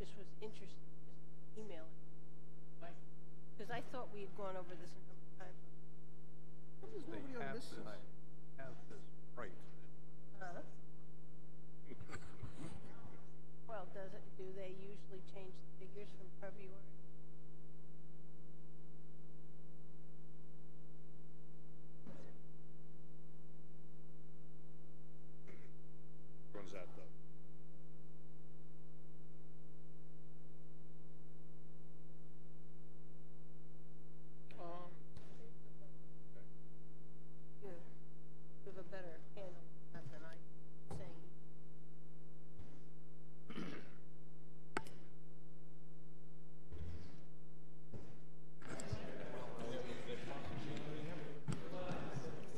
just was interested. Just email it. Because I thought we had gone over this a number of times. There's nobody on this side. Have this right. Well, do they usually change the figures from February? When's that though? You have a better handle on that than I saying.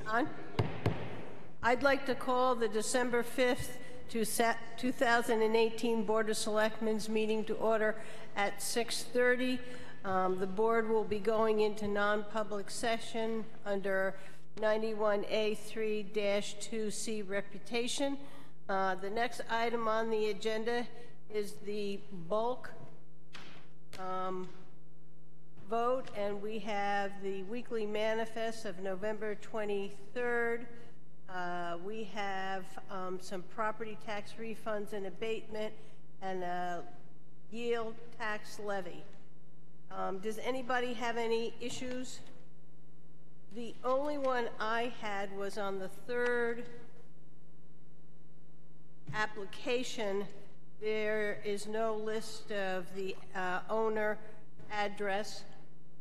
On? I'd like to call the December 5th 2018 Board of Selectmen's meeting to order at 6:30. The board will be going into non-public session under 91A3-2C reputation. The next item on the agenda is the bulk vote, and we have the weekly manifest of November 23rd. We have some property tax refunds and abatement and a yield tax levy. Does anybody have any issues? The only one I had was on the third application. There is no list of the owner address.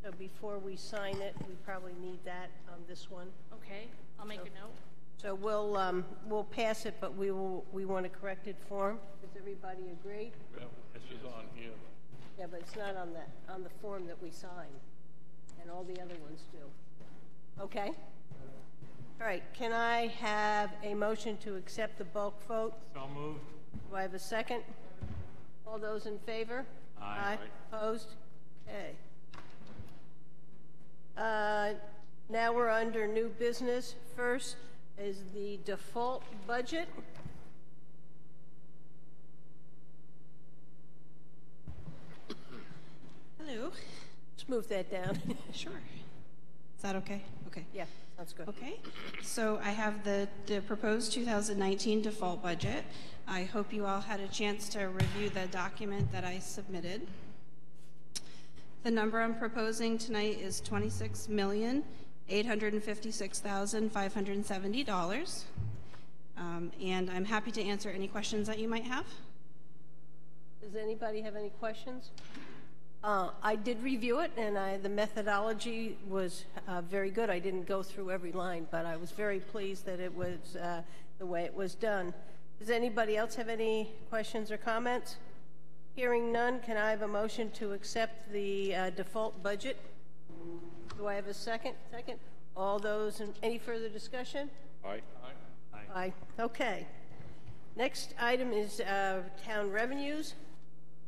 So before we sign it, we probably need that on this one. Okay, I'll make a note. So we'll pass it, but we want a corrected form. Does everybody agree? Yeah, she's on here. Yeah, but it's not on the form that we sign, and all the other ones do. Okay. All right. Can I have a motion to accept the bulk vote? So moved. Do I have a second? All those in favor? Aye. Opposed? Okay. Now we're under new business. First is the default budget. Hello. Let's move that down. Sure. Is that okay? Okay. Yeah, sounds good. Okay. So I have the proposed 2019 default budget. I hope you all had a chance to review the document that I submitted. The number I'm proposing tonight is $26,856,570. And I'm happy to answer any questions that you might have. Does anybody have any questions? I did review it, and the methodology was very good. I didn't go through every line, but I was very pleased that it was the way it was done. Does anybody else have any questions or comments? Hearing none, can I have a motion to accept the default budget? Do I have a second? Second. All those, any further discussion? Aye. Aye. Aye. Okay. Next item is town revenues.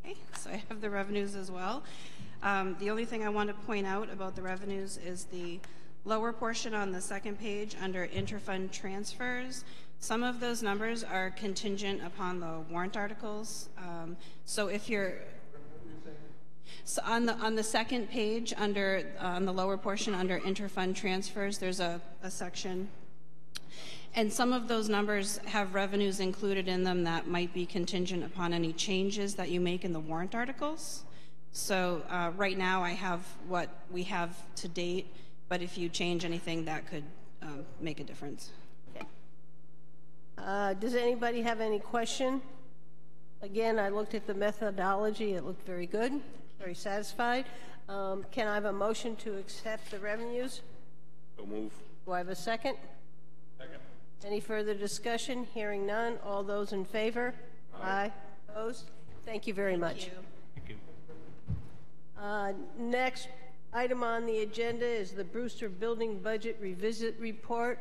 Okay, so I have the revenues as well. The only thing I want to point out about the revenues is the lower portion on the second page under interfund transfers. Some of those numbers are contingent upon the warrant articles. So if you're on the second page under on the lower portion under interfund transfers, there's a section. And some of those numbers have revenues included in them that might be contingent upon any changes that you make in the warrant articles. So right now I have what we have to date, but if you change anything, that could make a difference. Okay. Does anybody have any question? Again, I looked at the methodology. It looked very good, very satisfied. Can I have a motion to accept the revenues? So move. Do I have a second? Second. Any further discussion? Hearing none. All those in favor? Aye. Opposed? Thank you very much. Thank you. Next item on the agenda is the Brewster Building Budget Revisit Report.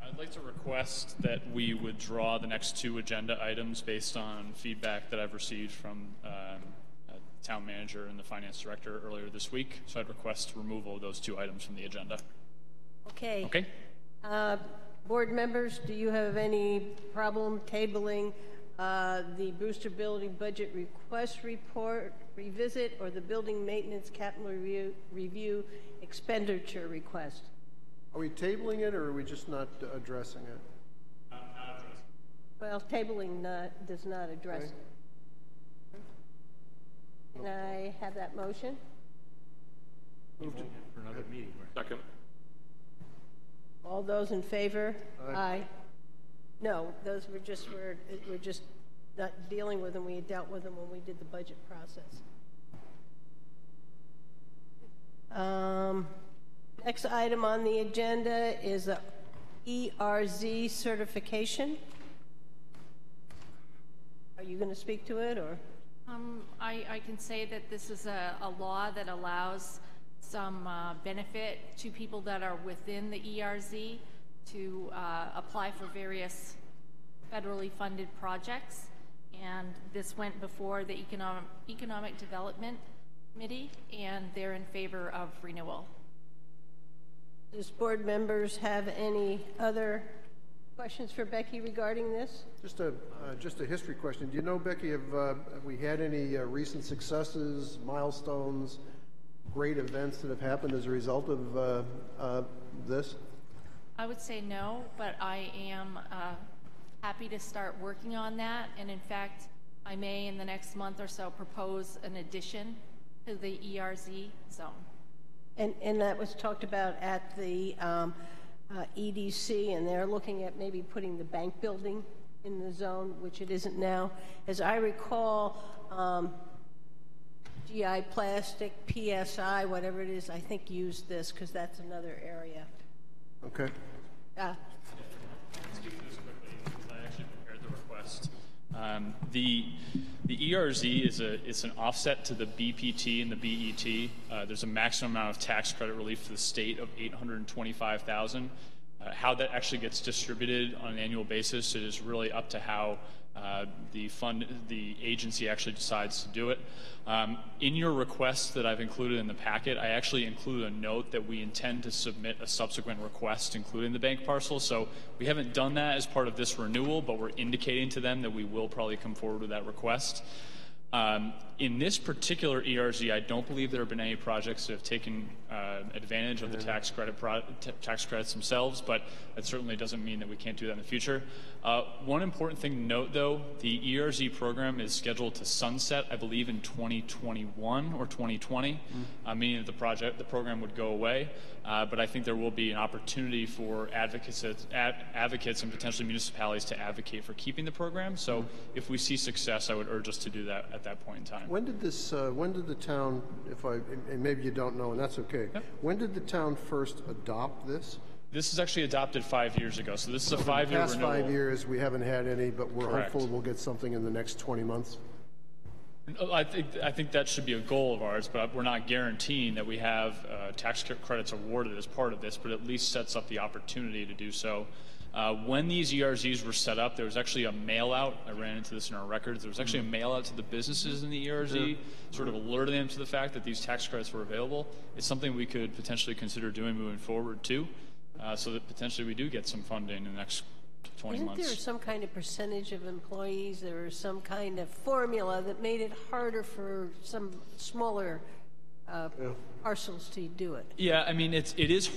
I'd like to request that we withdraw the next two agenda items based on feedback that I've received from town manager and the finance director earlier this week. So I'd request removal of those two items from the agenda. Okay. Okay. Board members, do you have any problem tabling the Brewster Building Budget Request Report revisit or the Building Maintenance Capital Review Expenditure Request? Are we tabling it, or are we just not addressing it? Well, tabling does not address it. Can I have that motion? Second. All those in favor? Aye. No, those were just, we're just not dealing with them. We had dealt with them when we did the budget process. Next item on the agenda is a ERZ certification. Are you going to speak to it, or? I can say that this is a law that allows some benefit to people that are within the ERZ to apply for various federally funded projects. And this went before the Economic Development Committee, and they're in favor of renewal. Does board members have any other questions for Becky regarding this? Just a history question. Do you know, Becky, have we had any recent successes, milestones, great events that have happened as a result of this? I would say no, but I am happy to start working on that. And in fact, I may in the next month or so propose an addition to the ERZ zone. And that was talked about at the EDC, and they're looking at maybe putting the bank building in the zone, which it isn't now. As I recall, GI Plastic, PSI, whatever it is, I think used this because that's another area. Okay. Speak to this quickly because I actually prepared the request. The ERZ is an offset to the BPT and the BET. There's a maximum amount of tax credit relief for the state of $825,000. How that actually gets distributed on an annual basis is really up to how the agency actually decides to do it. In your request that I've included in the packet, I actually included a note that we intend to submit a subsequent request including the bank parcel. So we haven't done that as part of this renewal, but we're indicating to them that we will probably come forward with that request. In this particular ERZ, I don't believe there have been any projects that have taken advantage of the tax credits themselves, but that certainly doesn't mean that we can't do that in the future. One important thing to note, though, the ERZ program is scheduled to sunset, I believe, in 2021 or 2020, meaning that the program would go away. But I think there will be an opportunity for advocates and potentially municipalities to advocate for keeping the program. So if we see success, I would urge us to do that at that point in time. When did this? When did the town? And maybe you don't know, and that's okay. Yep. When did the town first adopt this? This is actually adopted 5 years ago, so this is a 5-year renewal. Past 5 years, we haven't had any, but we're Correct. hopeful we'll get something in the next 20 months. I think that should be a goal of ours, but we're not guaranteeing that we have tax credits awarded as part of this, but at least sets up the opportunity to do so. When these ERZs were set up, there was actually a mail out. I ran into this in our records. There was actually a mail out to the businesses in the ERZ, sort of alerting them to the fact that these tax credits were available. It's something we could potentially consider doing moving forward too, so that potentially we do get some funding in the next 20 months. Isn't there some kind of percentage of employees or some kind of formula that made it harder for some smaller parcels to do it? Yeah, I mean, it is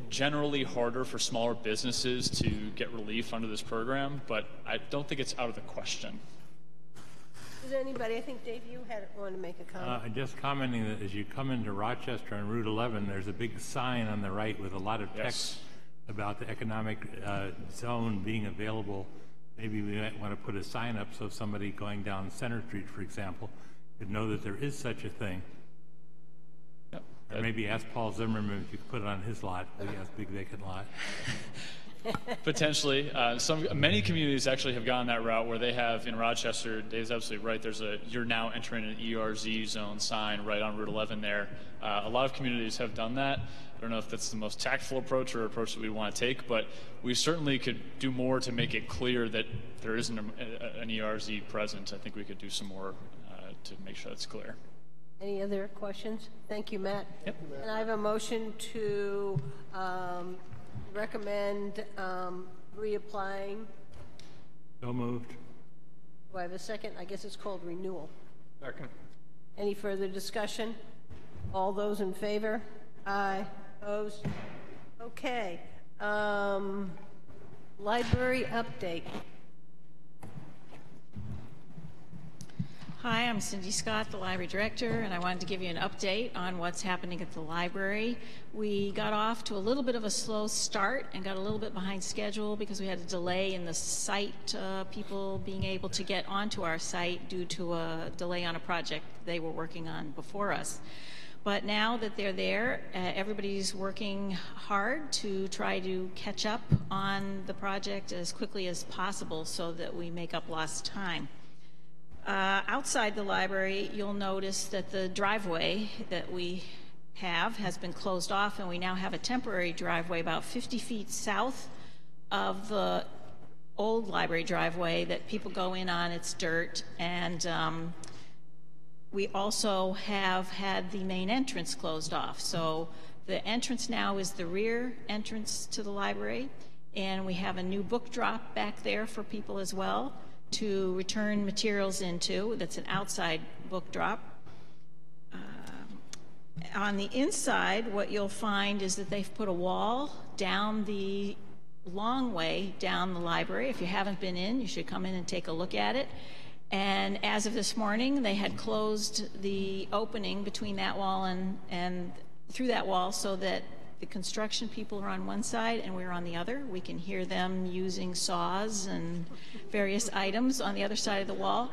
generally harder for smaller businesses to get relief under this program, but I don't think it's out of the question. Does anybody, I think, Dave, you wanted to make a comment. Just commenting that as you come into Rochester on Route 11, there's a big sign on the right with a lot of text about the economic zone being available. Maybe we might want to put a sign up so somebody going down Center Street, for example, could know that there is such a thing. Yep. Or maybe ask Paul Zimmerman if you could put it on his lot. He has a big vacant lot. Potentially. Many communities actually have gone that route where they have, in Rochester, Dave's absolutely right, there's you're now entering an ERZ zone sign right on Route 11 there. A lot of communities have done that. I don't know if that's the most tactful approach or approach that we want to take, but we certainly could do more to make it clear that there isn't an ERZ present. I think we could do some more to make sure that's clear. Any other questions? Thank you, Matt. Yep. And I have a motion to recommend reapplying. So moved. Do I have a second? I guess it's called renewal. Second. Any further discussion? All those in favor? Aye. Opposed? Okay. Library update. Hi, I'm Cindy Scott, the library director, and I wanted to give you an update on what's happening at the library. We got off to a little bit of a slow start and got a little bit behind schedule because we had a delay in the site, people being able to get onto our site due to a delay on a project they were working on before us. But now that they're there, everybody's working hard to try to catch up on the project as quickly as possible so that we make up lost time. Outside the library, you'll notice that the driveway that we have has been closed off, and we now have a temporary driveway about 50 feet south of the old library driveway that people go in on. It's dirt, and we also have had the main entrance closed off. So the entrance now is the rear entrance to the library, and we have a new book drop back there for people as well to return materials into. That's an outside book drop. On the inside, what you'll find is that they've put a wall down the long way down the library. If you haven't been in, you should come in and take a look at it. And as of this morning, they had closed the opening between that wall and through that wall so that the construction people are on one side and we're on the other. We can hear them using saws and various items on the other side of the wall.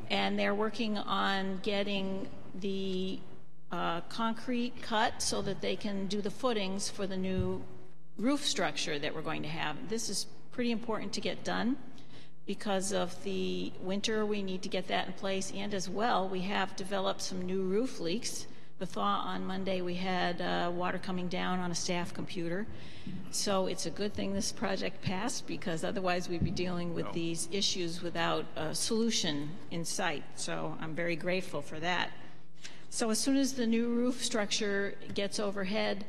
And they're working on getting the concrete cut so that they can do the footings for the new roof structure that we're going to have. This is pretty important to get done because of the winter. We need to get that in place, and as well we have developed some new roof leaks. The thaw on Monday, we had water coming down on a staff computer. So it's a good thing this project passed, because otherwise we'd be dealing with these issues without a solution in sight. So I'm very grateful for that. So as soon as the new roof structure gets overhead,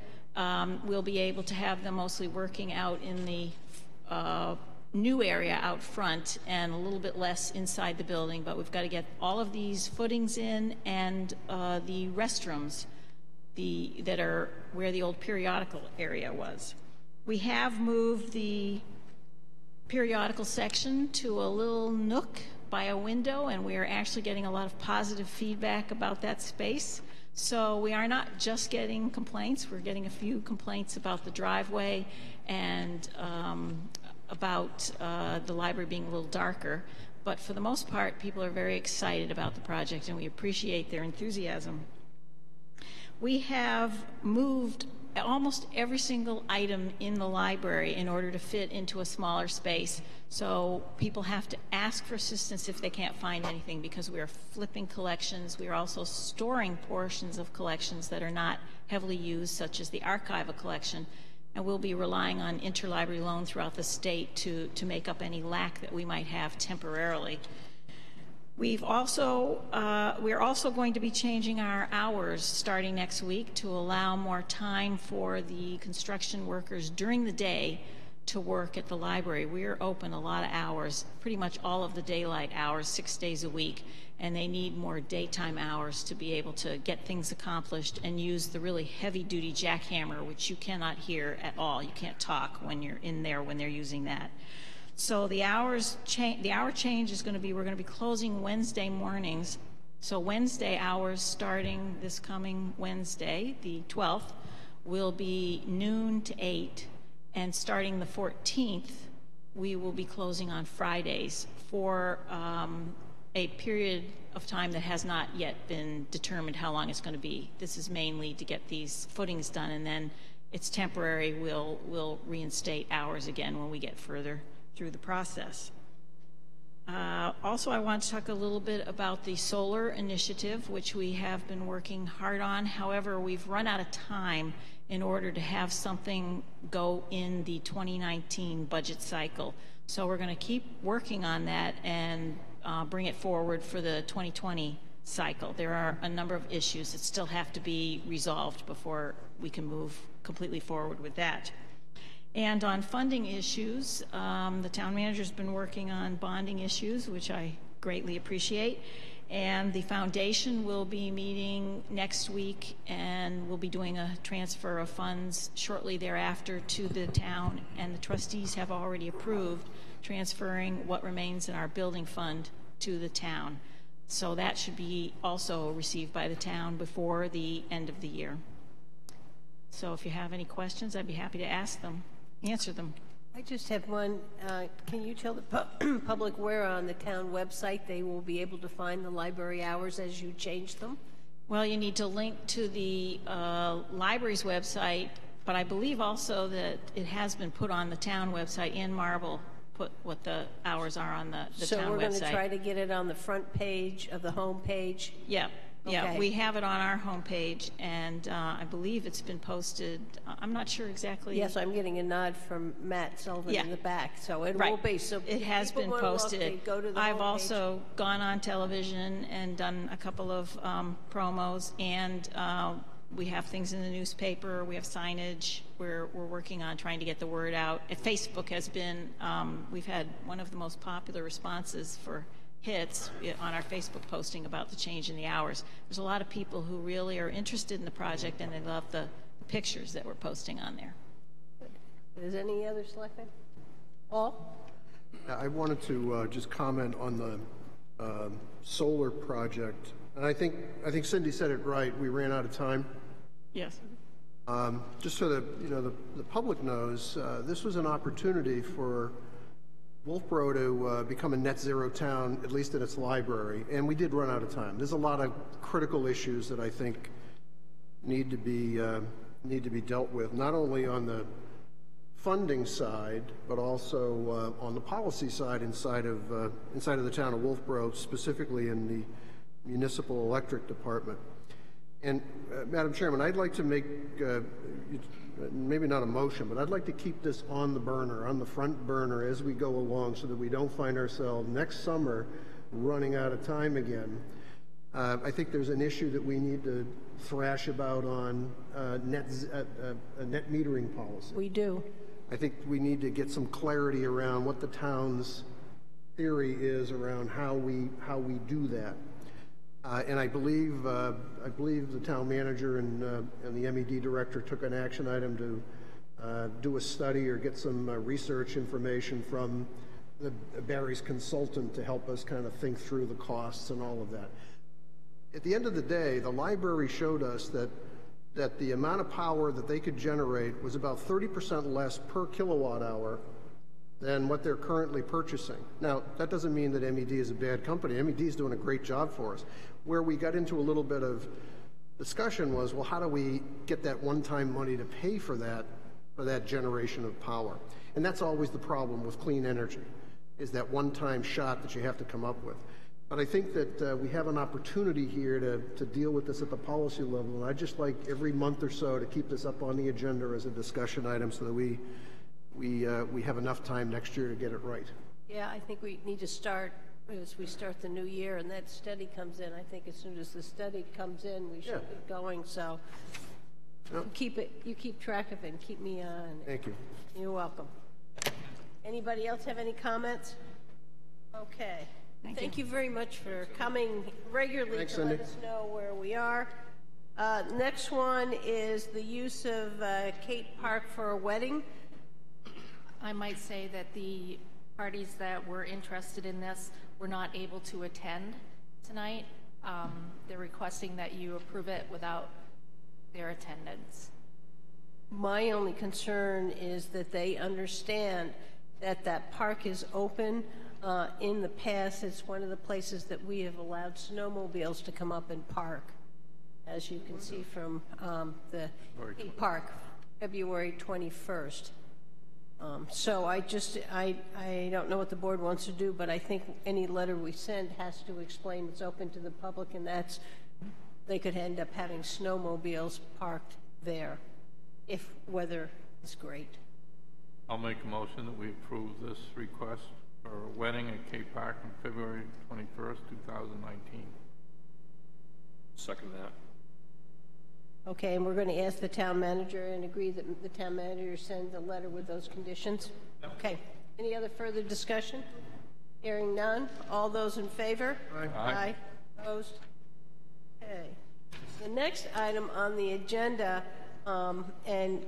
we'll be able to have them mostly working out in the new area out front and a little bit less inside the building, but we've got to get all of these footings in and the restrooms that are where the old periodical area was. We have moved the periodical section to a little nook by a window, and we are actually getting a lot of positive feedback about that space. So we are not just getting complaints, we're getting a few complaints about the driveway and about the library being a little darker, but for the most part, people are very excited about the project, and we appreciate their enthusiasm. We have moved almost every single item in the library in order to fit into a smaller space, so people have to ask for assistance if they can't find anything, because we are flipping collections. We are also storing portions of collections that are not heavily used, such as the archival collection, and we'll be relying on interlibrary loan throughout the state to make up any lack that we might have temporarily. We're also going to be changing our hours starting next week to allow more time for the construction workers during the day to work at the library. We're open a lot of hours, pretty much all of the daylight hours, 6 days a week, and they need more daytime hours to be able to get things accomplished and use the really heavy-duty jackhammer, which you cannot hear at all. You can't talk when you're in there when they're using that. So the hour change is going to be, we're going to be closing Wednesday mornings. So Wednesday hours starting this coming Wednesday, the 12th, will be noon to 8, and starting the 14th, we will be closing on Fridays for a period of time that has not yet been determined how long it's going to be. This is mainly to get these footings done, and then it's temporary. We'll reinstate hours again when we get further through the process. Also, I want to talk a little bit about the solar initiative, which we have been working hard on. However, we've run out of time in order to have something go in the 2019 budget cycle. So we're going to keep working on that and bring it forward for the 2020 cycle. There are a number of issues that still have to be resolved before we can move completely forward with that. And on funding issues, the town manager's been working on bonding issues, which I greatly appreciate. And the foundation will be meeting next week, and we'll be doing a transfer of funds shortly thereafter to the town. And the trustees have already approved transferring what remains in our building fund to the town. So that should be also received by the town before the end of the year. So if you have any questions, I'd be happy to answer them. I just have one. Can you tell the public where on the town website they will be able to find the library hours as you change them? Well, you need to link to the library's website, but I believe also that it has been put on the town website. Ann Marble put what the hours are on the town website. So we're going to try to get it on the front page of the home page? Yeah. Yeah, Okay. we have it on our homepage, and I believe it's been posted. I'm not sure exactly. Yes, I'm getting a nod from Matt Sullivan in the back, so it will be. So it has people been wanna look, posted. they go to the I've homepage. also gone on television and done a couple of promos, and we have things in the newspaper. We have signage. We're working on trying to get the word out. Facebook has been. We've had one of the most popular responses for hits on our Facebook posting about the change in the hours. There's a lot of people who really are interested in the project, and they love the pictures that we're posting on there. Is any other selectmen? Paul? I wanted to just comment on the solar project. And I think Cindy said it right. We ran out of time. Yes. Just so that the public knows, this was an opportunity for Wolfeboro to become a net zero town, at least in its library, and we did run out of time. There's a lot of critical issues that I think need to be dealt with, not only on the funding side, but also on the policy side inside of the town of Wolfeboro, specifically in the municipal electric department. And Madam Chairman, I'd like to make maybe not a motion, but I'd like to keep this on the burner, on the front burner as we go along, so that we don't find ourselves next summer running out of time again. I think there's an issue that we need to thrash about on a net metering policy. We do. I think we need to get some clarity around what the town's theory is around how we do that. And I believe the town manager and the MED director took an action item to do a study or get some research information from Barry's consultant to help us kind of think through the costs and all of that. At the end of the day, the library showed us that the amount of power that they could generate was about 30% less per kilowatt hour than what they're currently purchasing. Now, that doesn't mean that MED is a bad company. MED is doing a great job for us. Where we got into a little bit of discussion was, well, how do we get that one-time money to pay for that generation of power? And that's always the problem with clean energy, is that one-time shot that you have to come up with. But I think that we have an opportunity here to deal with this at the policy level, and I'd just like every month or so to keep this up on the agenda as a discussion item so that we have enough time next year to get it right. Yeah, I think we need to start as we start the new year, and that study comes in. I think as soon as the study comes in, we should get going. So you keep track of it and keep me on. Thank you. You're welcome. Anybody else have any comments? Okay. Thank you very much for coming regularly to let us know where we are. Next one is the use of Kate Park for a wedding. I might say that the parties that were interested in this were not able to attend tonight. They're requesting that you approve it without their attendance. My only concern is that they understand that that park is open. In the past, it's one of the places that we have allowed snowmobiles to come up and park, as you can see from the Kate Park, February 21st. So I don't know what the board wants to do, but I think any letter we send has to explain it's open to the public, and that's, they could end up having snowmobiles parked there if weather is great. I'll make a motion that we approve this request for a wedding at Cape Park on February 21st, 2019. Second that. Okay, and we're going to ask the town manager and agree that the town manager sends a letter with those conditions? Okay. Any other further discussion? Hearing none. All those in favor? Aye. Opposed? Okay. The next item on the agenda, and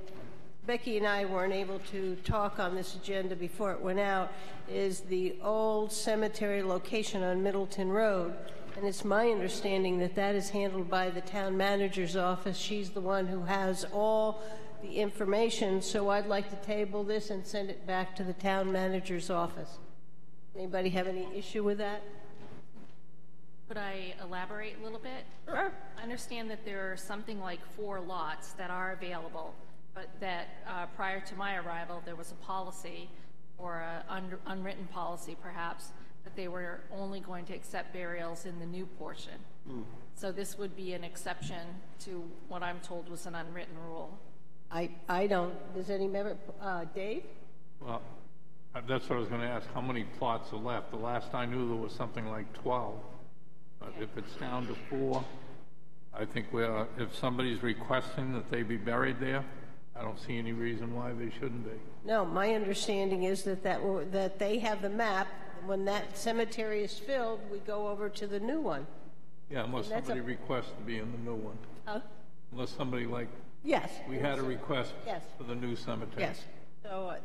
Becky and I weren't able to talk on this agenda before it went out, is the old cemetery location on Middleton Road. And it's my understanding that that is handled by the town manager's office. She's the one who has all the information, so I'd like to table this and send it back to the town manager's office. Anybody have any issue with that? Could I elaborate a little bit? Sure. I understand that there are something like 4 lots that are available, but that prior to my arrival, there was a policy, or an unwritten policy perhaps, that they were only going to accept burials in the new portion. So this would be an exception to what I'm told was an unwritten rule. I don't. Does any member, Dave? Well, that's what I was going to ask. How many plots are left? The last I knew, there was something like 12. But if it's down to 4, I think if somebody's requesting that they be buried there, I don't see any reason why they shouldn't be. No, my understanding is that they have the map. When that cemetery is filled, we go over to the new one. Yeah, unless somebody requests to be in the new one. Huh? Unless somebody Yes. we had a request Yes. for the new cemetery. Yes. So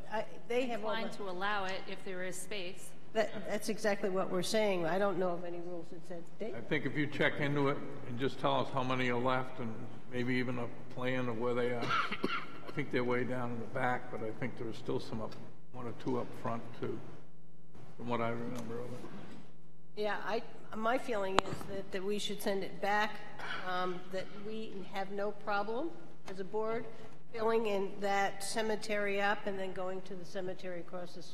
they have all Inclined to allow it if there is space. that's exactly what we're saying. I don't know of any rules that says Dave. I think if you check into it and just tell us how many are left and maybe even a plan of where they are. I think they're way down in the back, but I think there's still some 1 or 2 up front too, from what I remember of it. Yeah, my feeling is that we should send it back, that we have no problem as a board filling in that cemetery up and then going to the cemetery across the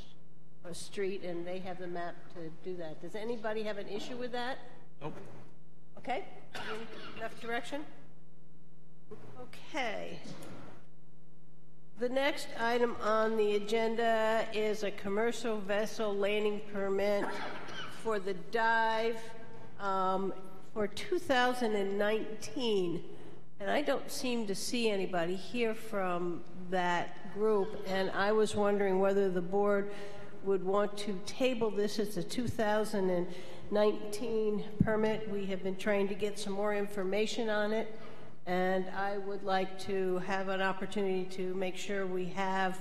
street, and they have the map to do that. Does anybody have an issue with that? Nope. Okay, enough direction? Okay. The next item on the agenda is a commercial vessel landing permit for the dive for 2019. And I don't seem to see anybody here from that group, and I was wondering whether the board would want to table this as a 2019 permit. We have been trying to get some more information on it, and I would like to have an opportunity to make sure we have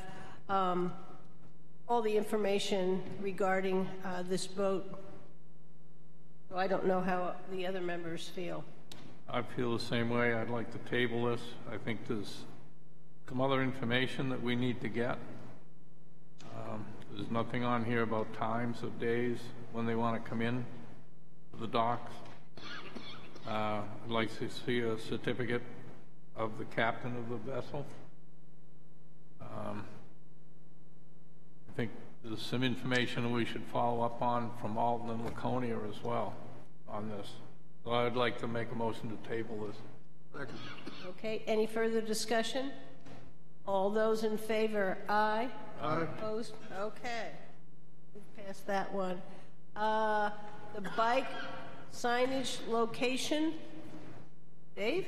all the information regarding this boat. So I don't know how the other members feel. I feel the same way. I'd like to table this. I think there's some other information that we need to get. There's nothing on here about times of days when they want to come in to the docks. I'd like to see a certificate of the captain of the vessel. I think there's some information we should follow up on from Alton and Laconia as well on this. So I'd like to make a motion to table this. Okay, any further discussion? All those in favor, aye? Aye. Opposed? Okay. We've passed that one. The bike signage location, Dave?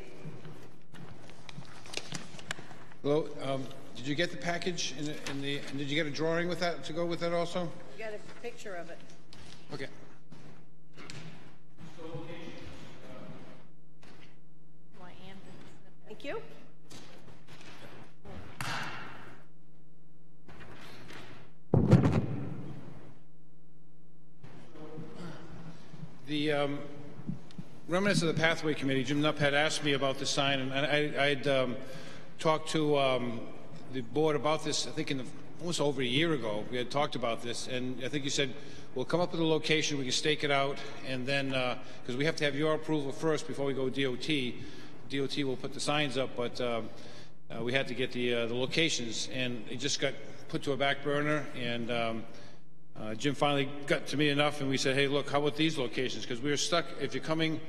Hello, did you get the package and did you get a drawing with that to go with that also? We got a picture of it. Okay. Thank you. The remnants of the Pathway Committee, Jim Knupp had asked me about the sign, and I'd talked to the board about this, I think almost over a year ago. We had talked about this, and I think you said, we'll come up with a location, we can stake it out, and then, because we have to have your approval first before we go DOT. DOT will put the signs up, but we had to get the locations, and it just got put to a back burner, and Jim finally got to me enough, and we said, hey, look, how about these locations? Because we were stuck, if you're coming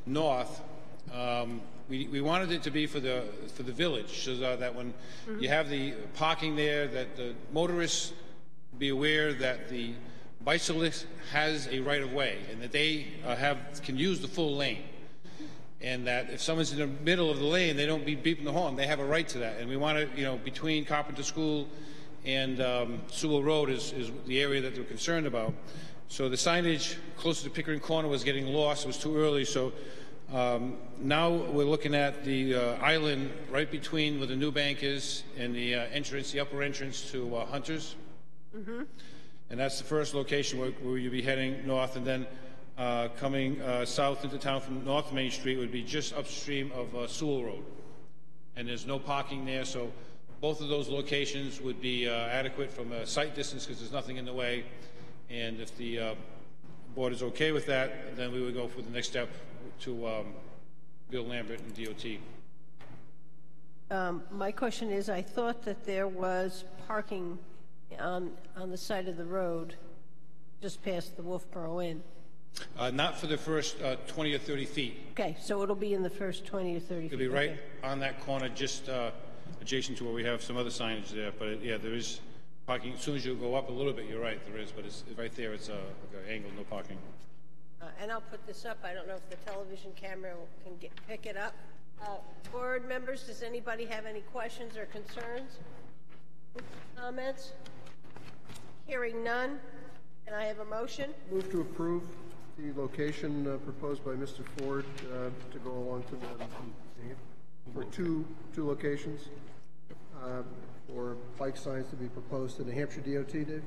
north, we wanted it to be for the village, so that when you have the parking there, that the motorists be aware that the bicyclist has a right-of-way, and that they can use the full lane. and that if someone's in the middle of the lane, they don't be beeping the horn. They have a right to that. And we want to, you know, between Carpenter School and Sewell Road is the area that they're concerned about. So the signage closer to Pickering Corner was getting lost. It was too early. So now we're looking at the island right between where the new bank is and the entrance, the upper entrance to Hunter's. Mm-hmm. And that's the first location where you'll be heading north, and then coming south into town from North Main Street would be just upstream of Sewell Road. And there's no parking there, so both of those locations would be adequate from a sight distance because there's nothing in the way. And if the board is okay with that, then we would go for the next step to Bill Lambert and DOT. My question is, I thought that there was parking on the side of the road just past the Wolfeboro Inn. Not for the first 20 or 30 feet. Okay, so it'll be in the first 20 or 30 feet. It'll be right on that corner, just adjacent to where we have some other signage there. But yeah, there is parking. As soon as you go up a little bit, you're right, there is. But it's right there, it's like an angle, no parking. And I'll put this up. I don't know if the television camera can pick it up. Board members, does anybody have any questions or concerns? Comments? Hearing none. Can I have a motion? Move to approve the location proposed by Mr. Ford to go along to for two locations for bike signs to be proposed to New Hampshire DOT, Dave?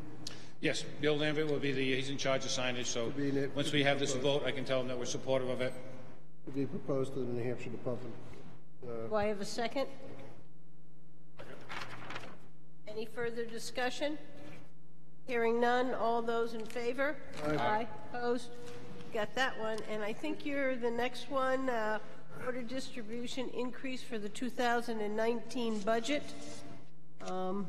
Yes, Bill Lambert will be he's in charge of signage, so once we have this vote, I can tell him that we're supportive of it. To be proposed to the New Hampshire Department. Do I have a second? Any further discussion? Hearing none, all those in favor? Aye. Opposed? Got that one. And I think you're the next one, order distribution increase for the 2019 budget. And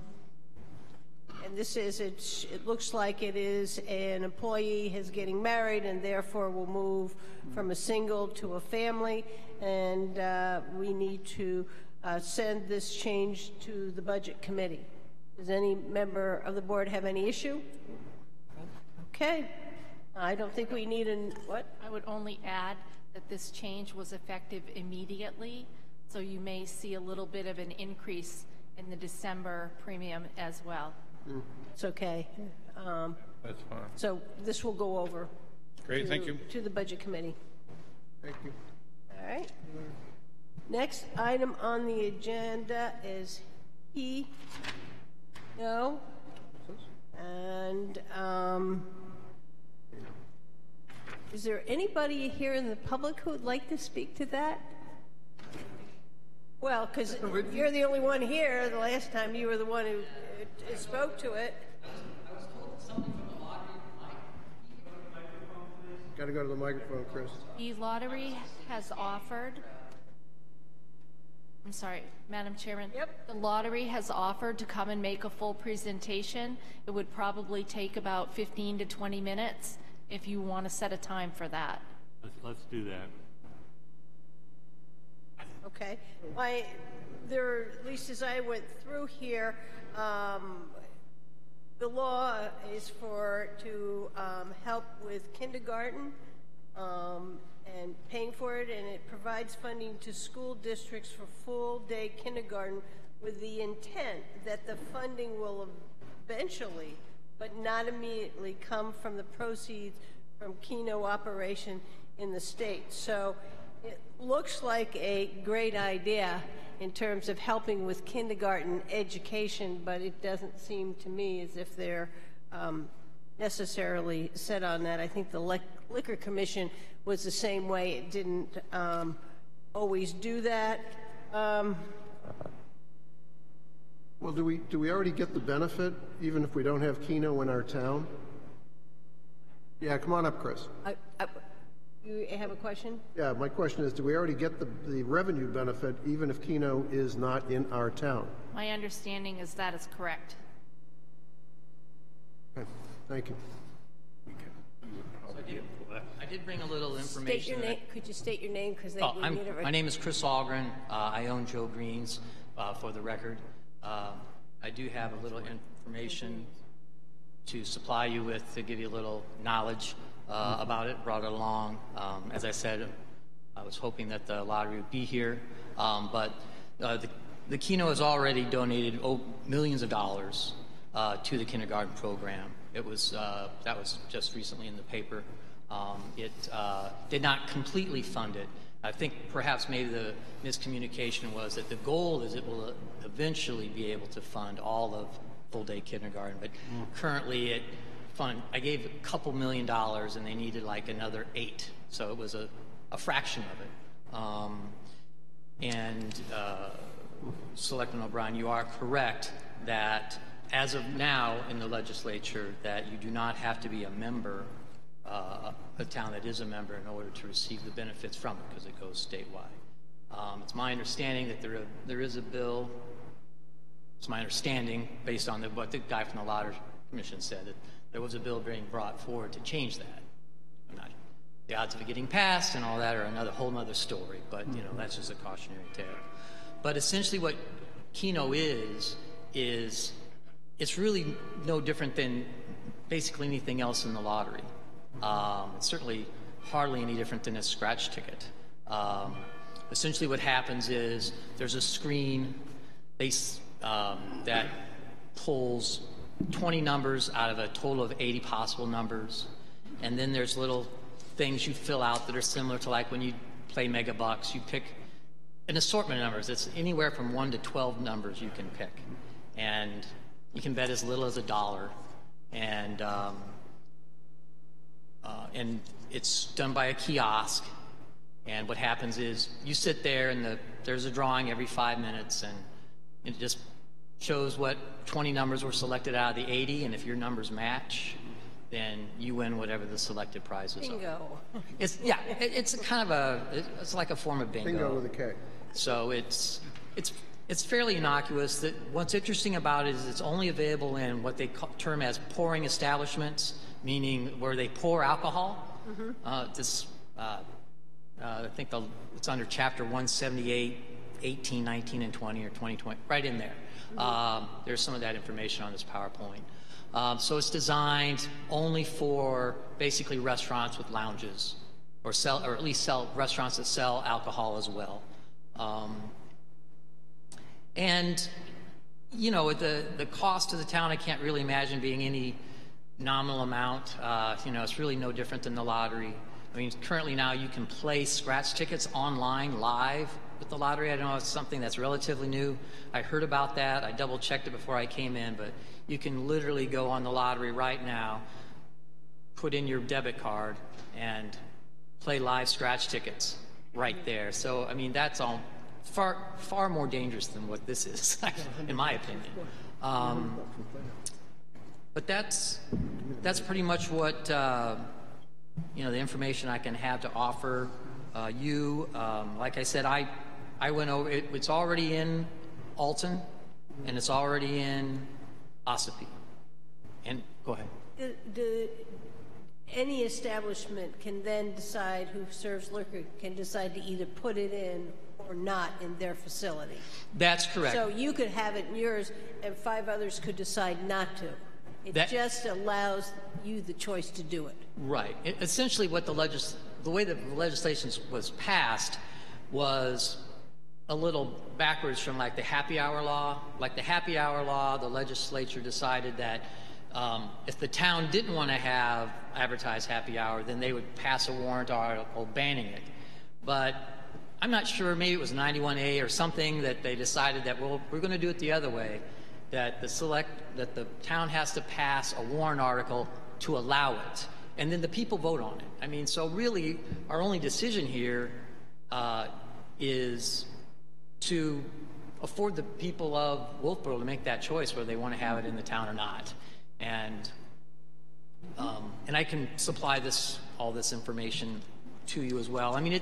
this is, it looks like it is an employee is getting married and therefore will move from a single to a family. And we need to send this change to the budget committee. Does any member of the board have any issue? Okay. I don't think we need what? I would only add that this change was effective immediately, so you may see a little bit of an increase in the December premium as well. It's okay. That's fine. So this will go over. Great, thank you. To the budget committee. Thank you. All right. Next item on the agenda is No. And is there anybody here in the public who would like to speak to that? Well, because you're the only one here. The last time you were the one who spoke to it. I was told something from the lottery. Got to go to the microphone, Chris. The lottery has offered, I'm sorry, Madam Chairman. Yep. The lottery has offered to come and make a full presentation. It would probably take about 15 to 20 minutes if you want to set a time for that. Let's do that. Okay. At least as I went through here, the law is to help with kindergarten and paying for it, and it provides funding to school districts for full-day kindergarten with the intent that the funding will eventually, but not immediately, come from the proceeds from Keno operation in the state. So it looks like a great idea in terms of helping with kindergarten education, but it doesn't seem to me as if they're necessarily set on that. I think the Liquor Commission was the same way. It didn't always do that. Well, do we already get the benefit, even if we don't have Keno in our town? Yeah, come on up, Chris. You have a question? Yeah, my question is, do we already get the revenue benefit, even if Keno is not in our town? My understanding is that is correct. Okay, thank you. I did bring a little information. State your name. Could you state your name? Because my name is Chris Algren. I own Joe Green's, for the record. I do have a little information to supply you with to give you a little knowledge about it. Brought it along. As I said, I was hoping that the lottery would be here, but the Keno has already donated millions of dollars to the kindergarten program. It was that was just recently in the paper. It did not completely fund it. I think perhaps maybe the miscommunication was that the goal is it will eventually be able to fund all of full-day kindergarten, but currently I gave a couple $1 million and they needed like another 8, so it was a fraction of it. Selectman O'Brien, you are correct that as of now in the legislature that you do not have to be a member, a town that is a member, in order to receive the benefits from it, because it goes statewide. It's my understanding that there is a bill. It's my understanding, based on what the guy from the Lottery Commission said, that there was a bill being brought forward to change that. The odds of it getting passed and all that are whole nother story, but that's just a cautionary tale. But essentially what Keno is it's really no different than basically anything else in the lottery. It's certainly hardly any different than a scratch ticket. Essentially what happens is there's a screen that pulls 20 numbers out of a total of 80 possible numbers, and then there's little things you fill out that are similar to like when you play Mega Bucks. You pick an assortment of numbers. It's anywhere from 1 to 12 numbers you can pick, and you can bet as little as $1, and it's done by a kiosk. And what happens is you sit there and there's a drawing every 5 minutes, and it just shows what 20 numbers were selected out of the 80, and if your numbers match, then you win whatever the selected prizes are. Bingo. It's kind of it's like a form of bingo. Bingo with a K. So it's fairly innocuous. What's interesting about it is it's only available in what they term as pouring establishments, meaning where they pour alcohol. I think it's under Chapter 178, 18, 19, and 20, or 2020, right in there. There's some of that information on this PowerPoint. So it's designed only for basically restaurants with lounges, or at least restaurants that sell alcohol as well. And the cost to the town, I can't really imagine being any nominal amount. It's really no different than the lottery. I mean, currently now you can play scratch tickets online live with the lottery. I don't know, it's something that's relatively new. I heard about that. I double checked it before I came in, but you can literally go on the lottery right now, put in your debit card, and play live scratch tickets right there. So, I mean, that's all far more dangerous than what this is, in my opinion. But that's pretty much what the information I can have to offer you. Like I said, I went over it. It's already in Alton, and it's already in Ossipee. And go ahead. Any establishment can then decide, who serves liquor, can decide to either put it in or not in their facility. That's correct. So you could have it in yours, and 5 others could decide not to. It just allows you the choice to do it. Right. Essentially, what the way the legislation was passed was a little backwards from like the happy hour law. Like the happy hour law, the legislature decided that if the town didn't want to have advertised happy hour, then they would pass a warrant article banning it. But I'm not sure, maybe it was 91A or something, that they decided that, well, we're going to do it the other way, that the town has to pass a warrant article to allow it, and then the people vote on it. I mean, so really, our only decision here is to afford the people of Wolfeboro to make that choice whether they want to have it in the town or not. And I can supply all this information to you as well. I mean,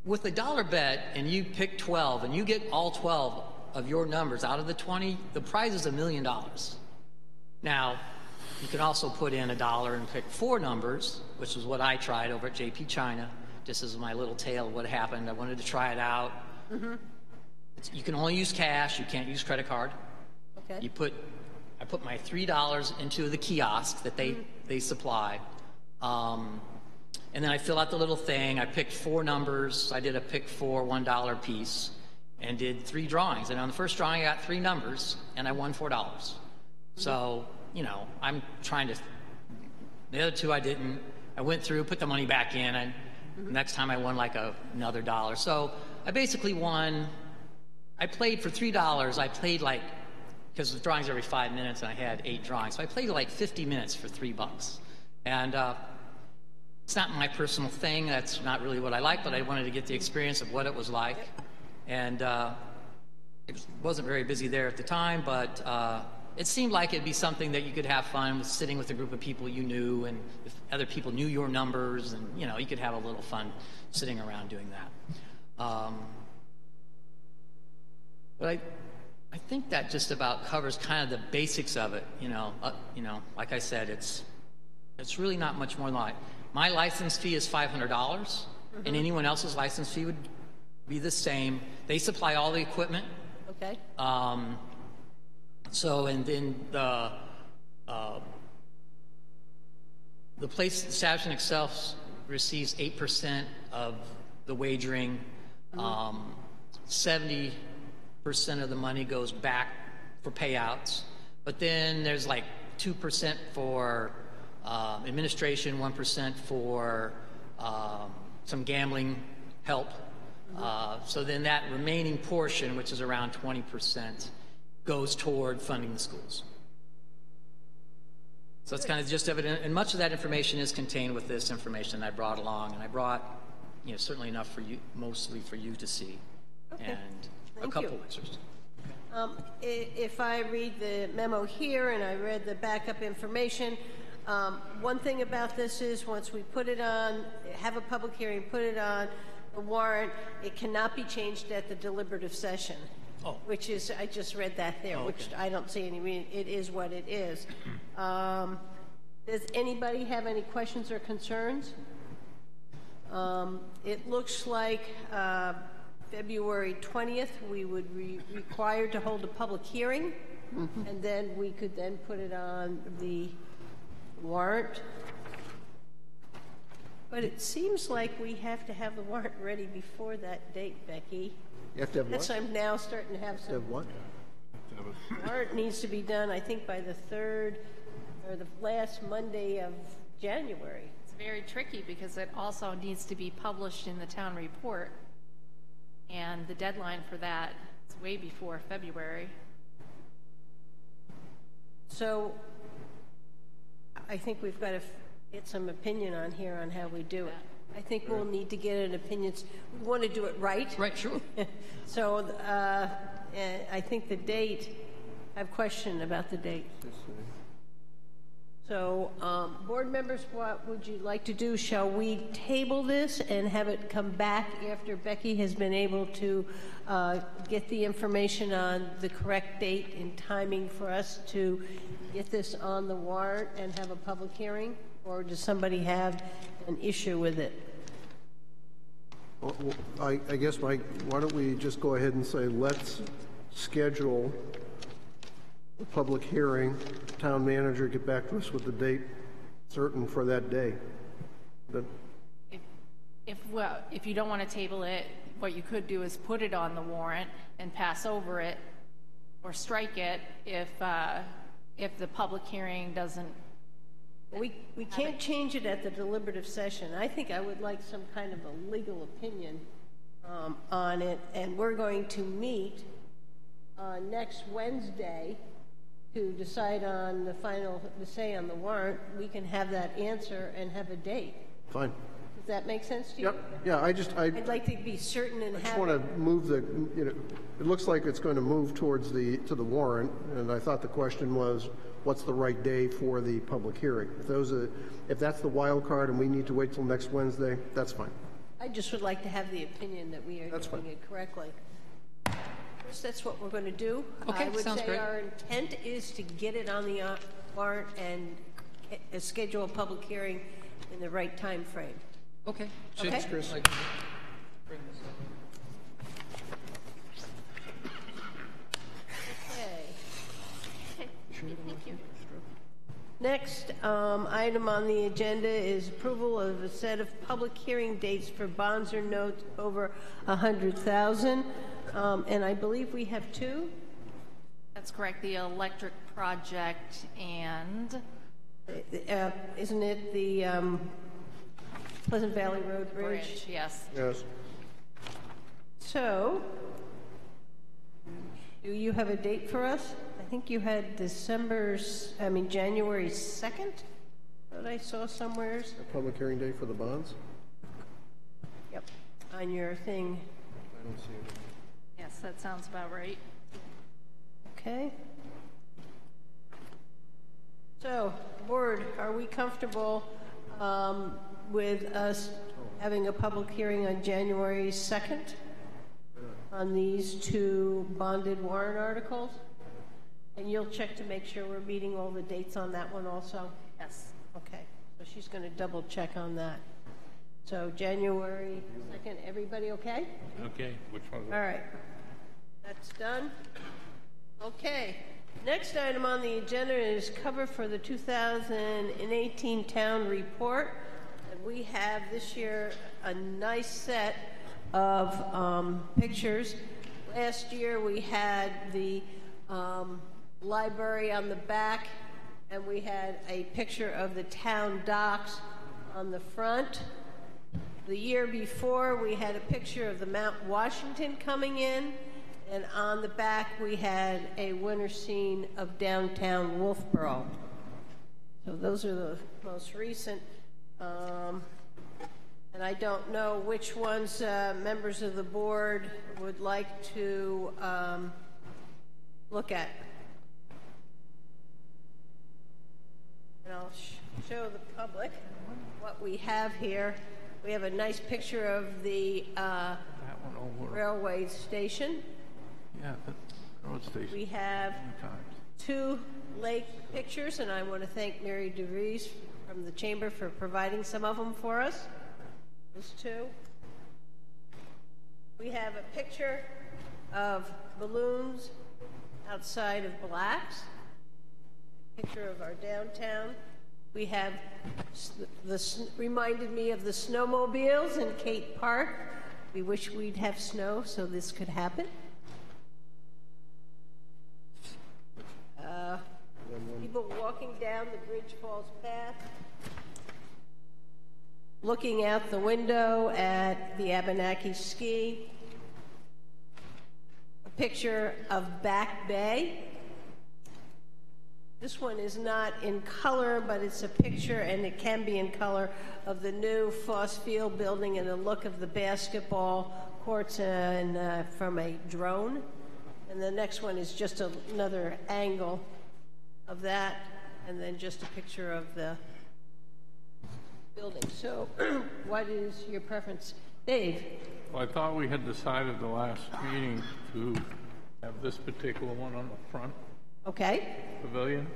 with a dollar bet, and you pick 12, and you get all 12 of your numbers out of the 20, the prize is $1 million. Now, you can also put in $1 and pick 4 numbers, which is what I tried over at JP China. This is my little tale of what happened. I wanted to try it out. Mm-hmm. You can only use cash. You can't use credit card. Okay. I put my $3 into the kiosk that they supply, and And then I fill out the little thing. I picked 4 numbers. I did a pick 4 $1 piece and did 3 drawings. And on the first drawing, I got 3 numbers, and I won $4. So, you know, I'm trying to, the other 2 I didn't. I went through, put the money back in, and next time I won like another $1. So I basically won, I played for $3. I played like, because the drawings every 5 minutes, and I had 8 drawings. So I played like 50 minutes for $3. And it's not my personal thing. That's not really what I like, but I wanted to get the experience of what it was like. And it wasn't very busy there at the time, but it seemed like it'd be something that you could have fun with, sitting with a group of people you knew, and if other people knew your numbers, and you know, you could have a little fun sitting around doing that. But I think that just about covers kind of the basics of it. You know, like I said, it's really not much more than that. My license fee is $500, and anyone else's license fee would be the same. They supply all the equipment. Okay. So, and then the place establishment itself receives 8% of the wagering. 70% of the money goes back for payouts, but then there's like 2% for administration, 1% for some gambling help. So then that remaining portion, which is around 20%, goes toward funding the schools. So that's kind of the gist of it, and much of that information is contained with this information I brought along, and I brought, you know, certainly enough for you, mostly for you to see, and a couple of extras. If I read the memo here and I read the backup information, one thing about this is once we put it on, have a public hearing, put it on a warrant, it cannot be changed at the deliberative session. Which is, I just read that there, which I don't see any reason. It is what it is. Does anybody have any questions or concerns? It looks like February 20th, we would be required to hold a public hearing, and then we could then put it on the warrant. But it seems like we have to have the warrant ready before that date, Becky. You have to have That's what? I'm now starting to have some. Have what? Warrant needs to be done, I think, by the 3rd or the last Monday of January. It's very tricky because it also needs to be published in the town report. And the deadline for that is way before February. So I think we've got to get some opinion on here on how we do it. I think we'll need to get an opinion. We want to do it right. Right, sure. So I think the date, I have a question about the date. So board members, what would you like to do? Shall we table this and have it come back after Becky has been able to get the information on the correct date and timing for us to get this on the warrant and have a public hearing? Or does somebody have an issue with it? Well, I guess, Mike, why don't we just go ahead and say, let's schedule a public hearing, town manager get back to us with the date certain for that day. If you don't want to table it, what you could do is put it on the warrant and pass over it or strike it if the public hearing doesn't. We can't change it at the deliberative session. I think I would like some kind of a legal opinion on it, and we're going to meet next Wednesday to decide on the final, to say on the warrant. We can have that answer and have a date. Fine. Does that make sense to you? Yep. Yeah, I'd like to be certain and I just have want to move the, you know, it looks like it's going to move towards to the warrant, and I thought the question was, what's the right day for the public hearing? If that's the wild card and we need to wait till next Wednesday, that's fine. I just would like to have the opinion that we are doing it correctly. First, that's what we're going to do. Okay, I would sounds say great. our intent is to get it on the warrant and schedule a public hearing in the right time frame. Okay. Okay. Thanks, Chris. Okay. Thank you. Next item on the agenda is approval of a set of public hearing dates for bonds or notes over $100,000. And I believe we have two. That's correct, the electric project and Isn't it the Pleasant Valley Road Bridge? bridge, yes. Yes. So, do you have a date for us? I think you had January 2nd that I saw somewheres. A public hearing date for the bonds? Yep, on your thing. I don't see it. Yes, that sounds about right. Okay. So, board, are we comfortable with us having a public hearing on January 2nd on these two bonded warrant articles? And you'll check to make sure we're meeting all the dates on that one also? Yes. Okay, so she's going to double check on that. So January 2nd, everybody okay? Okay. Which one? All right, that's done. Okay, next item on the agenda is cover for the 2018 town report. And we have this year a nice set of pictures. Last year we had the library on the back, and we had a picture of the town docks on the front. The year before, we had a picture of the Mount Washington coming in, and on the back, we had a winter scene of downtown Wolfeboro. So those are the most recent. And I don't know which ones members of the board would like to look at. And I'll show the public what we have here. We have a nice picture of the That one over. railway station. Yeah, the road station. We have Times. two lake pictures, and I want to thank Mary DeVries from the Chamber for providing some of them for us. Those two. We have a picture of balloons outside of Black's. Picture of our downtown. We have reminded me of the snowmobiles in Kate Park. We wish we'd have snow so this could happen. People walking down the Bridge Falls Path, looking out the window at the Abenaki Ski. A picture of Back Bay. This one is not in color, but it's a picture, and it can be in color, of the new Foss Field building and the look of the basketball courts and from a drone. And the next one is just another angle of that, and then just a picture of the building. So what is your preference? Dave? Well, I thought we had decided the last meeting to have this particular one on the front Okay. pavilion.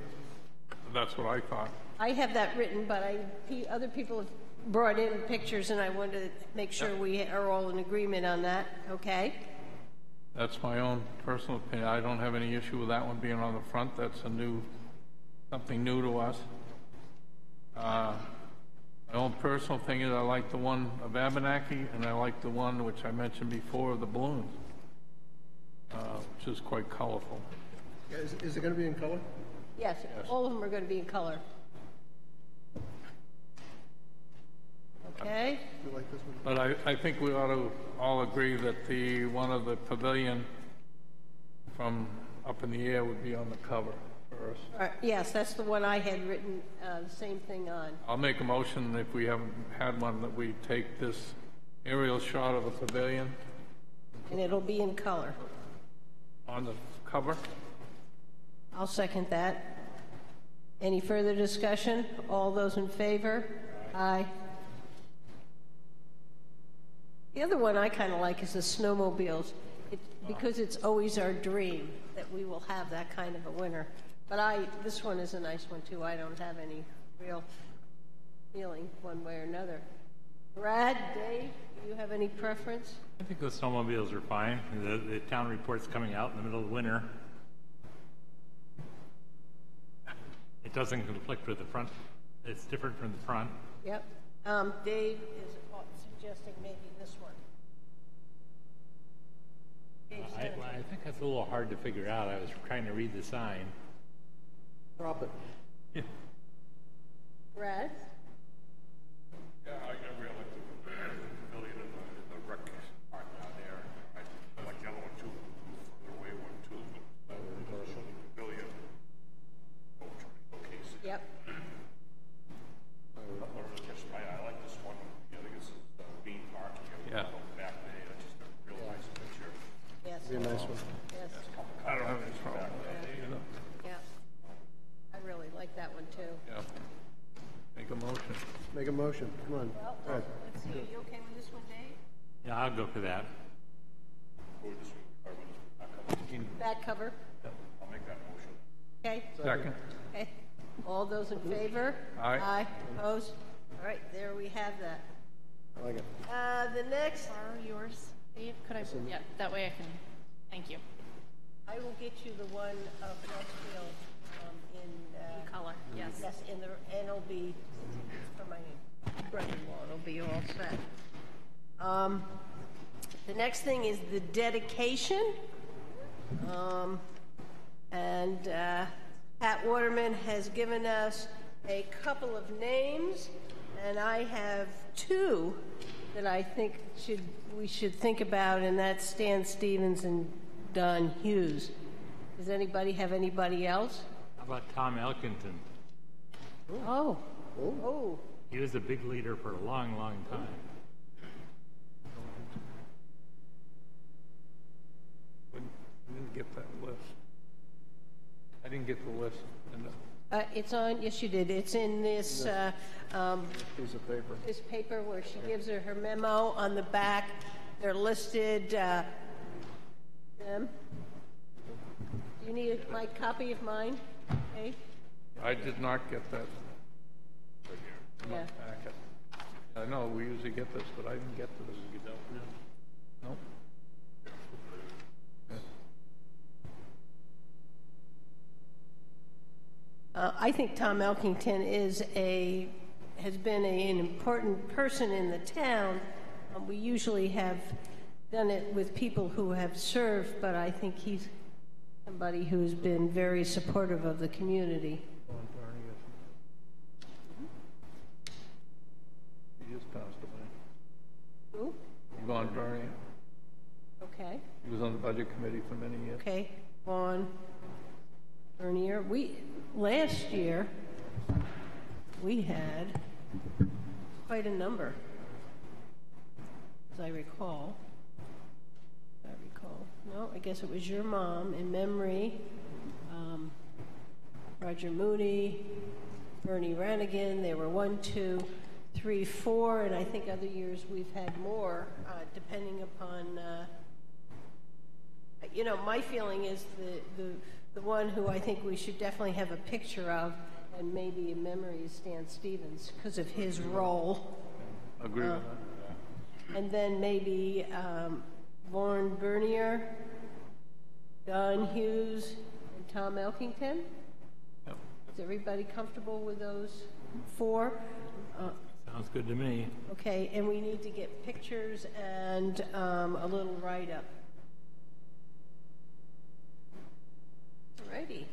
That's what I thought. I have that written, but other people have brought in pictures, and I wanted to make sure we are all in agreement on that. Okay? That's my own personal opinion. I don't have any issue with that one being on the front. That's something new to us. My own personal thing is I like the one of Abenaki, and I like the one which I mentioned before of the balloons, which is quite colorful. Yeah, is it going to be in color? Yes, all of them are going to be in color. Okay? You like this one? But I think we ought to all agree that the one of the pavilion from up in the air would be on the cover first. Yes, that's the one I had written the same thing on. I'll make a motion, if we haven't had one, that we take this aerial shot of the pavilion And it'll be in color. on the cover. I'll second that. Any further discussion? All those in favor? Aye. The other one I kind of like is the snowmobiles, because it's always our dream that we will have that kind of a winter. But this one is a nice one too. I don't have any real feeling one way or another. Brad, Dave, do you have any preference? I think the snowmobiles are fine. The town report's coming out in the middle of winter. It doesn't conflict with the front. It's different from the front. Yep. Dave is suggesting maybe this one. I think that's a little hard to figure out. I was trying to read the sign. Drop it. Yeah. Brad? Yeah, I really like the pavilion in the rec park down there. I like the other one too, the further away one too, but the pavilion. Showcase. Yep. I like this one. I think it's Bean Park. Yeah. Back there, it's just a real nice picture. Yes. Be a nice one. Yes. I don't have any problem with that either. Yeah. I really like that one too. Yeah. Make a motion. Make a motion, come on. Well, All right. let's see, are you okay with this one, Dave? Yeah, I'll go for that. Back cover? I'll make that motion. Okay. Second. Okay. All those in favor? Aye. Aye. Opposed? All right, there we have that. I like it. The next, Borrow yours, Dave? Could I? Yeah, that way I can, thank you. I will get you the one of Westfield in, Color, yes. yes, and it'll be for my brother-in-law. It'll be all set. The next thing is the dedication. Pat Waterman has given us a couple of names, and I have two that I think we should think about, and that's Stan Stevens and Don Hughes. Does anybody have anybody else? How about Tom Elkington? Oh. Oh. He was a big leader for a long, long time. I didn't get that list. I didn't get the list. It's on, yes, you did. It's in this, Piece of paper. this paper where she gives her memo on the back. They're listed, them. Do you need my copy of mine? Okay. I did not get that. In my Yeah. packet. I know, we usually get this, but I didn't get this. You don't? Nope. I think Tom Elkington has been an important person in the town. We usually have done it with people who have served, but I think he's somebody who's been very supportive of the community. He just passed away. Who? Vaughn Bernier. Okay. He was on the budget committee for many years. Okay, Vaughn Bernier. Last year, we had quite a number, as I recall. No, I guess it was your mom in memory. Roger Moody, Bernie Rannigan. There were 1, 2, 3, 4, and I think other years we've had more, depending upon. My feeling is the one who I think we should definitely have a picture of, and maybe a memory is Stan Stevens because of his role. Agree with that. And then maybe Vaughn Bernier, Don Hughes, and Tom Elkington. Yep. Is everybody comfortable with those 4? Sounds good to me. Okay, and we need to get pictures and a little write-up. Alrighty.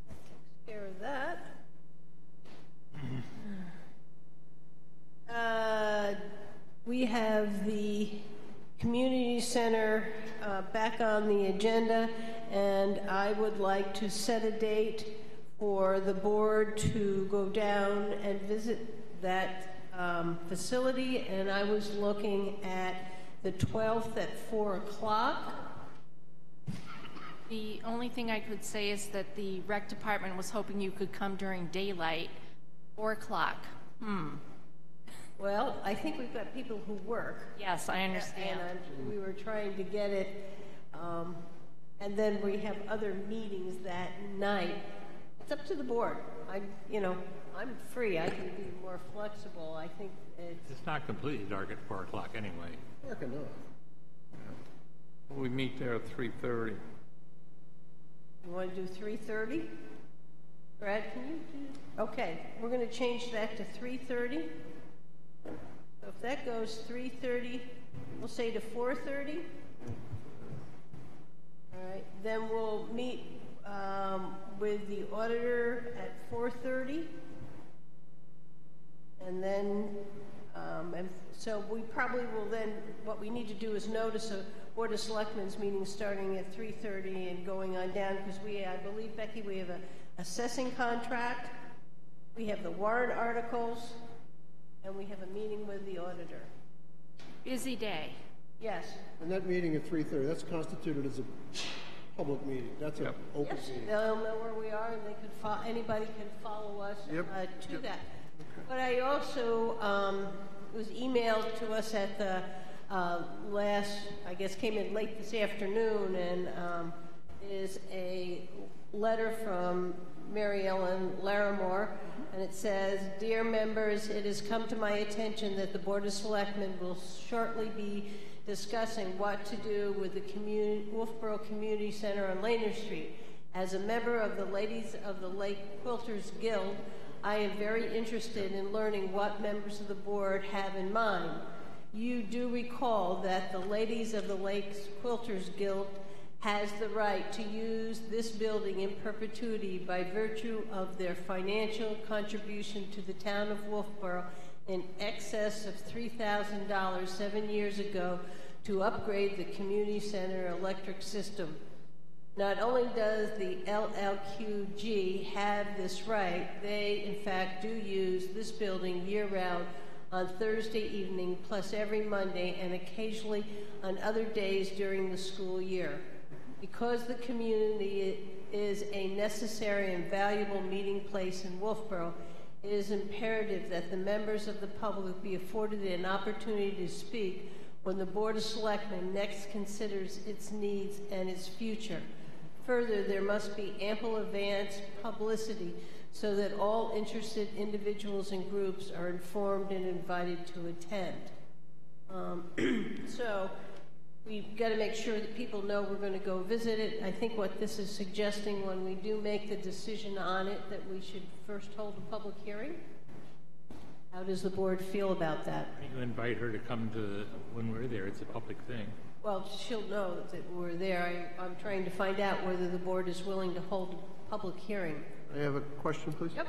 Takes care of that. We have the community center back on the agenda, and I would like to set a date for the board to go down and visit that facility, and I was looking at the 12th at 4 o'clock. The only thing I could say is that the rec department was hoping you could come during daylight, 4 o'clock. Well, I think we've got people who work. Yes, I understand. And we were trying to get it, and then we have other meetings that night. It's up to the board. I'm free. I can be more flexible. I think It's not completely dark at 4 o'clock anyway. Dark enough. We meet there at 3:30. You want to do 3:30? Brad, can you do? Okay, we're going to change that to 3:30. So if that goes 3:30, we'll say to 4:30. All right, then we'll meet with the auditor at 4:30. And then, and so we probably will then, what we need to do is notice a Board of Selectmen's meeting starting at 3:30 and going on down, because I believe, Becky, we have a assessing contract, we have the warrant articles, and we have a meeting with the auditor. Busy day. Yes. And that meeting at 3:30, that's constituted as a public meeting. That's an open Yes, meeting. they'll know where we are, and they could anybody can follow us to that. But I also was emailed to us at the last, I guess came in late this afternoon, and is a letter from Mary Ellen Larimore, and it says, "Dear members, it has come to my attention that the Board of Selectmen will shortly be discussing what to do with the Wolfeboro Community Center on Laner Street. As a member of the Ladies of the Lake Quilters Guild, I am very interested in learning what members of the board have in mind. You do recall that the Ladies of the Lake Quilters Guild has the right to use this building in perpetuity by virtue of their financial contribution to the town of Wolfeboro in excess of $3,000 7 years ago to upgrade the community center electric system. Not only does the LLQG have this right, they in fact do use this building year-round on Thursday evening, plus every Monday, and occasionally on other days during the school year. Because the community is a necessary and valuable meeting place in Wolfeboro, it is imperative that the members of the public be afforded an opportunity to speak when the Board of Selectmen next considers its needs and its future. Further, there must be ample advance publicity so that all interested individuals and groups are informed and invited to attend." So we've got to make sure that people know we're going to go visit it. I think what this is suggesting, when we do make the decision on it, that we should first hold a public hearing. How does the board feel about that? You invite her to come to, when we're there, it's a public thing. Well, she'll know that we're there. I'm trying to find out whether the board is willing to hold a public hearing. I have a question, please. Yep.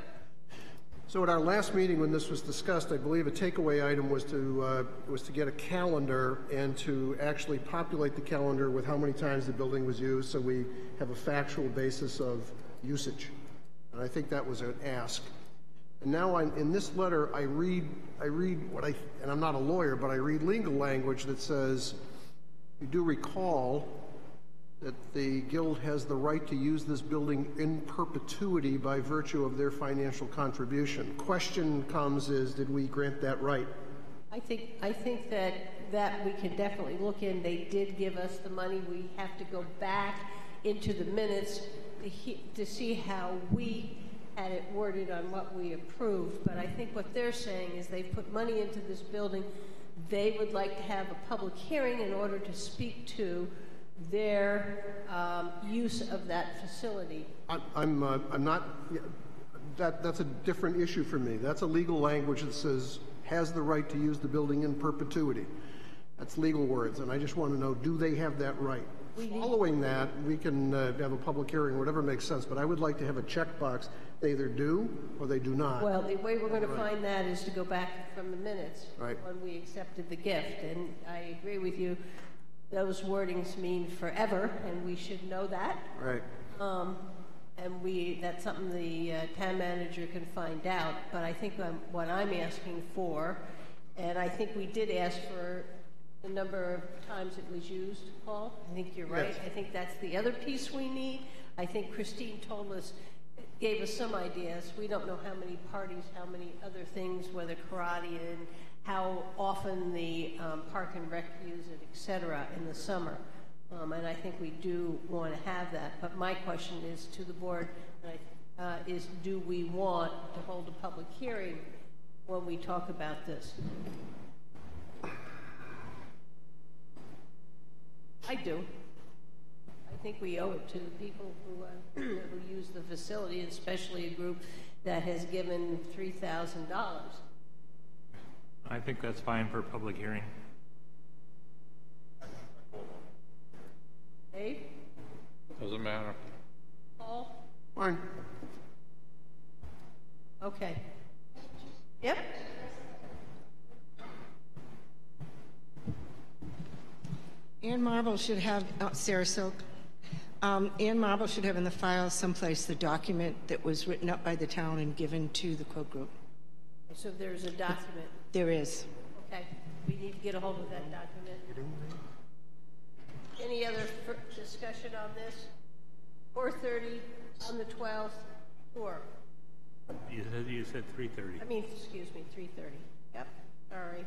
So at our last meeting, when this was discussed, I believe a takeaway item was to get a calendar and to actually populate the calendar with how many times the building was used, so we have a factual basis of usage. And I think that was an ask. And now in this letter, I read what and I'm not a lawyer, but I read legal language that says, you do recall that the Guild has the right to use this building in perpetuity by virtue of their financial contribution. Question comes is, did we grant that right? I think that we can definitely look in. They did give us the money. We have to go back into the minutes to see how we had it worded on what we approved. But I think what they're saying is they've put money into this building. They would like to have a public hearing in order to speak to their use of that facility. I'm not. That's a different issue for me. That's a legal language that says has the right to use the building in perpetuity. That's legal words, and I just want to know: do they have that right? Following that, we can have a public hearing, whatever makes sense. But I would like to have a checkbox. They either do or they do not. Well, the way we're going to find that is to go back from the minutes when we accepted the gift, and I agree with you. Those wordings mean forever, and we should know that. Right. And that's something the town manager can find out. But I think what I'm asking for, and I think we did ask for the number of times it was used, Paul. I think you're right. Yes. I think that's the other piece we need. I think Christine gave us some ideas. We don't know how many parties, how many other things, whether karate and how often the park and rec use it, et cetera, in the summer. And I think we do want to have that. But my question is to the board, is do we want to hold a public hearing when we talk about this? I do. I think we owe it to the people who use the facility, especially a group that has given $3,000. I think that's fine for a public hearing. Dave? Doesn't matter. Paul? Fine. Okay. Yep. Ann Marble should have, Sarah Silk, Ann Marble should have in the file someplace the document that was written up by the town and given to the quote group. So there's a document. There is. Okay. We need to get a hold of that document. Any other discussion on this? 4:30 on the 12th, or, You said 3:30. I mean, excuse me, 3:30. Yep, sorry.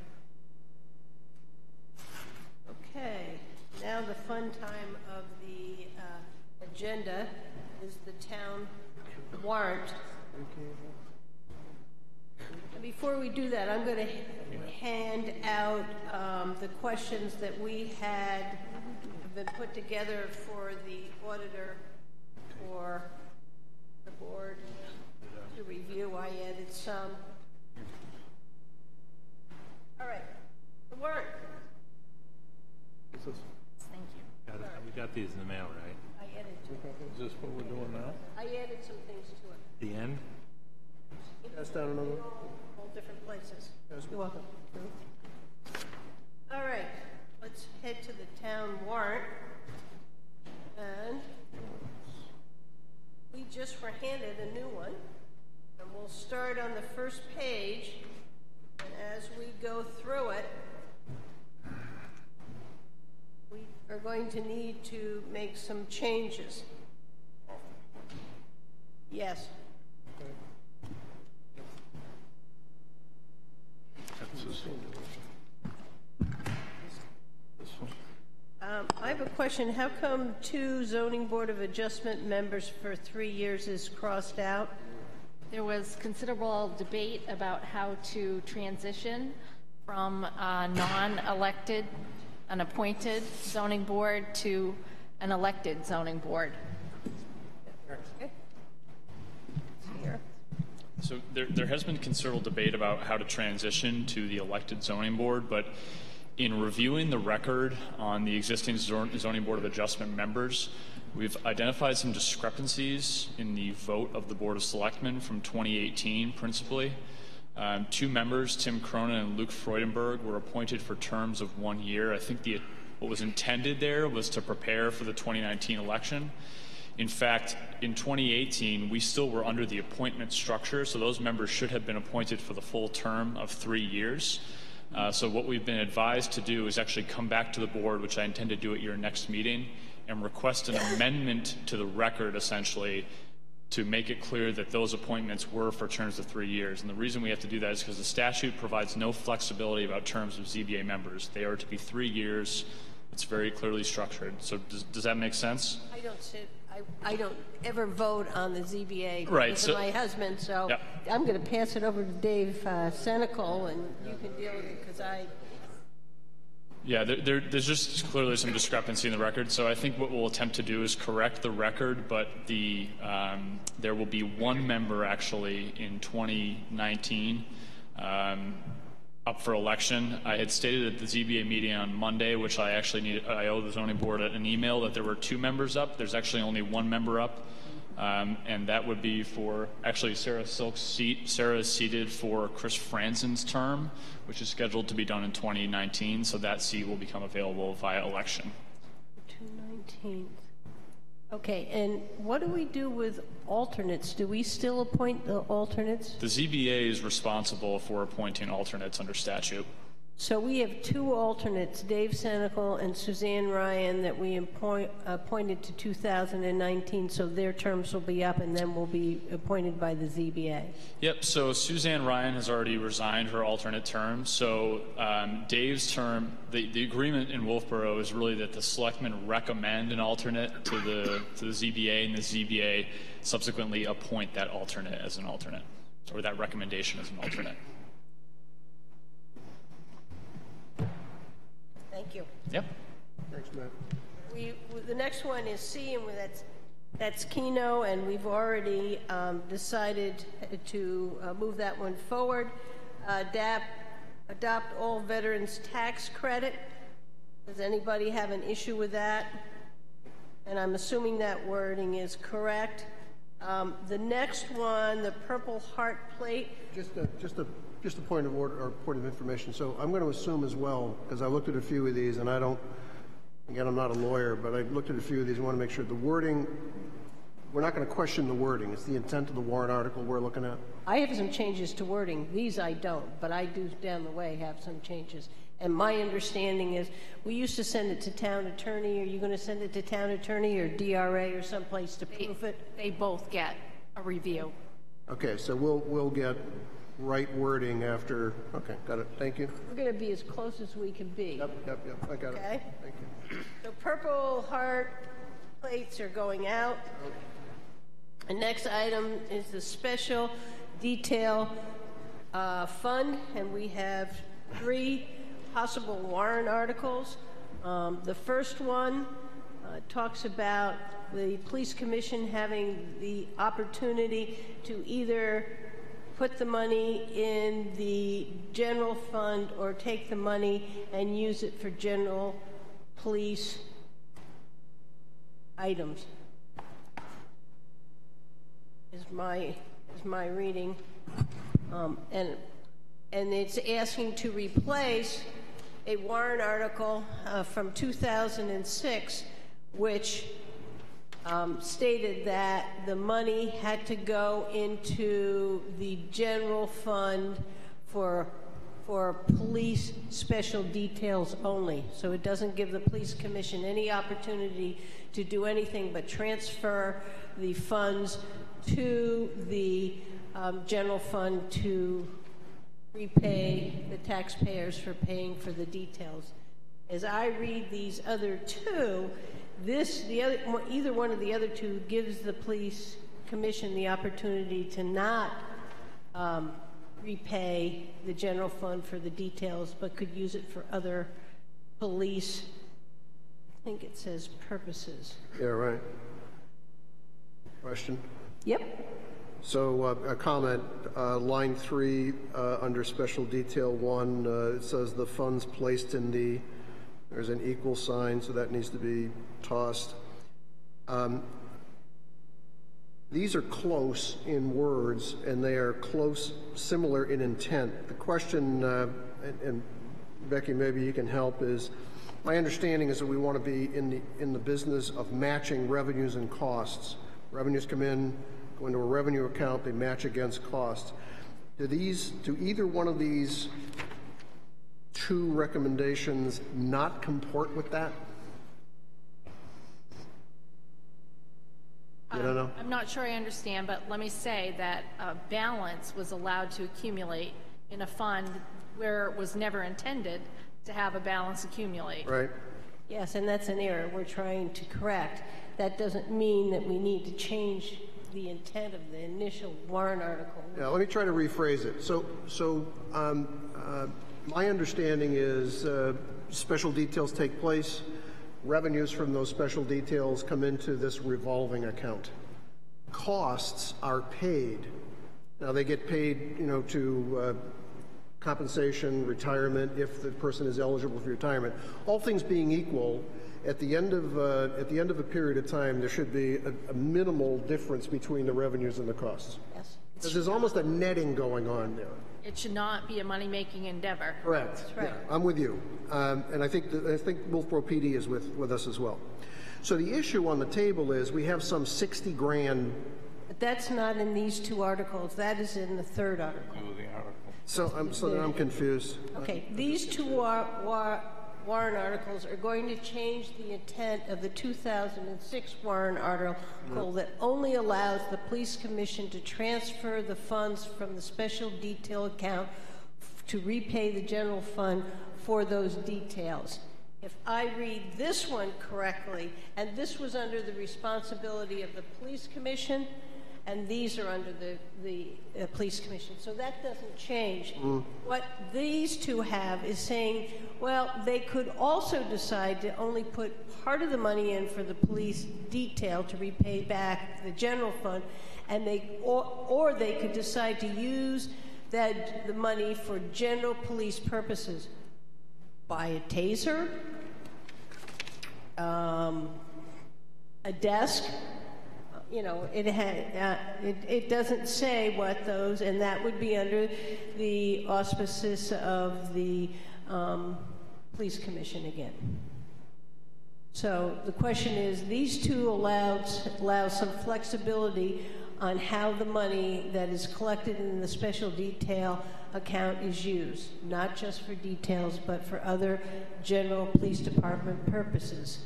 Okay, now the fun time of the agenda is the town warrant. And before we do that, I'm going to hand out the questions that we had have been put together for the auditor for the board to review. I added some. All right, the warrant. Thank you. We got these in the mail, right? I added to it. Is this what we're doing now? I added some things to it. The end? Pass down another one. All different places. You're welcome. All right, let's head to the town warrant. And we just were handed a new one. And we'll start on the first page. And as we go through it, we are going to need to make some changes. Yes. I have a question. How come 2 zoning board of adjustment members for 3 years is crossed out? There was considerable debate about how to transition from a non-elected, an appointed zoning board to an elected zoning board. Okay. Here. So there has been considerable debate about how to transition to the elected zoning board, but in reviewing the record on the existing zoning board of adjustment members, we've identified some discrepancies in the vote of the Board of Selectmen from 2018, principally. 2 members, Tim Cronin and Luke Freudenberg, were appointed for terms of 1 year. I think what was intended there was to prepare for the 2019 election. In fact, in 2018, we still were under the appointment structure, so those members should have been appointed for the full term of 3 years. So what we've been advised to do is actually come back to the board, which I intend to do at your next meeting, and request an amendment to the record, essentially, to make it clear that those appointments were for terms of 3 years. And the reason we have to do that is because the statute provides no flexibility about terms of ZBA members. They are to be 3 years. It's very clearly structured. So does that make sense? I don't ever vote on the ZBA Right, because so- of my husband, so Yep. I'm going to pass it over to Dave Senecal, and you can deal with it because Yeah, there's just clearly some discrepancy in the record. So I think what we'll attempt to do is correct the record, but there will be 1 member actually in 2019 up for election. I had stated at the ZBA meeting on Monday, which I owe the zoning board an email, that there were 2 members up. There's actually only 1 member up. And that would be for, actually, Sarah Silk's seat. Sarah is seated for Chris Franzen's term, which is scheduled to be done in 2019, so that seat will become available via election. 2/19. Okay, and what do we do with alternates? Do we still appoint the alternates? The ZBA is responsible for appointing alternates under statute. So we have 2 alternates, Dave Senecal and Suzanne Ryan, that we appointed to 2019, so their terms will be up and then will be appointed by the ZBA. Yep, so Suzanne Ryan has already resigned her alternate term. So Dave's term, the agreement in Wolfeboro is really that the selectmen recommend an alternate to the ZBA, and the ZBA subsequently appoint that alternate as an alternate, or that recommendation as an alternate. Thank you. Yep. Thanks, Matt. The next one is C, and that's Keno, and we've already decided to move that one forward. Adopt all veterans tax credit. Does anybody have an issue with that? And I'm assuming that wording is correct. The next one, the Purple Heart Plate. Just a point of order or point of information. So I'm going to assume as well, because I looked at a few of these, and I don't. Again, I'm not a lawyer, but I looked at a few of these and want to make sure the wording. We're not going to question the wording. It's the intent of the warrant article we're looking at. I have some changes to wording. These I don't, but I do down the way have some changes. And my understanding is we used to send it to town attorney. Are you going to send it to town attorney or DRA or someplace to proof it? They both get a review. Okay, so we'll get right wording after. Okay, got it. Thank you. We're going to be as close as we can be. Yep. I got it. Okay. Thank you. So Purple Heart plates are going out. The next item is the special detail fund, and we have 3 possible warrant articles. The first one talks about the police commission having the opportunity to either put the money in the general fund or take the money and use it for general police items. Is my reading, and it's asking to replace a warrant article from 2006, which stated that the money had to go into the general fund for police special details only. So it doesn't give the police commission any opportunity to do anything but transfer the funds to the general fund to repay the taxpayers for paying for the details. As I read these other two, either one of the other two gives the police commission the opportunity to not repay the general fund for the details, but could use it for other police, I think it says purposes. Yeah, right. Question? Yep. So a comment, line 3 under special detail 1, it says the funds placed in the, there's an equal sign, so that needs to be tossed. These are close in words, and they are close, similar in intent. The question, and Becky, maybe you can help, is my understanding is that we want to be in the business of matching revenues and costs. Revenues come in, go into a revenue account, they match against costs. Do either one of these 2 recommendations not comport with that? You don't know? I'm not sure I understand, but let me say that balance was allowed to accumulate in a fund where it was never intended to have a balance accumulate. Right. Yes, and that's an error we're trying to correct. That doesn't mean that we need to change the intent of the initial warrant article. Yeah, let me try to rephrase it. So my understanding is special details take place. Revenues from those special details come into this revolving account. Costs are paid. Now they get paid, to compensation, retirement, if the person is eligible for retirement. All things being equal, at the end of a period of time, there should be a minimal difference between the revenues and the costs. Yes. Because there's almost a netting going on there. It should not be a money-making endeavor. Correct. That's right. Yeah, I'm with you, and I think Wolfeboro PD is with us as well. So the issue on the table is we have some 60 grand. But that's not in these 2 articles. That is in the 3rd article. So I'm confused. Okay, these 2 warrant articles are going to change the intent of the 2006 warrant article that only allows the police commission to transfer the funds from the special detail account to repay the general fund for those details. If I read this one correctly, and this was under the responsibility of the police commission, and these are under the police commission. So that doesn't change. What these two have is saying, well, they could also decide to only put part of the money in for the police detail to repay back the general fund, and or they could decide to use the money for general police purposes. Buy a taser, a desk. You know, it doesn't say what those, and that would be under the auspices of the police commission again. So the question is, these two allow some flexibility on how the money that is collected in the special detail account is used, not just for details, but for other general police department purposes.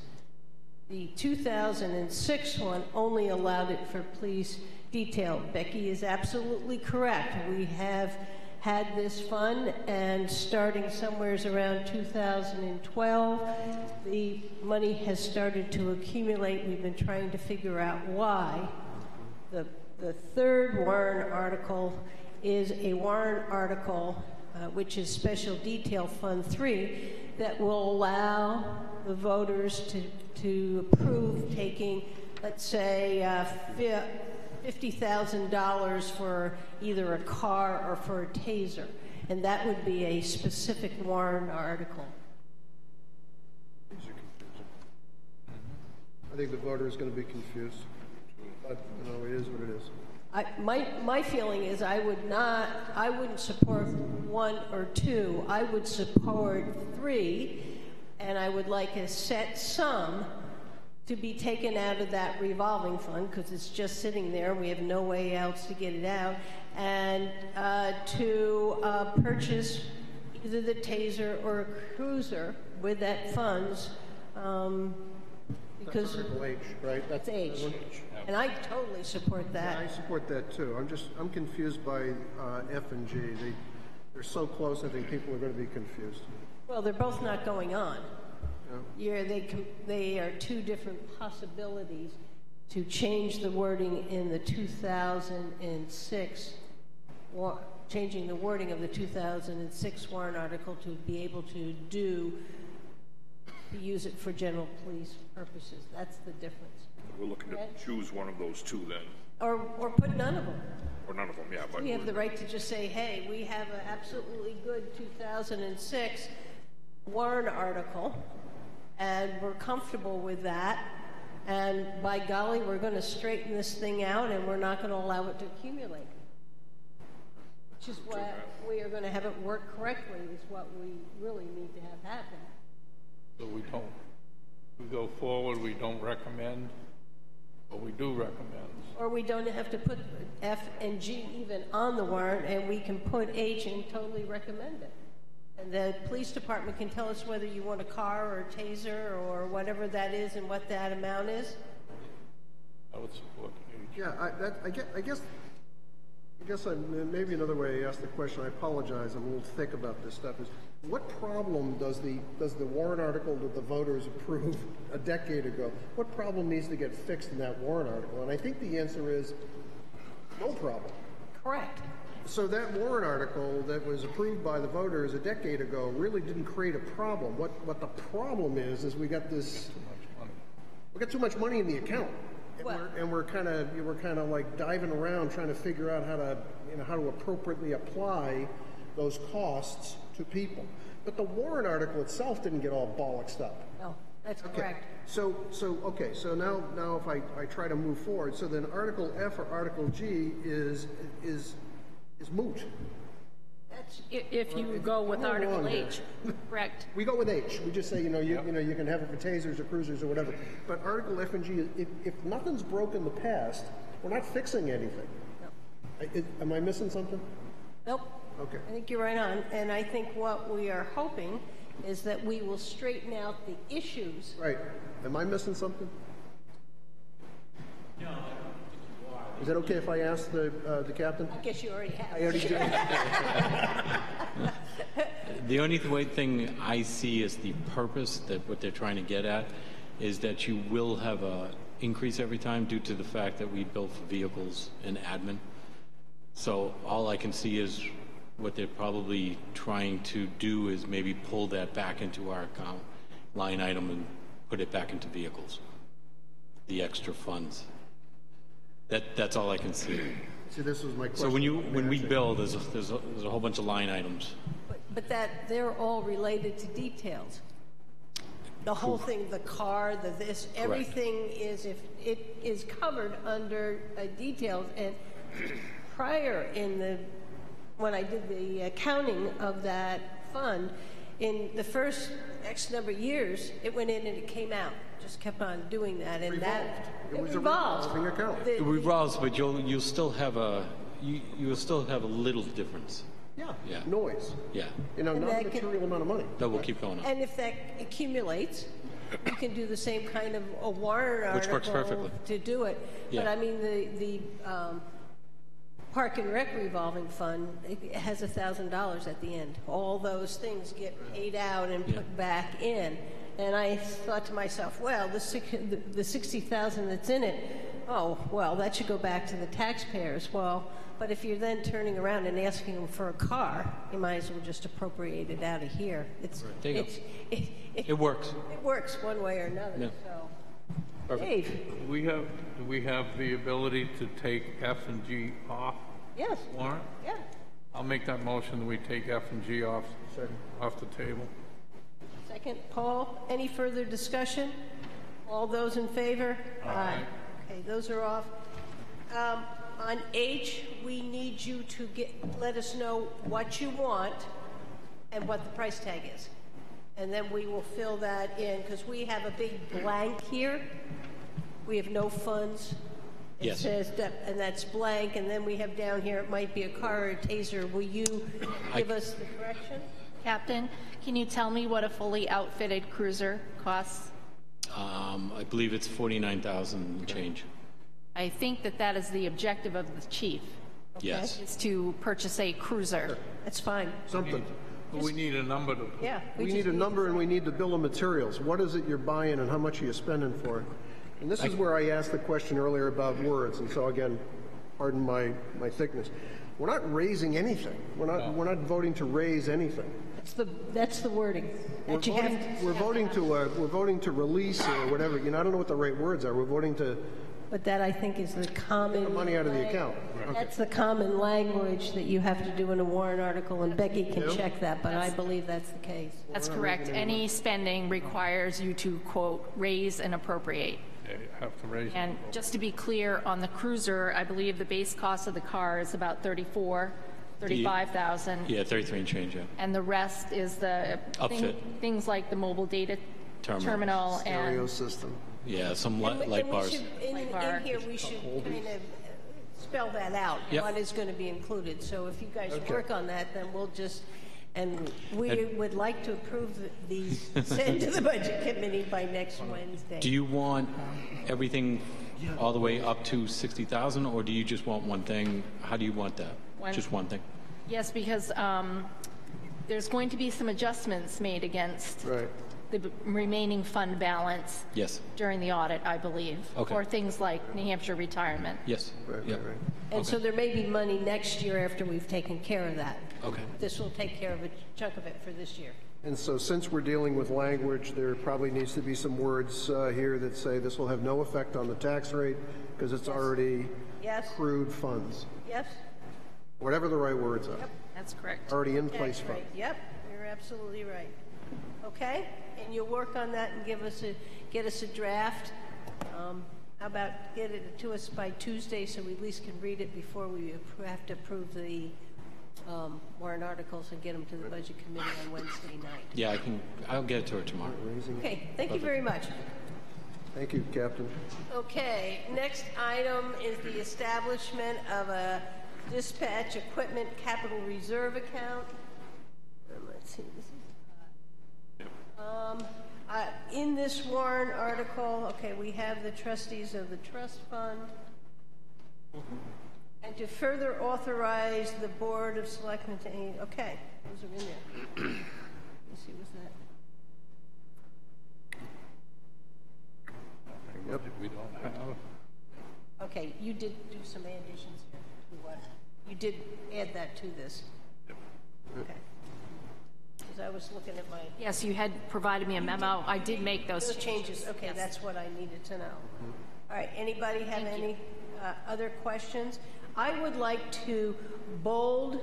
The 2006 one only allowed it for police detail. Becky is absolutely correct. We have had this fund, and starting somewhere around 2012, the money has started to accumulate. We've been trying to figure out why. The third warrant article is a warrant article, which is Special Detail Fund 3, that will allow the voters to approve taking, let's say, $50,000 for either a car or for a taser. And that would be a specific warrant article. I think the voter is going to be confused. But, you know, it is what it is. My feeling is I wouldn't support 1 or 2. I would support 3, and I would like a set sum to be taken out of that revolving fund, because it's just sitting there. We have no way else to get it out, and to purchase either the taser or a cruiser with that funds, because that's Article H, right? That's H. And I totally support that. Yeah, I support that too. I'm confused by F and G. They're so close. I think people are going to be confused. Well, they're both not going on. Yeah, they are two different possibilities to change the wording in the 2006, changing the wording of the 2006 warrant article to be able to use it for general police purposes. That's the difference. We're looking to choose one of those two then. Or put none of them. Or none of them, yeah. But we have the right to just say, hey, we have an absolutely good 2006 warrant article, and we're comfortable with that, and by golly, we're going to straighten this thing out, and we're not going to allow it to accumulate. Which is why we are going to have it work correctly, is what we really need to have happen. So we go forward, we don't recommend, or we do recommend. Or we don't have to put F and G even on the warrant, and we can put H and totally recommend it. And the police department can tell us whether you want a car or a taser or whatever that is and what that amount is. I would support H. Yeah, I guess maybe another way I ask the question, I apologize, I'm a little thick about this stuff, is what problem does the warrant article that the voters approved a decade ago, what problem needs to get fixed in that warrant article? And I think the answer is no problem. Correct. So that warrant article that was approved by the voters a decade ago really didn't create a problem. What the problem is we got too much money in the account. And we're kind of like diving around trying to figure out how to appropriately apply those costs to people. But the warrant article itself didn't get all bollocksed up. No, that's correct. So now if I try to move forward, so then Article F or Article G is moot. That's if you go with Article H, correct? We go with H. We just say, you can have it for tasers or cruisers or whatever. But Article F and G, if nothing's broke in the past, we're not fixing anything. No. Am I missing something? Nope. Okay. I think you're right on. And I think what we are hoping is that we will straighten out the issues. Right. Am I missing something? No. Is it okay if I ask the captain? I guess you already have. I already did. The only thing I see as the purpose that what they're trying to get at is that you will have increase every time due to the fact that we bill for vehicles and admin. So all I can see is what they're probably trying to do is maybe pull that back into our account line item and put it back into vehicles, the extra funds. That's all I can see. See, this was my question. So when we bill, there's a whole bunch of line items. But that, they're all related to details. The whole thing, the car, the this, everything is, if it is covered under details. And prior when I did the accounting of that fund, in the first X number of years, it went in and it came out. Just kept on doing that, and It was a revolved. revolving account. It revolves, but you'll still have a little difference. Yeah. Noise. Yeah. You know, And not a that material amount of money. That will keep going on. And if that accumulates, you can do the same kind of a warrant Which works article perfectly. to do it. But Yeah. I mean, the Park and Rec revolving fund, it has $1,000 at the end. All those things get paid out and put back in. And I thought to myself, well, the $60,000 that's in it, oh, well, that should go back to the taxpayers. Well, but if you're then turning around and asking them for a car, you might as well just appropriate it out of here. There you go. It works. It works one way or another. Yeah. So, Perfect. Dave, Do we have the ability to take F and G off yes, warrant? yeah. I'll make that motion that we take F and G off the table. Second, Paul, any further discussion? All those in favor? Aye. Okay, those are off. On H, we need you to let us know what you want and what the price tag is. And then we will fill that in, because we have a big blank here. We have no funds. It Yes. says that, and that's blank, and then we have down here, it might be a car or a taser. Will you give us the correction? Captain, can you tell me what a fully outfitted cruiser costs? I believe it's 49,000 and change. I think that is the objective of the chief, Yes. is to purchase a cruiser. That's fine. Something. But we need a number to. Yeah. We just need a number and we need the bill of materials. What is it you're buying and how much are you spending for it? And this is where I asked the question earlier about words, and so again, pardon my thickness. We're not raising anything. We're not voting to raise anything. That's the wording. That you have We're voting to release or whatever. You know, I don't know what the right words are. We're voting to But that, I think, is the common... get the money out of the account. That's the common language that you have to do in a warrant article, and Becky can check that, but I believe that's the case. That's correct. Any spending requires you to, quote, raise and appropriate. Yeah, you have to raise. And just to be clear, on the cruiser, I believe the base cost of the car is about $35,000. Yeah, 33 and change, yeah. And the rest is the Upfit. things like the mobile data terminal Stereo and system. Yeah, some And light we bars. should, in here, we should kind of spell that out, Yep. what is going to be included. So if you guys work on that, then we'll just, and we would like to approve these, send to the Budget Committee by next Wednesday. Do you want everything all the way up to 60,000, or do you just want one thing? How do you want that? Just one thing? yes, because there's going to be some adjustments made against Right. the remaining fund balance Yes. during the audit, I believe, Okay. for things like New Hampshire retirement. Yes. Right, Yep. right. And so there may be money next year after we've taken care of that. Okay. This will take care of a chunk of it for this year. And so since we're dealing with language, there probably needs to be some words here that say this will have no effect on the tax rate because it's already Yes? accrued funds. Yes? Whatever the right words are. That's correct. Already in place Tax fund. rate. Yep, you're absolutely right. Okay? And you'll work on that and get us a draft. How about get it to us by Tuesday so we at least can read it before we have to approve the warrant articles and get them to the Budget Committee on Wednesday night. Yeah, I'll get it to her tomorrow. Okay, thank you very much. Thank you, Captain. Okay, next item is the establishment of a dispatch equipment capital reserve account. Let's see, this is in this warrant article, okay, we have the trustees of the trust fund. And to further authorize the Board of Selectmen to, okay, those are in there. Let me see, what's that? budget we don't have. Okay, you did do some additions here to what? You did add that to this? Okay. Because I was looking at my... Yes, you had provided me a memo. I did make those changes. Okay, Yes. that's what I needed to know. All right, anybody have any other questions? I would like to bold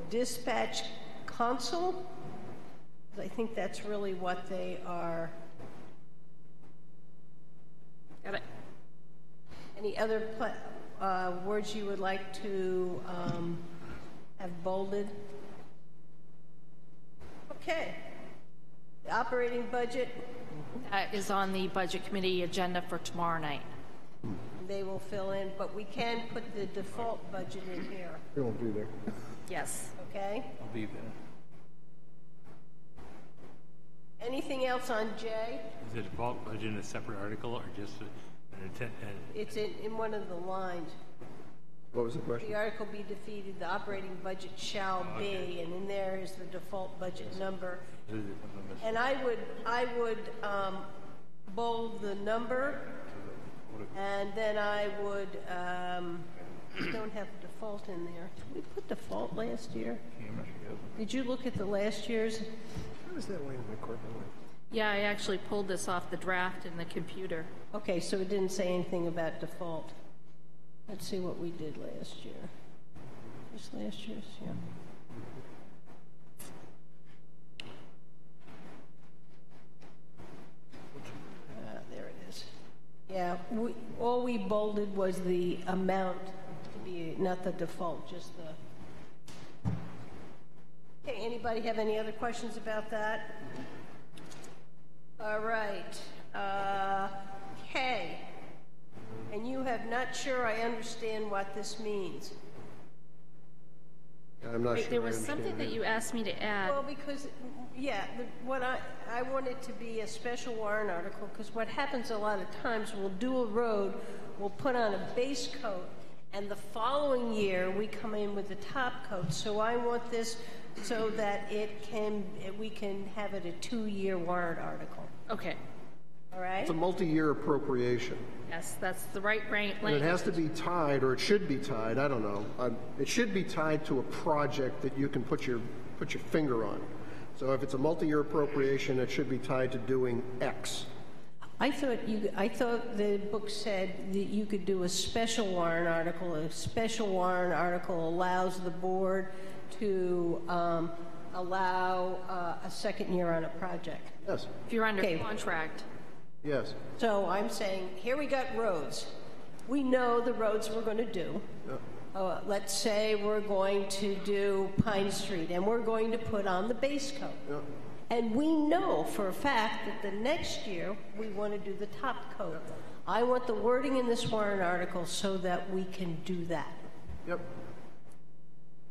dispatch console, 'cause I think that's really what they are. Got it. Any other words you would like to have bolded? Okay. The operating budget, That is on the Budget Committee agenda for tomorrow night. they will fill in, but we can put the default budget in here, It won't be there. Yes. okay? I'll be there. Anything else on J? Is the default budget a separate article or just It's in one of the lines. What was the question? The article be defeated, the operating budget shall be, and in there is the default budget number. And I would bold the number, and then I would, don't have default in there. Did we put default last year? Did you look at the last year's? How is that way in my corporate line? Yeah, I actually pulled this off the draft in the computer. Okay, so it didn't say anything about default. Let's see what we did last year. Just last year's, yeah. There it is. Yeah, all we bolded was the amount to be, not the default, just the... Okay, anybody have any other questions about that? All right. K. And you have not sure I understand what this means. I'm not Wait, sure. there I was understand something that either. you asked me to add. Well, because, yeah, what I want it to be a special warrant article, because what happens a lot of times, we'll do a road, we'll put on a base coat, and the following year, we come in with the top coat. So I want this so that we can have it a 2-year warrant article. Okay. All right? It's a multi-year appropriation. Yes, that's the right And it has to be tied, or it should be tied, I don't know. It should be tied to a project that you can put your finger on. So if it's a multi-year appropriation, it should be tied to doing X. I thought the book said that you could do a special warrant article. A special warrant article allows the board to allow a second year on a project. Yes, If you're under Okay. contract. yes. So I'm saying, here we got roads. We know the roads we're going to do. Yeah. Let's say we're going to do Pine Street, and we're going to put on the base coat. Yeah. And we know for a fact that the next year, we want to do the top coat. I want the wording in this warrant article so that we can do that. Yep.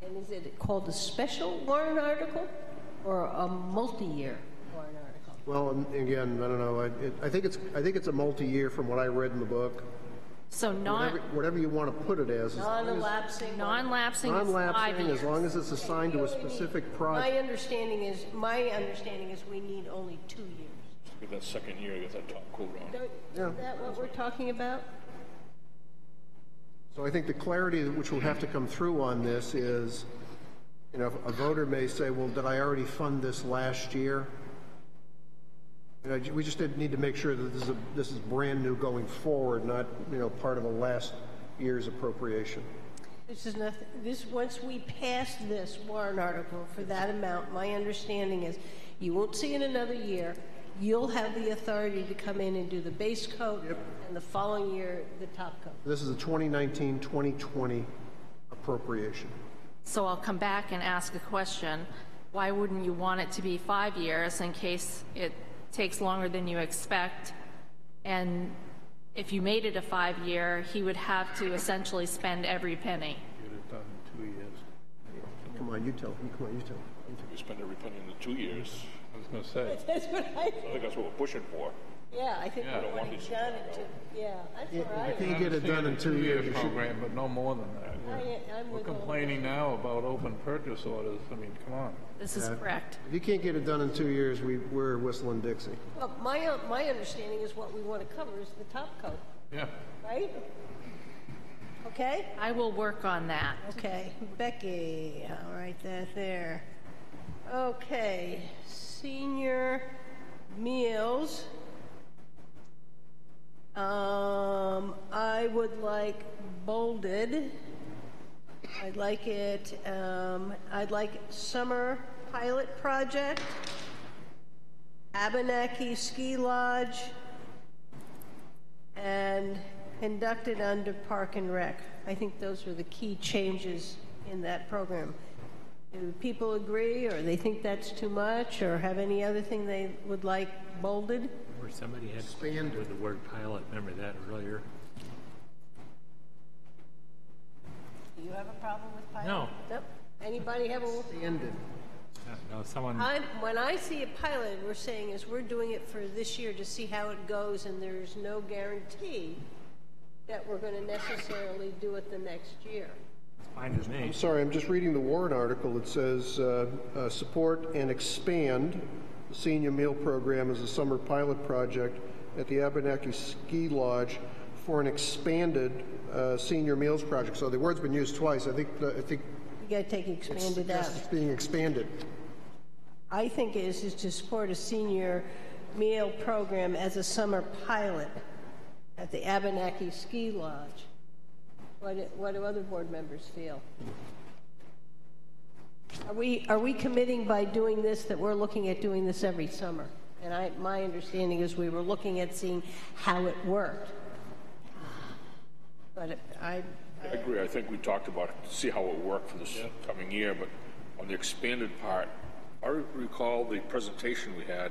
And is it called a special warrant article or a multi-year warrant article? Well, and again, I don't know. I think it's a multi-year from what I read in the book. So Whatever you want to put it as. Non-elapsing. non-lapsing is 5 Non-lapsing, years. as long as it's assigned to a specific project. My understanding is we need only 2 years. Get that second year, get that top coat on. Is that what we're talking about? So I think the clarity which will have to come through on this is, you know, a voter may say, well, did I already fund this last year? You know, we just need to make sure that this is brand new going forward, not, you know, part of a last year's appropriation. This is nothing, once we pass this warrant article for that amount, my understanding is you won't see it another year. You'll have the authority to come in and do the base coat, and the following year, the top coat. This is a 2019-2020 appropriation. So I'll come back and ask a question. Why wouldn't you want it to be 5 years in case it takes longer than you expect? And if you made it a 5-year, he would have to essentially spend every penny. Get it done in 2 years. Come on, you tell him. Come on, you tell him. We spend every penny in the 2 years. I was going to say. That's what I think that's what we're pushing for. I think we want it done in 2, that's all right. You can't get it done in 2 years. Program, but no more than that. I'm we're with all of complaining now about open purchase orders. I mean, come on. This is correct. If you can't get it done in 2 years, we're whistling Dixie. Well, my understanding is what we want to cover is the top coat, Yeah. right? Okay? I will work on that. Okay, Becky, all right, that there. Okay, senior meals. I would like bolded. I'd like it, I'd like summer pilot project, Abenaki Ski Lodge, and conducted under Park and Rec. I think those are the key changes in that program. Do people agree, or they think that's too much, or have any other thing they would like bolded? Or somebody had expanded with the word pilot. Remember that earlier? Do you have a problem with pilot? No. Nope. Anybody have a? Ended. No, someone. When I see a pilot, we're saying is we're doing it for this year to see how it goes, and there's no guarantee that we're going to necessarily do it the next year. Fine with me. I'm sorry, I'm just reading the warrant article. It says, support and expand the senior meal program as a summer pilot project at the Abenaki Ski Lodge for an expanded senior meals project. So the word's been used twice. I think You got to take expanded out. it's being expanded. I think it is to support a senior meal program as a summer pilot at the Abenaki Ski Lodge. What do other board members feel? Are we committing by doing this that we're looking at doing this every summer? And my understanding is we were looking at seeing how it worked. But I agree. I think we talked about it to see how it worked for this coming year, but on the expanded part, I recall the presentation we had.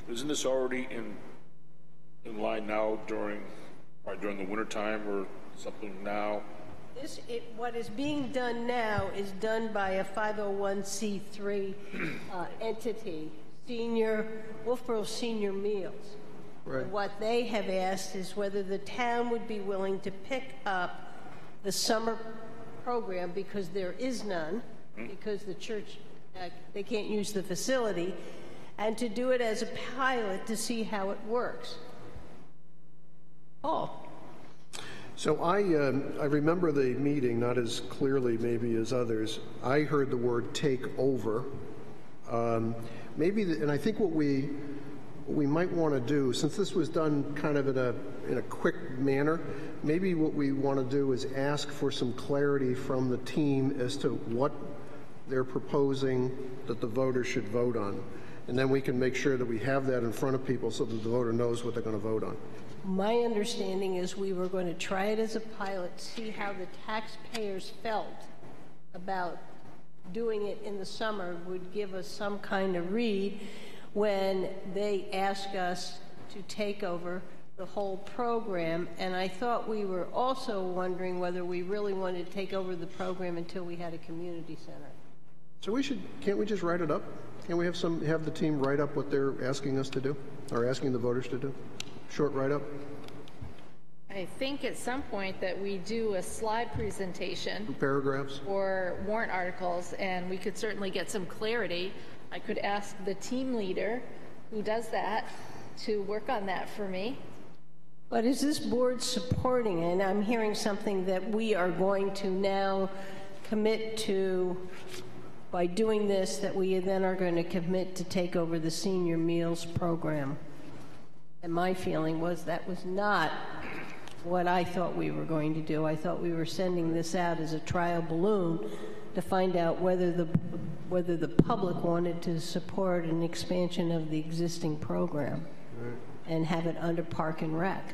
Isn't this already in line now during the winter time or something now? What is being done now is done by a 501c3 entity, Wolfeboro Senior Meals. Right. What they have asked is whether the town would be willing to pick up the summer program because there is none, because the church, they can't use the facility, and to do it as a pilot to see how it works. Paul. So I remember the meeting, not as clearly maybe as others. I heard the word take over. And I think what we might want to do, since this was done kind of in a quick manner, maybe what we want to do is ask for some clarity from the team as to what they're proposing that the voters should vote on. And then we can make sure that we have that in front of people so that the voter knows what they're going to vote on. My understanding is we were going to try it as a pilot, see how the taxpayers felt about doing it in the summer, would give us some kind of read when they ask us to take over the whole program. And I thought we were also wondering whether we really wanted to take over the program until we had a community center. So can't we just write it up? Can't we have the team write up what they're asking us to do, or asking the voters to do? Short write-up? I think at some point that we do a slide presentation. 2 paragraphs? Or warrant articles, and we could certainly get some clarity. I could ask the team leader who does that to work on that for me. But is this board supporting, and I'm hearing something that we are going to now commit to, by doing this, that we then are going to commit to take over the senior meals program? And my feeling was that was not what I thought we were going to do. I thought we were sending this out as a trial balloon to find out whether the public wanted to support an expansion of the existing program and have it under Park and Rec.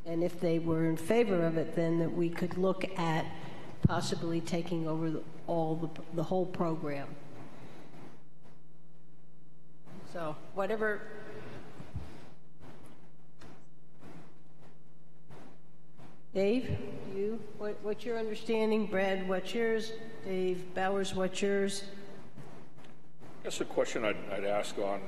And if they were in favor of it, then that we could look at possibly taking over the whole program. So whatever. Dave, what's your understanding? Brad, what's yours? Dave Bowers, what's yours? I guess a question I'd ask on,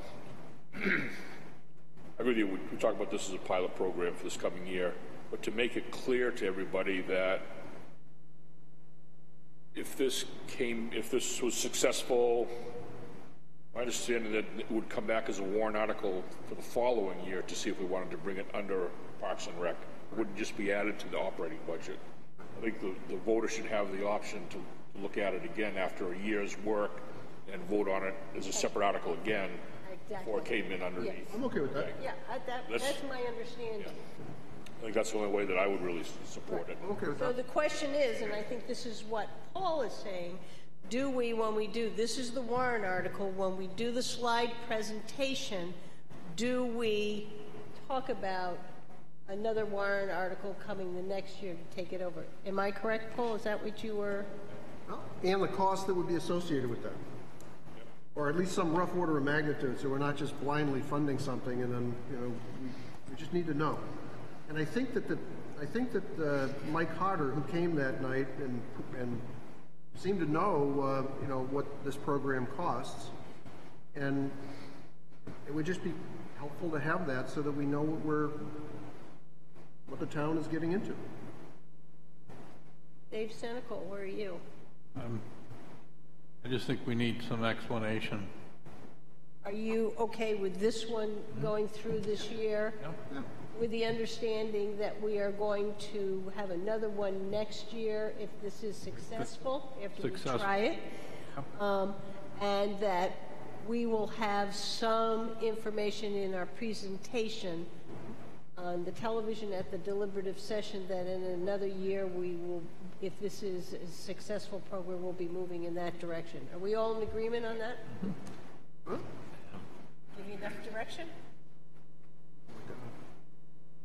we talk about this as a pilot program for this coming year, but to make it clear to everybody that if this was successful, my understanding that it would come back as a warrant article for the following year to see if we wanted to bring it under Parks and Rec. It wouldn't just be added to the operating budget. I think the voter should have the option to look at it again after a year's work and vote on it as a separate article again before it came in underneath. Yes. I'm okay with that. Yeah, that's my understanding. I think that's the only way that I would really support it. I'm okay with So that. the question is, and I think this is what Paul is saying, do we, when we do, this is the warrant article, when we do the slide presentation, do we talk about another warrant article coming the next year to take it over? Am I correct, Paul? Is that what you were? And the cost that would be associated with that. Or at least some rough order of magnitude, so we're not just blindly funding something and then, you know, we just need to know. And I think that Mike Harder, who came that night and seemed to know, you know, what this program costs, and it would just be helpful to have that so that we know what the town is getting into. Dave Senecal, where are you? I just think we need some explanation. Are you okay with this one going through this year? Yeah. With the understanding that we are going to have another one next year if this is successful, after we try it? And that we will have some information in our presentation on the television at the deliberative session that in another year we will, if this is a successful program, we'll be moving in that direction. Are we all in agreement on that? Huh? Give you enough direction?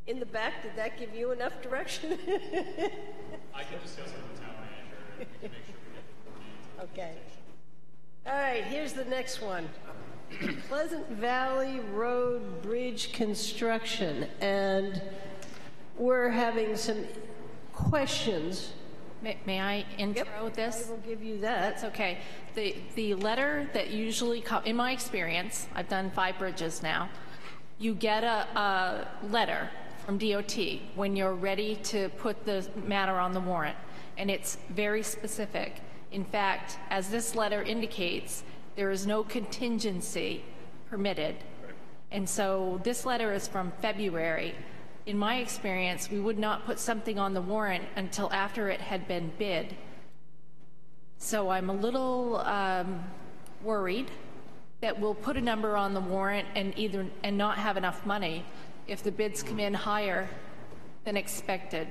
In the back, did that give you enough direction? I can discuss it with the town manager and we can make sure we get the Okay. All right, here's the next one. Pleasant Valley Road Bridge construction, and we're having some questions. May I intro this? I will give you that. That's okay. The letter that usually in my experience, I've done 5 bridges now, you get a letter from DOT when you're ready to put the matter on the warrant, and it's very specific. In fact, as this letter indicates, there is no contingency permitted. And so this letter is from February. In my experience, we would not put something on the warrant until after it had been bid. So I'm a little worried that we'll put a number on the warrant and not have enough money if the bids come in higher than expected.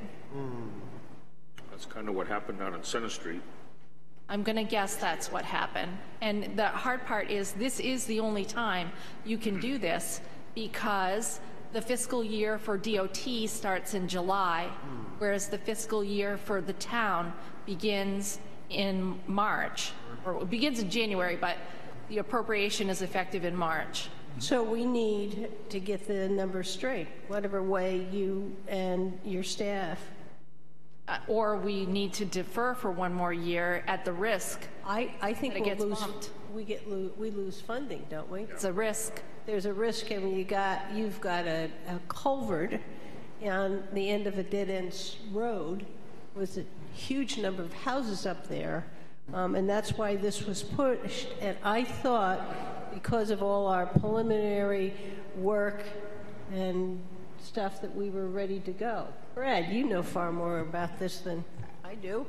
That's kind of what happened down on Center Street. I'm going to guess that's what happened. And the hard part is this is the only time you can do this because the fiscal year for DOT starts in July, whereas the fiscal year for the town begins in March, or it begins in January, but the appropriation is effective in March. So we need to get the numbers straight, whatever way you and your staff. Or we need to defer for one more year at the risk. I think that it gets we'll lose, bumped. we lose funding, don't we? It's a risk. There's a risk, and you've got a culvert on the end of a dead-end road with a huge number of houses up there, and that's why this was pushed. And I thought, because of all our preliminary work and stuff, that we were ready to go. Brad, you know far more about this than I do.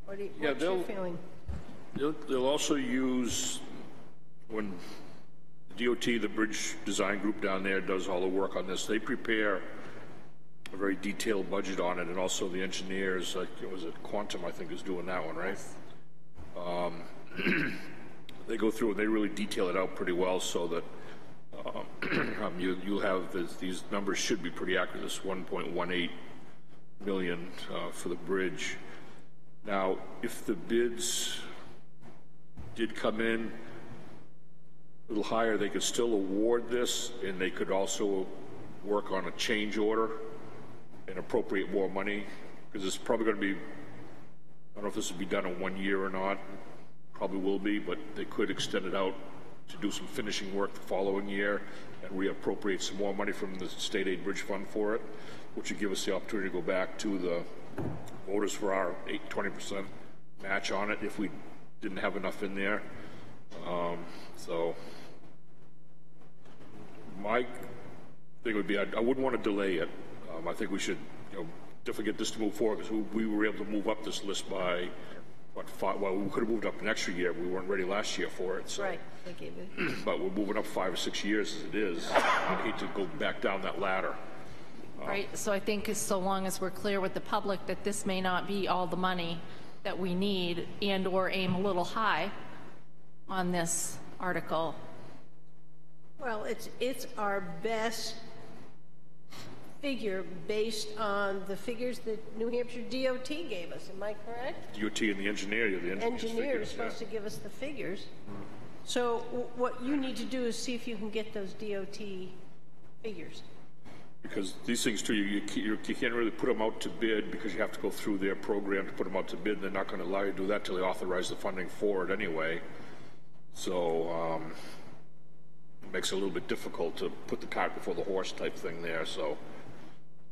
What's your feeling? They'll also use, when the DOT, the bridge design group down there, does all the work on this, they prepare a very detailed budget on it, and also the engineers, like it was a Quantum, I think, is doing that one, right? They go through and they really detail it out pretty well so that you'll have these numbers should be pretty accurate. This 1.18 million for the bridge. Now, if the bids did come in a little higher, they could still award this, and they could also work on a change order and appropriate more money, because it's probably going to be, I don't know if this will be done in 1 year or not, probably will be, but they could extend it out to do some finishing work the following year and reappropriate some more money from the state aid bridge fund for it, which would give us the opportunity to go back to the voters for our 20% match on it if we didn't have enough in there. So my thing would be, I wouldn't want to delay it. I think we should, definitely get this to move forward, because we were able to move up this list by, what, 5, well, we could have moved up an extra year. We weren't ready last year for it, so. Right, they gave it. But we're moving up 5 or 6 years as it is. I hate to go back down that ladder. Right, so I think as so long as we're clear with the public that this may not be all the money that we need and/or aim a little high on this article. Well, it's our best figure based on the figures that New Hampshire DOT gave us, am I correct? DOT and the engineer, Engineer is supposed to give us the figures. So what you need to do is see if you can get those DOT figures. Because these things too, you can't really put them out to bid because you have to go through their program to put them out to bid. They're not going to allow you to do that till they authorize the funding for it anyway. So it makes it a little bit difficult to put the cart before the horse type thing there. So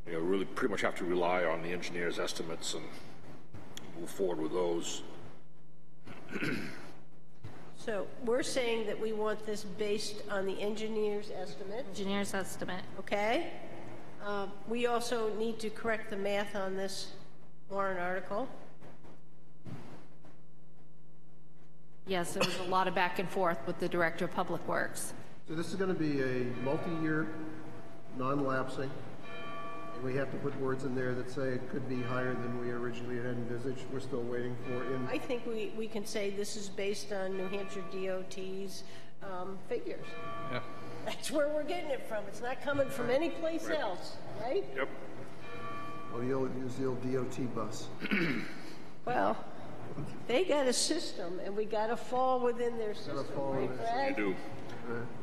really pretty much have to rely on the engineer's estimates and move forward with those. So we're saying that we want this based on the engineer's estimate. Engineer's estimate. Okay. We also need to correct the math on this warrant article. Yes, there was a lot of back and forth with the Director of Public Works. So this is going to be a multi-year, non-lapsing, and we have to put words in there that say it could be higher than we originally had envisaged. We're still waiting for it. I think we can say this is based on New Hampshire DOT's figures. Yeah. That's where we're getting it from. It's not coming from any place else, right? Yep. Well, you'll use the old DOT bus. Well, they got a system, and we got to fall within their system, right, You Brad? do.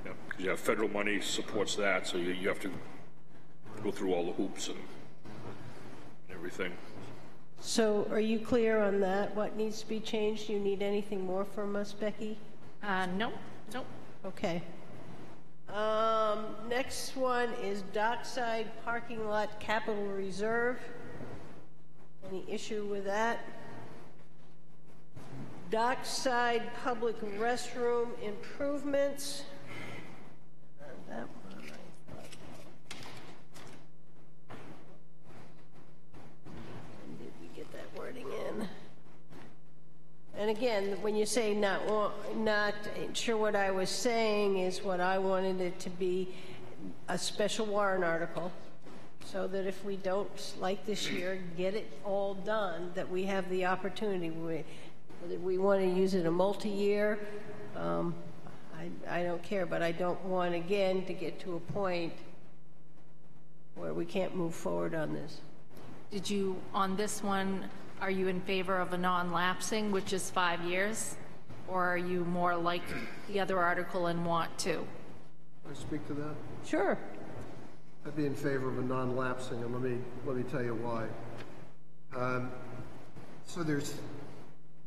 Yep. 'Cause you have federal money supports that, so you have to go through all the hoops and everything. So are you clear on that? What needs to be changed? Do you need anything more from us, Becky? Nope. Okay. Next one is dockside parking lot capital reserve. Any issue with that? Dockside public restroom improvements. That one, I thought. When did we get that wording in? And again, when you say not sure what I was saying is what I wanted it to be a special warrant article, so that if we don't, like this year, get it all done, that we have the opportunity. Whether we want to use it a multi-year, I don't care, but I don't want, again, to get to a point where we can't move forward on this. Did you, on this one, are you in favor of a non-lapsing, which is 5 years? Or are you more like the other article and want to? Can I speak to that? Sure. I'd be in favor of a non-lapsing, and let me tell you why. So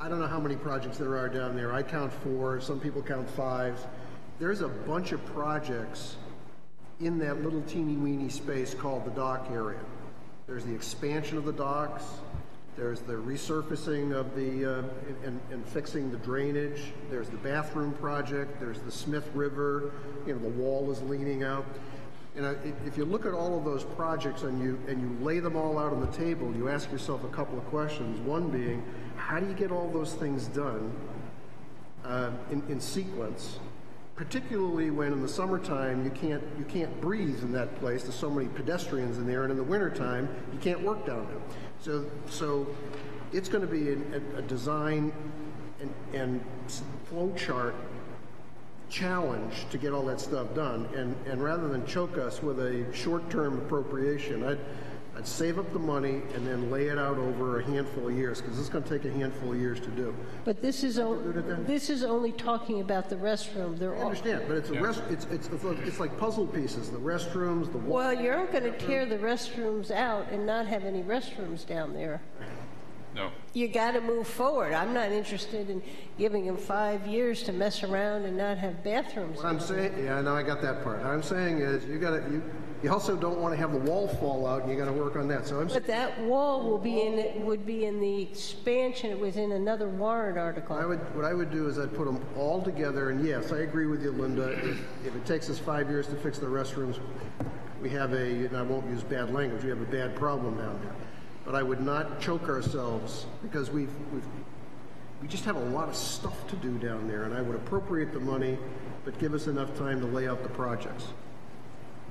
I don't know how many projects there are down there. I count 4, some people count 5. There's a bunch of projects in that little teeny-weeny space called the dock area. There's the expansion of the docks. There's the resurfacing of the, and fixing the drainage. There's the bathroom project. There's the Smith River. The wall is leaning out. And if you look at all of those projects and you lay them all out on the table, you ask yourself a couple of questions. One being, how do you get all those things done in sequence? Particularly when in the summertime you can't breathe in that place. There's so many pedestrians in there, and in the wintertime you can't work down there. So it's going to be a design and flow chart challenge to get all that stuff done. And rather than choke us with a short-term appropriation, I'd save up the money and then lay it out over a handful of years, because it's going to take a handful of years to do. But this is only talking about the restroom. I understand, but it's like puzzle pieces. The restrooms, the wall. Well, you're not going to tear the restrooms out and not have any restrooms down there. No. You got to move forward. I'm not interested in giving them 5 years to mess around and not have bathrooms. What I'm saying, yeah, no, I got that part. What I'm saying is, You also don't want to have the wall fall out, and you got to work on that. So I'm. But that wall would be in the expansion. It was in another warrant article. What I would do is I'd put them all together, and yes, I agree with you, Linda. If it takes us 5 years to fix the restrooms, we have and I won't use bad language, we have a bad problem down there. But I would not choke ourselves because we just have a lot of stuff to do down there, and I would appropriate the money, but give us enough time to lay out the projects.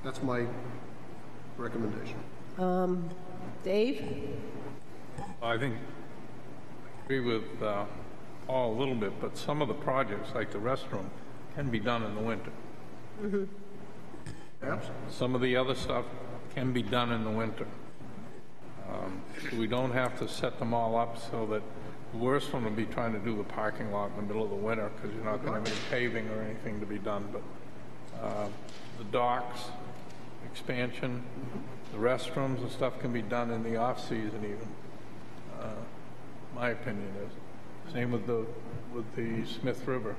That's my recommendation. Dave? I think I agree with Paul a little bit, but some of the projects, like the restroom, can be done in the winter. Mm-hmm. Some of the other stuff can be done in the winter. We don't have to set them all up so that the worst one would be trying to do the parking lot in the middle of the winter because you're not going to have any paving or anything to be done. But the docks, expansion, the restrooms and stuff can be done in the off-season even. My opinion is. Same with the Smith River.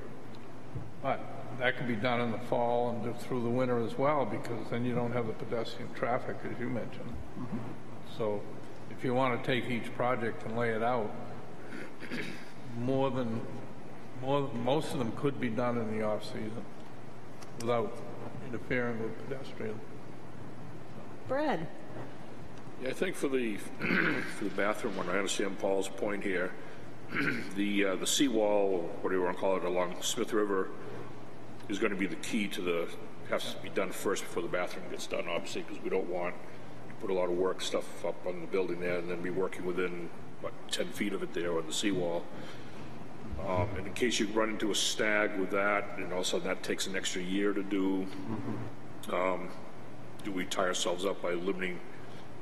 But that can be done in the fall and through the winter as well because then you don't have the pedestrian traffic as you mentioned. Mm-hmm. So if you want to take each project and lay it out, most of them could be done in the off-season without interfering with pedestrians. Brad? Yeah, I think for the for the bathroom one, I understand Paul's point here. The seawall, or whatever you want to call it, along Smith River is going to be the key to the, has to be done first before the bathroom gets done, obviously, because we don't want to put a lot of work stuff up on the building there and then be working within, what, 10 feet of it there on the seawall. And in case you run into a snag with that, and all of a sudden that takes an extra year to do, do we tie ourselves up by limiting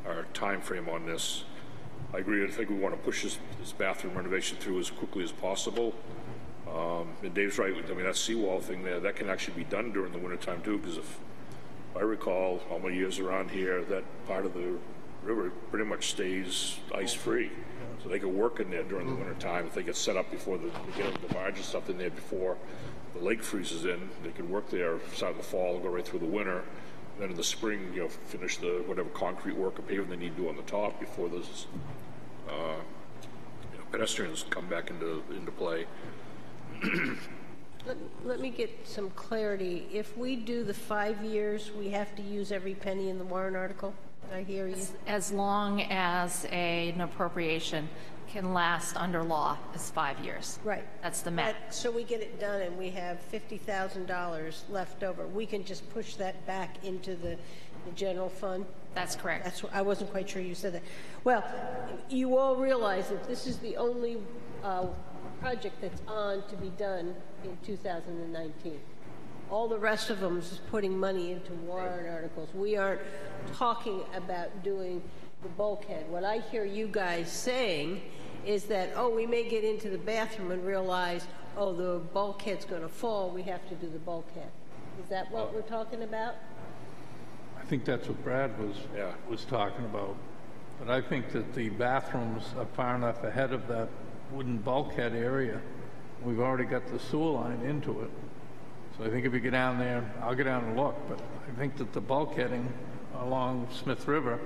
our time frame on this? I agree. I think we want to push this bathroom renovation through as quickly as possible. And Dave's right. I mean, that seawall thing there, that can actually be done during the wintertime too, because if I recall how many years around here, that part of the river pretty much stays ice-free. So they could work in there during the wintertime if they get set up before they get the barge and stuff in there before the lake freezes in. They could work there, start in the fall, go right through the winter. And then in the spring, you know, finish the whatever concrete work or paving they need to do on the top before those pedestrians come back into play. Let me get some clarity. If we do the 5 years, we have to use every penny in the warrant article? Did I hear you? As long as an appropriation can last under law is 5 years. Right. That's the max. So we get it done and we have $50,000 left over. We can just push that back into the general fund? That's correct. That's I wasn't quite sure you said that. Well, you all realize that this is the only project that's on to be done in 2019. All the rest of them is putting money into warrant articles. We aren't talking about doing the bulkhead. What I hear you guys saying is that, oh, we may get into the bathroom and realize, oh, the bulkhead's going to fall, we have to do the bulkhead. Is that what we're talking about? I think that's what Brad was talking about. But I think that the bathrooms are far enough ahead of that wooden bulkhead area. We've already got the sewer line into it. So I think if you get down there, I'll get down and look, but I think that the bulkheading along Smith River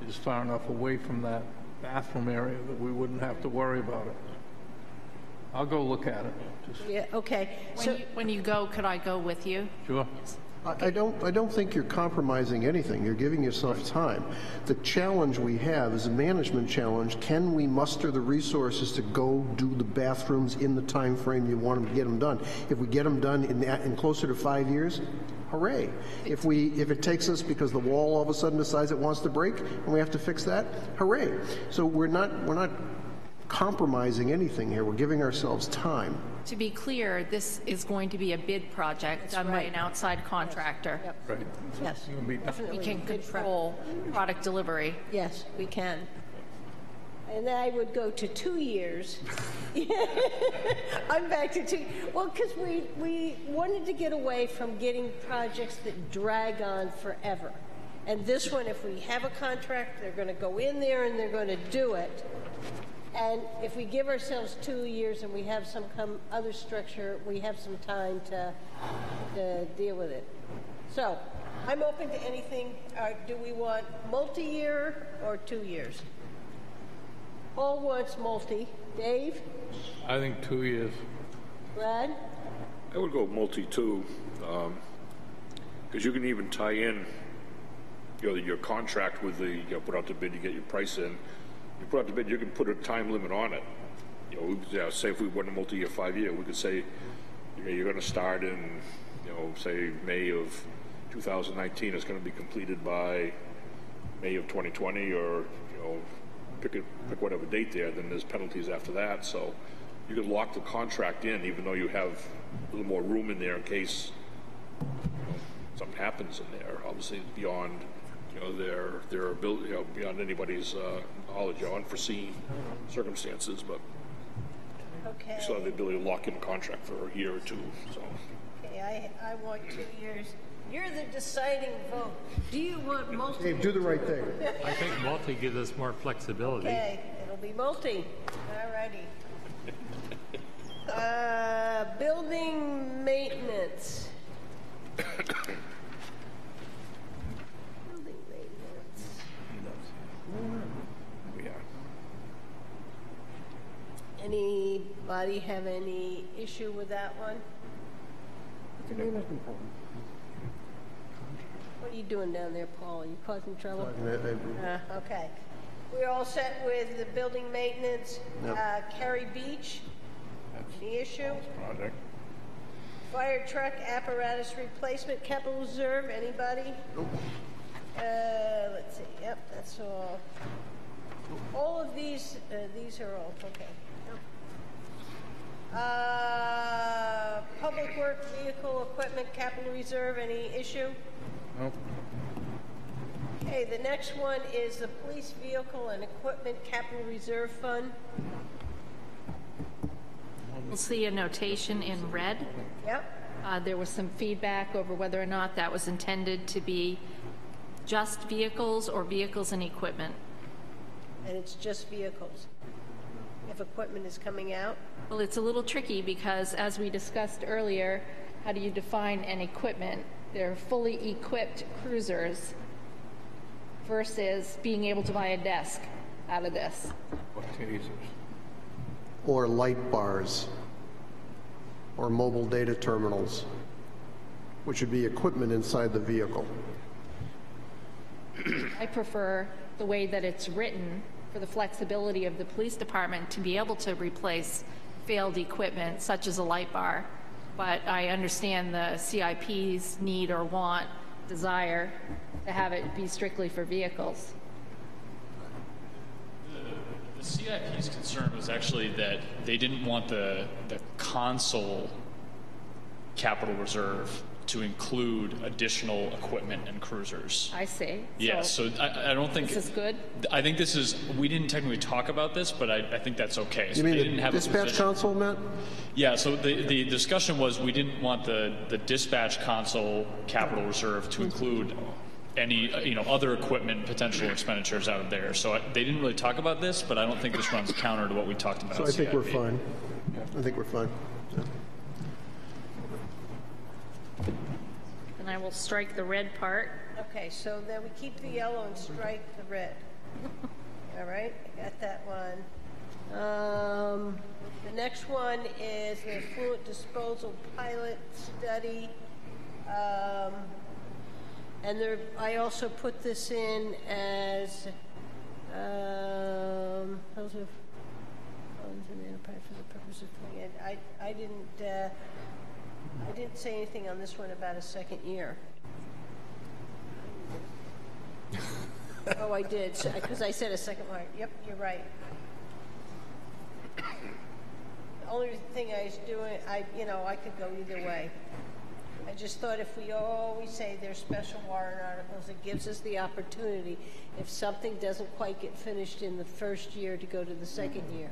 is far enough away from that bathroom area that we wouldn't have to worry about it. I'll go look at it. Yeah, okay. When you go, could I go with you? Sure. I don't think you're compromising anything. You're giving yourself time. The challenge we have is a management challenge. Can we muster the resources to go do the bathrooms in the time frame you want them to get them done? If we get them done in closer to 5 years, hooray. If it takes us because the wall all of a sudden decides it wants to break and we have to fix that, hooray. So we're not compromising anything here. We're giving ourselves time. To be clear, this is going to be a bid project done by an outside contractor. Yep. Right. Yes. We can control product delivery. Yes, we can. And then I would go to 2 years. I'm back to 2. Well, because we wanted to get away from getting projects that drag on forever. And this one, if we have a contract, they're going to go in there and they're going to do it. And if we give ourselves 2 years and we have some other structure, we have some time to deal with it. So, I'm open to anything. Do we want multi-year or 2 years? Paul wants multi. Dave? I think 2 years. Brad? I would go multi too, because you can even tie in, your contract with the, put out the bid, you get your price in. You put out the bid, you can put a time limit on it. Say if we went a multi-year, 5-year, we could say, you're going to start in, say May of 2019. It's going to be completed by May of 2020, or pick whatever date there. Then there's penalties after that. So you could lock the contract in, even though you have a little more room in there in case something happens in there. Obviously, beyond their ability, beyond anybody's knowledge, unforeseen circumstances. But Okay. you still have the ability to lock in a contract for a year or two. So. Okay, I want 2 years. You're the deciding vote. Do you want multi? Dave, do the right thing. I think multi gives us more flexibility. Okay, it'll be multi. All righty. Building maintenance. Building maintenance. Yeah. Anybody have any issue with that one? What are you doing down there, Paul? Are you causing trouble? Okay. We're all set with the building maintenance. Yep. Kerry Beach, any issue? Project. Fire truck apparatus replacement, capital reserve, anybody? Nope. Let's see, yep, that's all. All of these are all, okay. Public work vehicle equipment capital reserve, any issue? Nope. Okay, the next one is the police vehicle and equipment capital reserve fund. We'll see a notation in red. Yep. There was some feedback over whether or not that was intended to be just vehicles or vehicles and equipment. And it's just vehicles. If equipment is coming out? Well, it's a little tricky because, as we discussed earlier, how do you define an equipment? They're fully equipped cruisers versus being able to buy a desk out of this. What tasers? Or light bars, or mobile data terminals, which would be equipment inside the vehicle. I prefer the way that it's written for the flexibility of the police department to be able to replace failed equipment such as a light bar. But I understand the CIP's need or want, desire to have it be strictly for vehicles. The CIP's concern was actually that they didn't want the console capital reserve to include additional equipment and cruisers. I see. Yeah, so I don't think... This is good? I think this is... We didn't technically talk about this, but I think that's okay. So You mean they didn't have the a dispatch position. console, Matt? Yeah, so the discussion was we didn't want the dispatch console capital reserve to include any other equipment potential expenditures out of there. So they didn't really talk about this, but I don't think this runs counter to what we talked about. So at I think we're CIP. fine. I think we're fine. Yeah. And I will strike the red part. Okay, so then we keep the yellow and strike the red. All right, I got that one. The next one is the effluent disposal pilot study. And there, I also put this in as, those are funds in the enterprise for the purpose of putting it. I didn't say anything on this one about a second year. Oh, I did, because I said a second one. Yep, you're right. The only thing I was doing, I could go either way. I just thought if we always say there's special warrant articles, it gives us the opportunity, if something doesn't quite get finished in the first year, to go to the second year.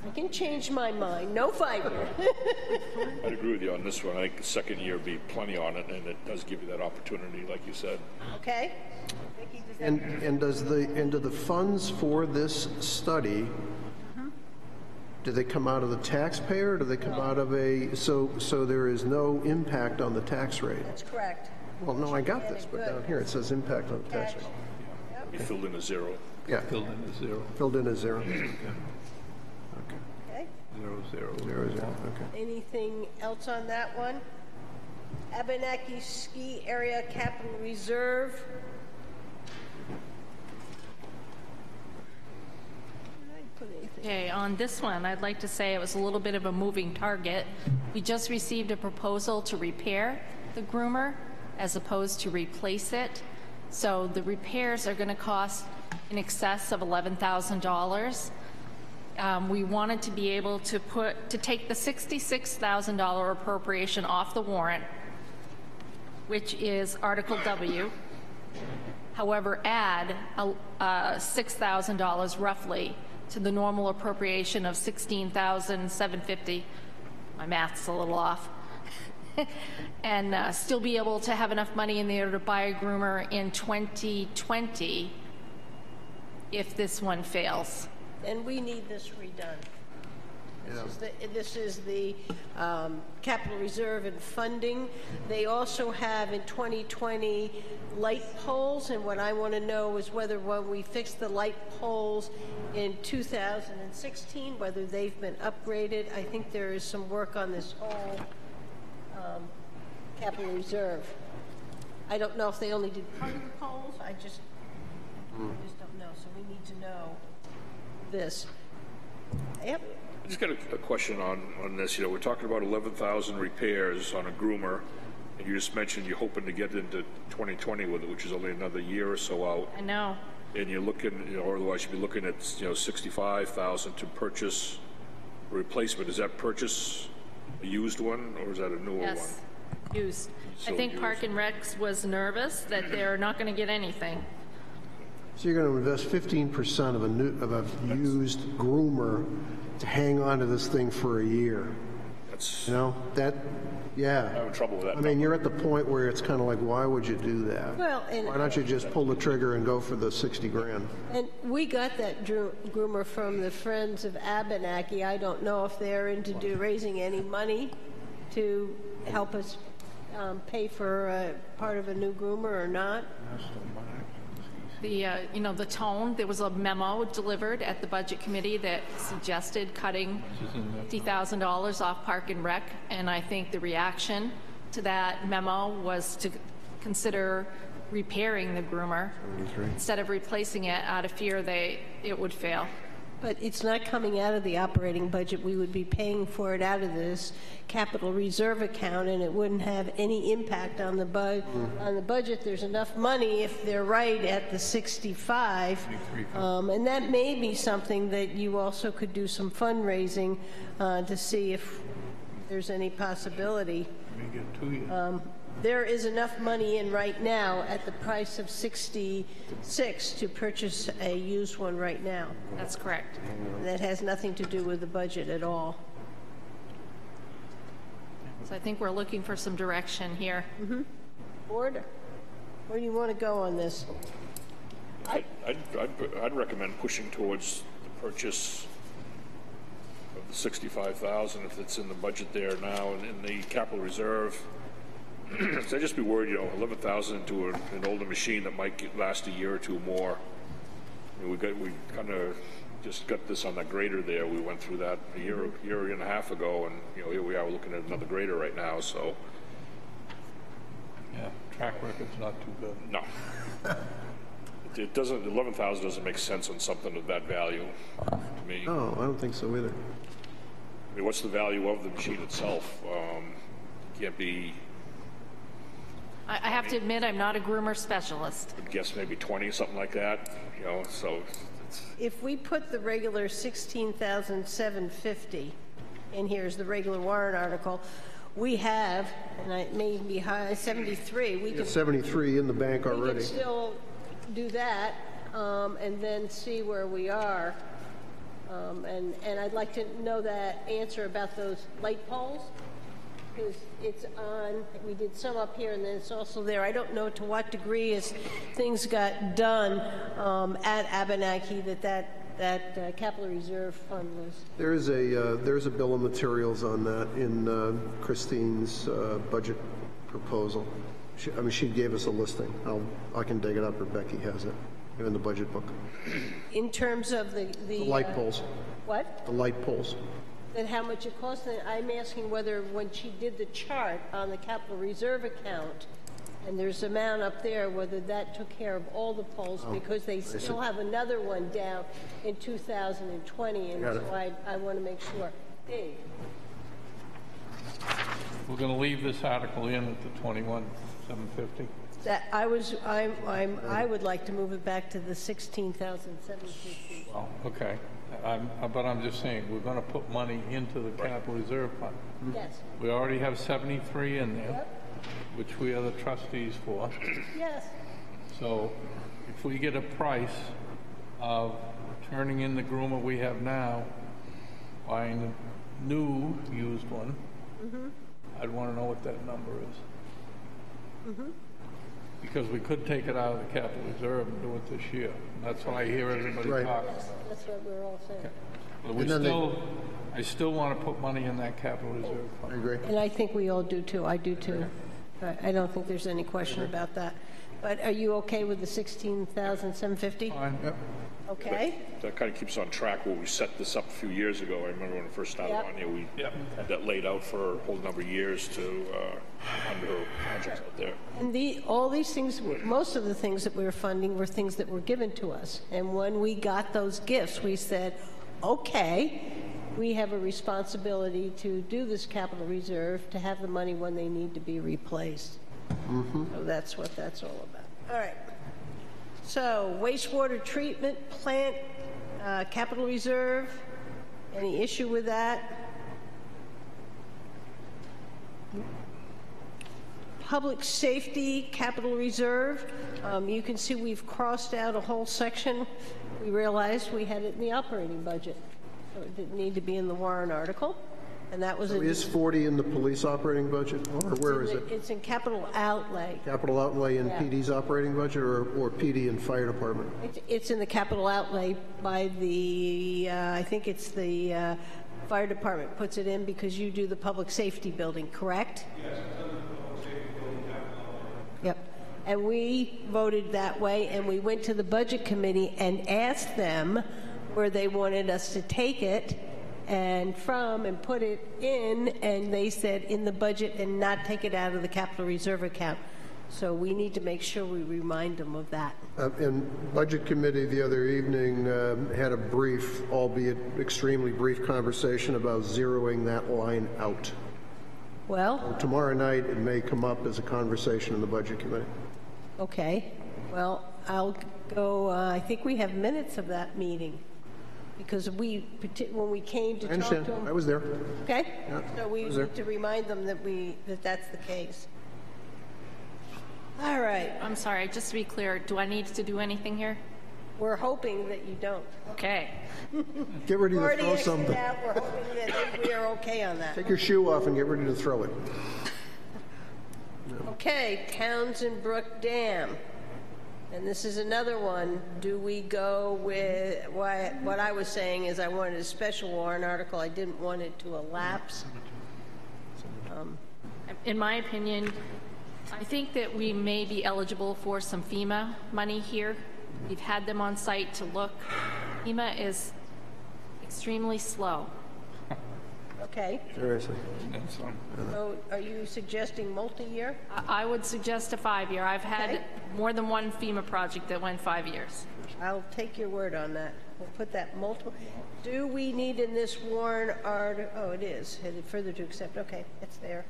I can change my mind, no fiber. I'd agree with you on this one. I think the second year would be plenty on it, and it does give you that opportunity, like you said. Okay? Vicki, does that- And do the funds for this study, do they come out of the taxpayer, or do they come out of a, so there is no impact on the tax rate? That's correct. Well, no, I got this, but down here it says impact on the tax rate. Be filled in a zero. Yeah, Filled in as zero. filled in as zero. Okay? Zero, zero. Zero, zero, okay. Anything else on that one? Abenaki Ski Area Capital Reserve. Where did I put anything? Okay, on this one, I'd like to say it was a little bit of a moving target. We just received a proposal to repair the groomer as opposed to replace it. So the repairs are going to cost in excess of $11,000. We wanted to be able to take the $66,000 appropriation off the warrant, which is Article W. However, add $6,000 roughly to the normal appropriation of $16,750. My math's a little off. And still be able to have enough money in there to buy a groomer in 2020 if this one fails. And we need this redone. This is the capital reserve and funding. They also have in 2020 light poles, and what I want to know is whether when we fix the light poles in 2016, whether they've been upgraded. I think there is some work on this whole capital reserve. I don't know if they only did part of the poles. I just don't know. So we need to know this. Yep. I just got a question on this. You know, we're talking about 11,000 repairs on a groomer, and you just mentioned you're hoping to get into 2020 with it, which is only another year or so out. I know. And you're looking, you know, or otherwise you'd be looking at, you know, 65,000 to purchase a replacement. Is that purchase a used one, or is that a newer one? Yes, used. So I think used. Park and Recs was nervous that they're not going to get anything. So you're going to invest 15% of a used groomer to hang on to this thing for a year. That's, You know, that, yeah. I'm having trouble with that. I mean, you're at the point where it's kind of like, why would you do that? Well, and- Why don't you just pull the trigger and go for the 60 grand? And we got that groomer from the Friends of Abenaki. I don't know if they're into raising any money to help us pay for part of a new groomer or not. The, you know, the tone, there was a memo delivered at the Budget Committee that suggested cutting $50,000 off Park and Rec, and I think the reaction to that memo was to consider repairing the groomer instead of replacing it out of fear it would fail. But it's not coming out of the operating budget. We would be paying for it out of this capital reserve account, and it wouldn't have any impact on the budget. There's enough money if they're right at the 65, and that may be something that you also could do some fundraising to see if there's any possibility. May get 2 years. There is enough money in right now at the price of 66 to purchase a used one right now. That's correct. That has nothing to do with the budget at all. So I think we're looking for some direction here. Board, where do you want to go on this? I'd recommend pushing towards the purchase of the 65,000 if it's in the budget there now and in the capital reserve. So I'd just be worried, you know, 11,000 to an older machine that might last a year or two more. I mean, we kind of just got this on that grader there. We went through that a year and a half ago, and you know, here we are looking at another grader right now. So Yeah, track record's not too good. no, it doesn't. 11,000 doesn't make sense on something of that value to me. No, I don't think so either. I mean, what's the value of the machine itself? Can't be. I have to admit, I'm not a groomer specialist. I guess maybe 20, something like that. You know, so it's, If we put the regular $16,750 in here as the regular warrant article, we have, and it may be high, 73. We Got could 73 in the bank we already. could still do that and then see where we are. And I'd like to know that answer about those light poles, because it's on, we did some up here, and then it's also there. I don't know to what degree as things got done at Abenaki that capital reserve fund was. There's a bill of materials on that in Christine's budget proposal. She gave us a listing. I can dig it up, or Becky has it in the budget book. In terms of the light poles. What? The light poles. And how much it cost. And I'm asking whether when she did the chart on the capital reserve account, and there's an amount up there, whether that took care of all the poles, because they still have another one down in 2020, and so I want to make sure. Dave? We're going to leave this article in at the 21,750. That I would like to move it back to the 16,750. Well, okay. But I'm just saying, we're going to put money into the capital reserve fund. Yes. We already have 73 in there, which we are the trustees for. Yes. So if we get a price of turning in the groomer we have now, buying a new used one, I'd want to know what that number is. Because we could take it out of the capital reserve and do it this year. That's what I hear everybody talking about. That's what we're all saying. Okay. But I still want to put money in that capital reserve fund. I agree. And I think we all do too. I do too. I don't think there's any question about that. But are you okay with the 16,750? Fine. Yep. Okay. That kind of keeps on track where we set this up a few years ago. I remember when it first started on here, we had that laid out for a whole number of years to under projects out there. And all these things, most of the things that we were funding were things that were given to us. And when we got those gifts, we said, okay, we have a responsibility to do this capital reserve, to have the money when they need to be replaced. So that's what that's all about. All right. So wastewater treatment plant, capital reserve, any issue with that? Public safety capital reserve, you can see we've crossed out a whole section. We realized we had it in the operating budget, so it didn't need to be in the warrant article. And that was Is 40 in the police operating budget, or where is it? It's in capital outlay. Capital outlay in PD's operating budget, or PD and fire department? It's in the capital outlay by the, I think it's the fire department puts it in because you do the public safety building, correct? Yes, it's under the public safety building capital outlay. Yep. And we voted that way, and we went to the budget committee and asked them where they wanted us to take it and put it in, and they said in the budget and not take it out of the capital reserve account. So we need to make sure we remind them of that. And Budget Committee the other evening had a brief, albeit extremely brief, conversation about zeroing that line out. Well, tomorrow night it may come up as a conversation in the Budget Committee. Okay. Well, I'll go, I think we have minutes of that meeting. Because when we came to talk to them. I was there. Okay. Yeah, so we need to remind them that that's the case. All right. I'm sorry, just to be clear, do I need to do anything here? We're hoping that you don't. Okay. Get ready to throw something. We're hoping that we are okay on that. Take your shoe off and get ready to throw it. Okay, Townsend Brook Dam. And this is another one. Do we go with, what I was saying is I wanted a special warrant article. I didn't want it to elapse. In my opinion, I think that we may be eligible for some FEMA money here. We've had them on site to look. FEMA is extremely slow. Okay. Seriously. So are you suggesting multi-year? I would suggest a 5-year. I've had more than one FEMA project that went 5 years. I'll take your word on that. We'll put that multiple. Do we need in this warrant article? Oh, it is. Headed further to accept. Okay, it's there.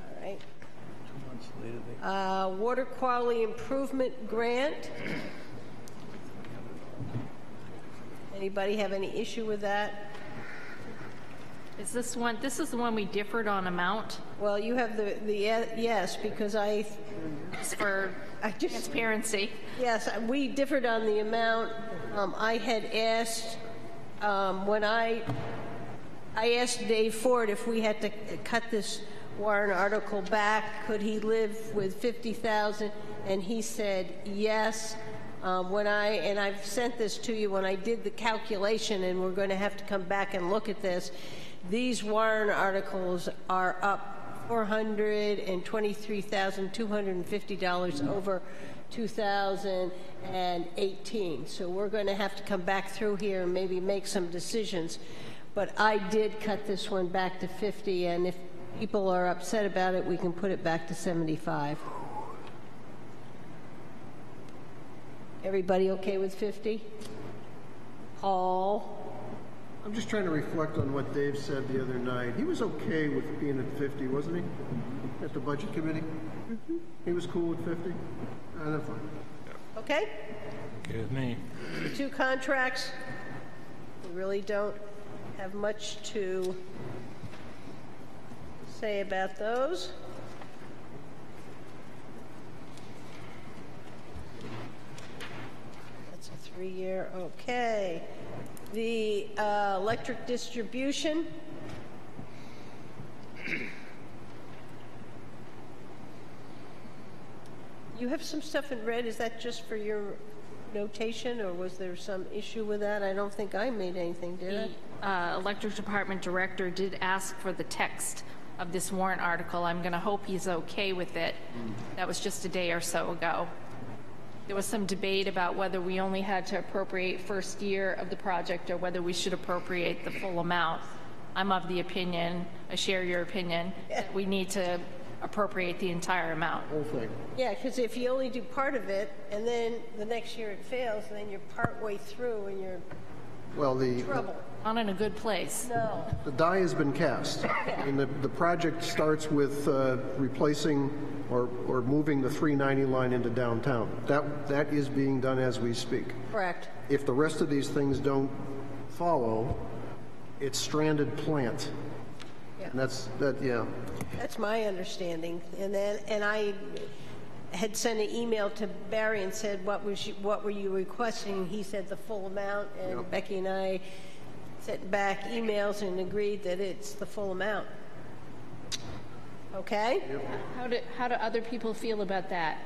All right. 2 months later, Water quality improvement grant. Anybody have any issue with that? Is this one? This is the one we differed on amount. Well, you have the yes, because Just for transparency. Yes, we differed on the amount. I had asked, when I asked Dave Ford if we had to cut this warrant article back, could he live with 50,000? And he said yes. And I've sent this to you, when I did the calculation, and we're going to have to come back and look at this, these warrant articles are up $423,250 over 2018. So we're going to have to come back through here and maybe make some decisions. But I did cut this one back to 50, and if people are upset about it, we can put it back to 75. Everybody okay with 50? Paul? I'm just trying to reflect on what Dave said the other night. He was okay with being at 50, wasn't he? At the budget committee? Mm-hmm. He was cool with 50? That's fine. Okay? Okay with me. The two contracts, we really don't have much to say about those. That's a 3-year, okay. The electric distribution. You have some stuff in red. Is that just for your notation, or was there some issue with that? I don't think I made anything, did I? The electric department director did ask for the text of this warrant article. I'm going to hope he's okay with it. That was just a day or so ago. There was some debate about whether we only had to appropriate first year of the project or whether we should appropriate the full amount. I'm of the opinion, I share your opinion, that we need to appropriate the entire amount. Whole thing. Yeah, because if you only do part of it, and then the next year it fails, then you're partway through and you're in trouble. Not in a good place. No. The die has been cast. I mean, the project starts with replacing or moving the 390 line into downtown. That is being done as we speak. Correct. If the rest of these things don't follow, it's stranded plant. Yeah. And that's my understanding. And I had sent an email to Barry and said, what were you requesting? He said the full amount, and Yep. Becky and I sent back emails and agreed that it's the full amount. Okay? Yep. How do other people feel about that?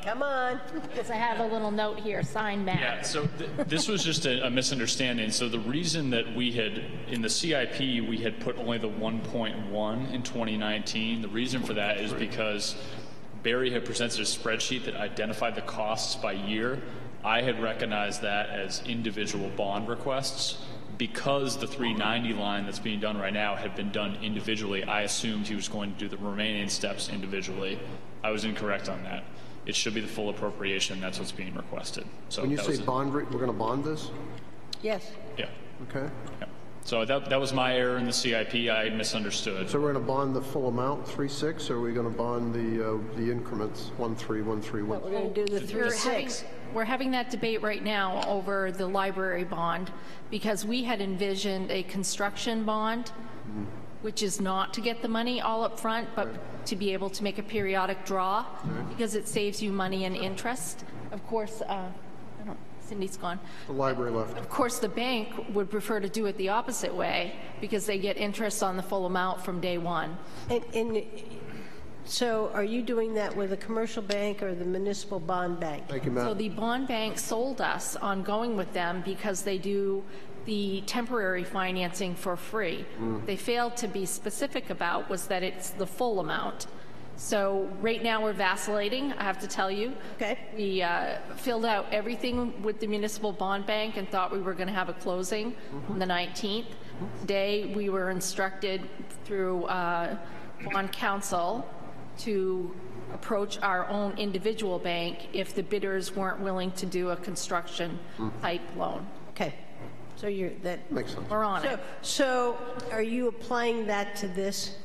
Come on. Because I have a little note here, sign back. Yeah, so this was just a misunderstanding. So the reason that we had, in the CIP, we had put only the 1.1 in 2019, the reason for that is because Barry had presented a spreadsheet that identified the costs by year. I had recognized that as individual bond requests. Because the 390 line that's being done right now had been done individually, I assumed he was going to do the remaining steps individually. I was incorrect on that. It should be the full appropriation. That's what's being requested. So when you say bond, we're going to bond this? Yes. Yeah. Okay. Yeah. So that was my error in the CIP. I misunderstood. So we're going to bond the full amount, 3.6, or are we going to bond the increments, 1.3, 1.3, We're going to do the 3.6. We're having that debate right now over the library bond because we had envisioned a construction bond, which is not to get the money all up front, but to be able to make a periodic draw because it saves you money and interest. Of course, Cindy's gone. The library left. Of course, the bank would prefer to do it the opposite way because they get interest on the full amount from day one. And so are you doing that with a commercial bank or the municipal bond bank? Thank you, Matt. So the bond bank sold us on going with them because they do the temporary financing for free. They failed to be specific about was that it's the full amount. So right now we're vacillating, I have to tell you. Okay. We filled out everything with the municipal bond bank and thought we were going to have a closing on the 19th. Today we were instructed through bond counsel to approach our own individual bank if the bidders weren't willing to do a construction type loan. Okay. So that makes sense. We're on it. So are you applying that to this?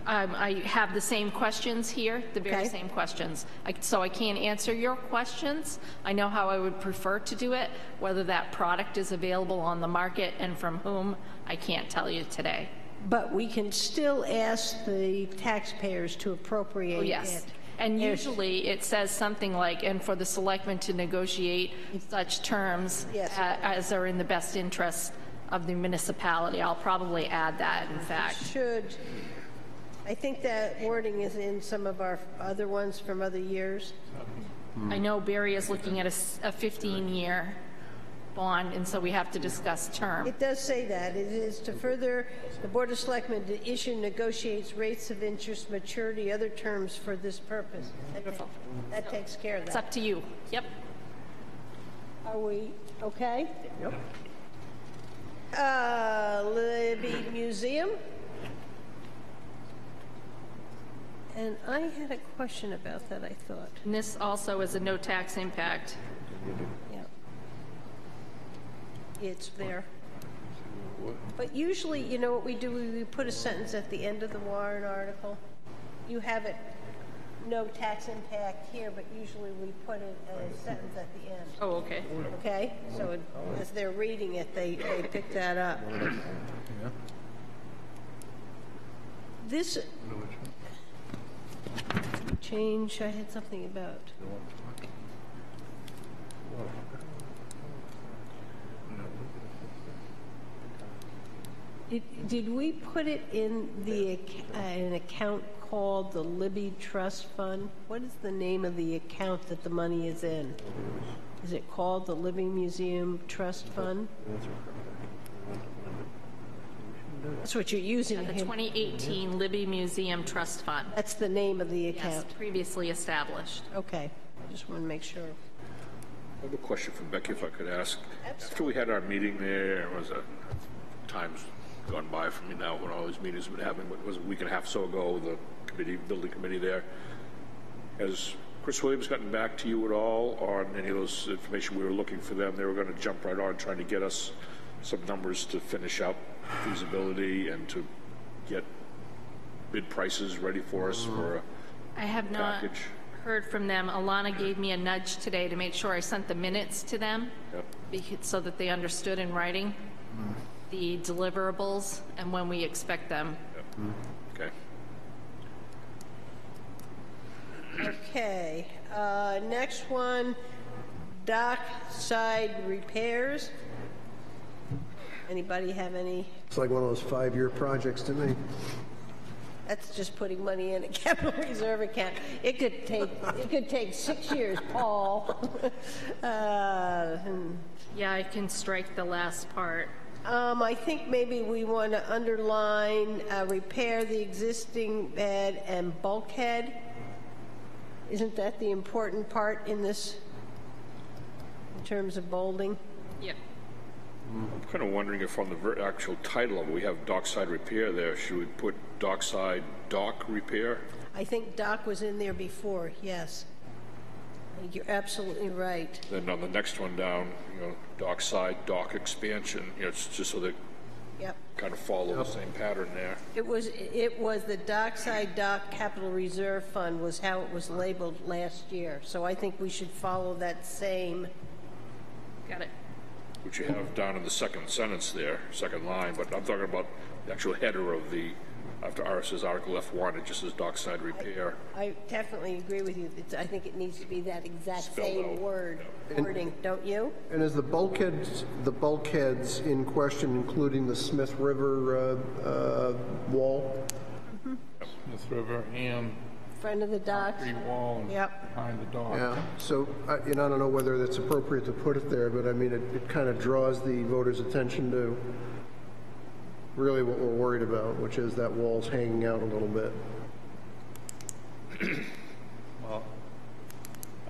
I have the same questions here, the very Okay. same questions. So I can't answer your questions. I know how I would prefer to do it. Whether that product is available on the market and from whom, I can't tell you today. But we can still ask the taxpayers to appropriate Oh, yes. it. And usually it says something like, and for the selectmen to negotiate such terms Yes. as are in the best interest of the municipality. I'll probably add that, in fact. I think that wording is in some of our other ones from other years. I know Barry is looking at a 15-year bond, and so we have to discuss term. It does say that. It is to further, the Board of Selectmen to issue negotiates rates of interest, maturity, other terms for this purpose. Beautiful. That takes care of It's that. up to you. Yep. Are we okay? Yep. Libby Museum. And I had a question about that, I thought. And this also is a no tax impact. Yeah. It's there. But usually, you know what we do? We put a sentence at the end of the warrant article. You have it, no tax impact here, but usually we put it as a sentence at the end. Oh, okay. Okay? So as they're reading it, they pick that up. This change, I had something about. Did we put it in the an account called the Libby Trust Fund? What is the name of the account that the money is in? Is it called the Libby Museum Trust Fund? That's what you're using. The 2018 Libby Museum Trust Fund. That's the name of the Yes, account. previously established. Okay, I just want to make sure. I have a question for Becky, if I could ask. After we had our meeting there, was it, time's gone by for me now when all these meetings have been happening, but it was a week and a half or so ago, the committee, building committee there. Has Chris Williams gotten back to you at all on any of those information we were looking for them? They were going to jump right on trying to get us some numbers to finish up feasibility and to get bid prices ready for us for a I have not package. heard from them. Alana gave me a nudge today to make sure I sent the minutes to them so that they understood in writing the deliverables and when we expect them. Okay. Okay, next one, dock side repairs. Anybody have any? It's like one of those 5-year projects to me. That's just putting money in a capital reserve account. It could take 6 years, Paul. Yeah, I can strike the last part. I think maybe we want to underline repair the existing bed and bulkhead. Isn't that the important part in this, in terms of bolding? Yep. I'm kind of wondering if on the actual title of it, we have dockside repair there. Should we put dockside dock repair? I think dock was in there before, yes. I think you're absolutely right. Then on the next one down, dockside dock expansion, it's just so that Yep. kind of follow the same pattern there. It was the dockside dock capital reserve fund was how it was labeled last year. So I think we should follow that same. Got it. Which you have down in the second sentence there, second line, but I'm talking about the actual header of the, after R says Article F1, it just says dockside repair. I definitely agree with you. I think it needs to be that exact Spelled same out. wording, don't you? And is the bulkheads in question, including the Smith River wall? Smith River and Front of the dock. concrete wall and Yep. behind the dock. Yeah, so, I don't know whether that's appropriate to put it there, but I mean, it kind of draws the voters' attention to really what we're worried about, which is that wall's hanging out a little bit. Well,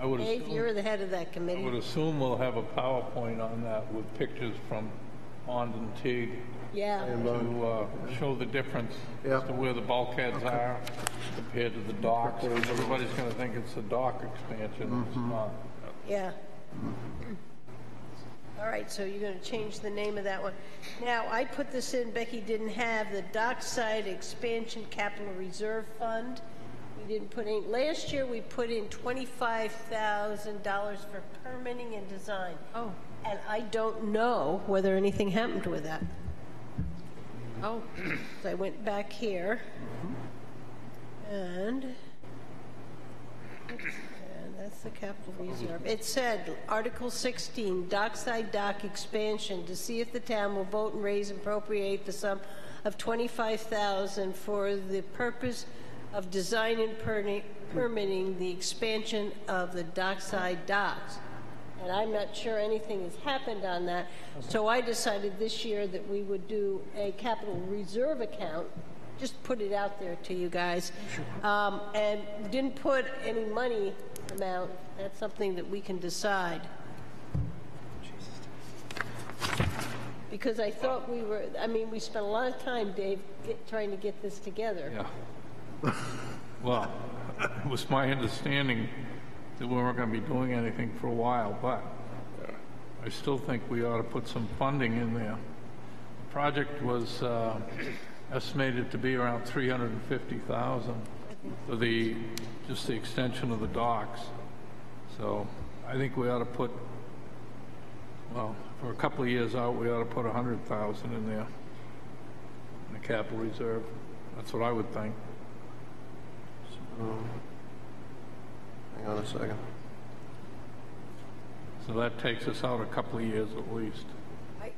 I would Dave, assume, you're the head of that I committee. would assume we'll have a PowerPoint on that with pictures from Pond and Teague Yeah. to show the difference Yeah. as to where the bulkheads are compared to the docks. Everybody's going to think it's a dock expansion. It's not. Yeah. All right, so you're going to change the name of that one. Now, I put this in, Becky didn't have, the Dockside Expansion Capital Reserve Fund. We didn't put in, last year we put in $25,000 for permitting and design. Oh. And I don't know whether anything happened with that. Oh. So I went back here, and And that's the capital reserve. It said, Article 16, dockside dock expansion, to see if the town will vote and raise and appropriate the sum of $25,000 for the purpose of design and permitting the expansion of the dockside docks. And I'm not sure anything has happened on that. So I decided this year that we would do a capital reserve account, just put it out there to you guys, and didn't put any money amount. That's something that we can decide. Because I thought we spent a lot of time, Dave, trying to get this together. Yeah. Well, it was my understanding that we weren't going to be doing anything for a while, but I still think we ought to put some funding in there. The project was estimated to be around $350,000 for just the extension of the docks. So I think we ought to put, well, for a couple of years out, we ought to put $100,000 in there in the capital reserve. That's what I would think. Hang on a second. So that takes us out a couple of years at least.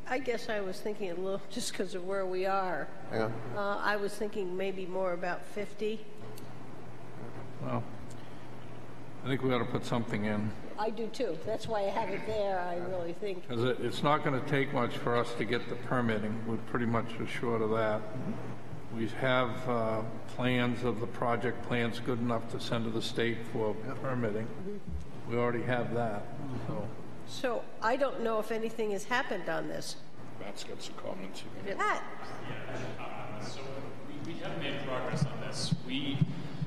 I guess I was thinking a little, just because of where we are. Hang on. I was thinking maybe more about 50. Well, I think we ought to put something in. I do too. That's why I have it there, I really think. Because it's not going to take much for us to get the permitting. We're pretty much assured of that. We have plans of the project, plans good enough to send to the state for permitting. We already have that. So I don't know if anything has happened on this. Matt's got some comments. Matt? So we have made progress on this. We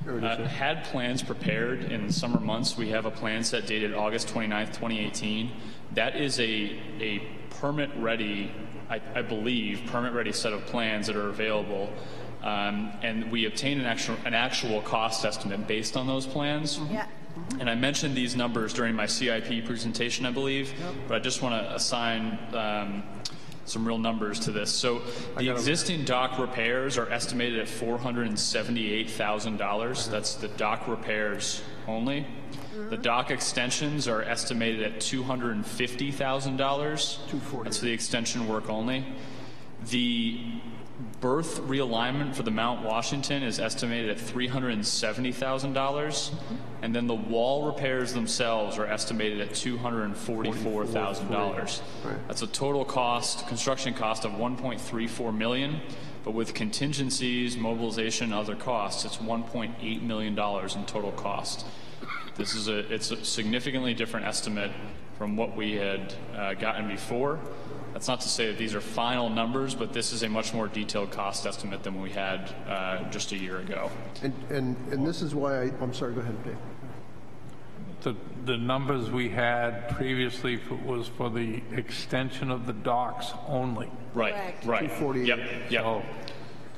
had plans prepared in the summer months. We have a plan set dated August 29th, 2018. That is a permit-ready, I believe, permit-ready set of plans that are available. And we obtained an actual cost estimate based on those plans. Yeah. And I mentioned these numbers during my CIP presentation, I believe, but I just want to assign some real numbers to this. So the existing dock repairs are estimated at $478,000. That's the dock repairs only. The dock extensions are estimated at $250,000. That's the extension work only. The berth realignment for the Mount Washington is estimated at $370,000, and then the wall repairs themselves are estimated at $244,000. That's a total cost, construction cost of $1.34 million, but with contingencies, mobilization, and other costs, it's $1.8 million in total cost. It's a significantly different estimate from what we had gotten before. That's not to say that these are final numbers, but this is a much more detailed cost estimate than we had just a year ago. And this is why I'm sorry, go ahead, Dave. The numbers we had previously was for the extension of the docks only. Right, Correct. right. 248. Yep. So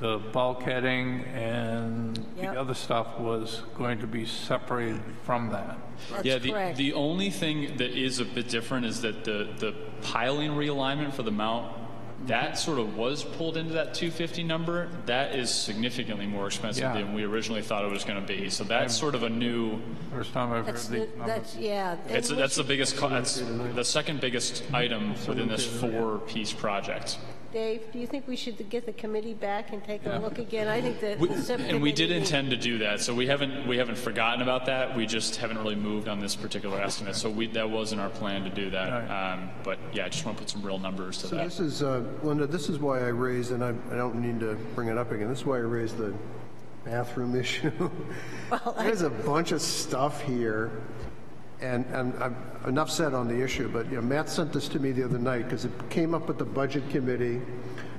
the bulkheading and Yep. the other stuff was going to be separated from that. That's correct. The only thing that is a bit different is that the piling realignment for the mount, that sort of was pulled into that 250 number. That is significantly more expensive than we originally thought it was going to be. So that's sort of a new. First time I've heard these numbers. That's That's the biggest. That's the second biggest item within this 4-piece project. Dave, do you think we should get the committee back and take a look again? I think that the subcommittee... And we did intend to do that, so we haven't forgotten about that. We just haven't really moved on this particular estimate, so that wasn't our plan to do that. But yeah, I just want to put some real numbers to that. This is, Linda, this is why I raised, and I don't need to bring it up again, this is why I raised the bathroom issue. Well, There's a bunch of stuff here, and enough said on the issue, but Matt sent this to me the other night because it came up at the budget committee.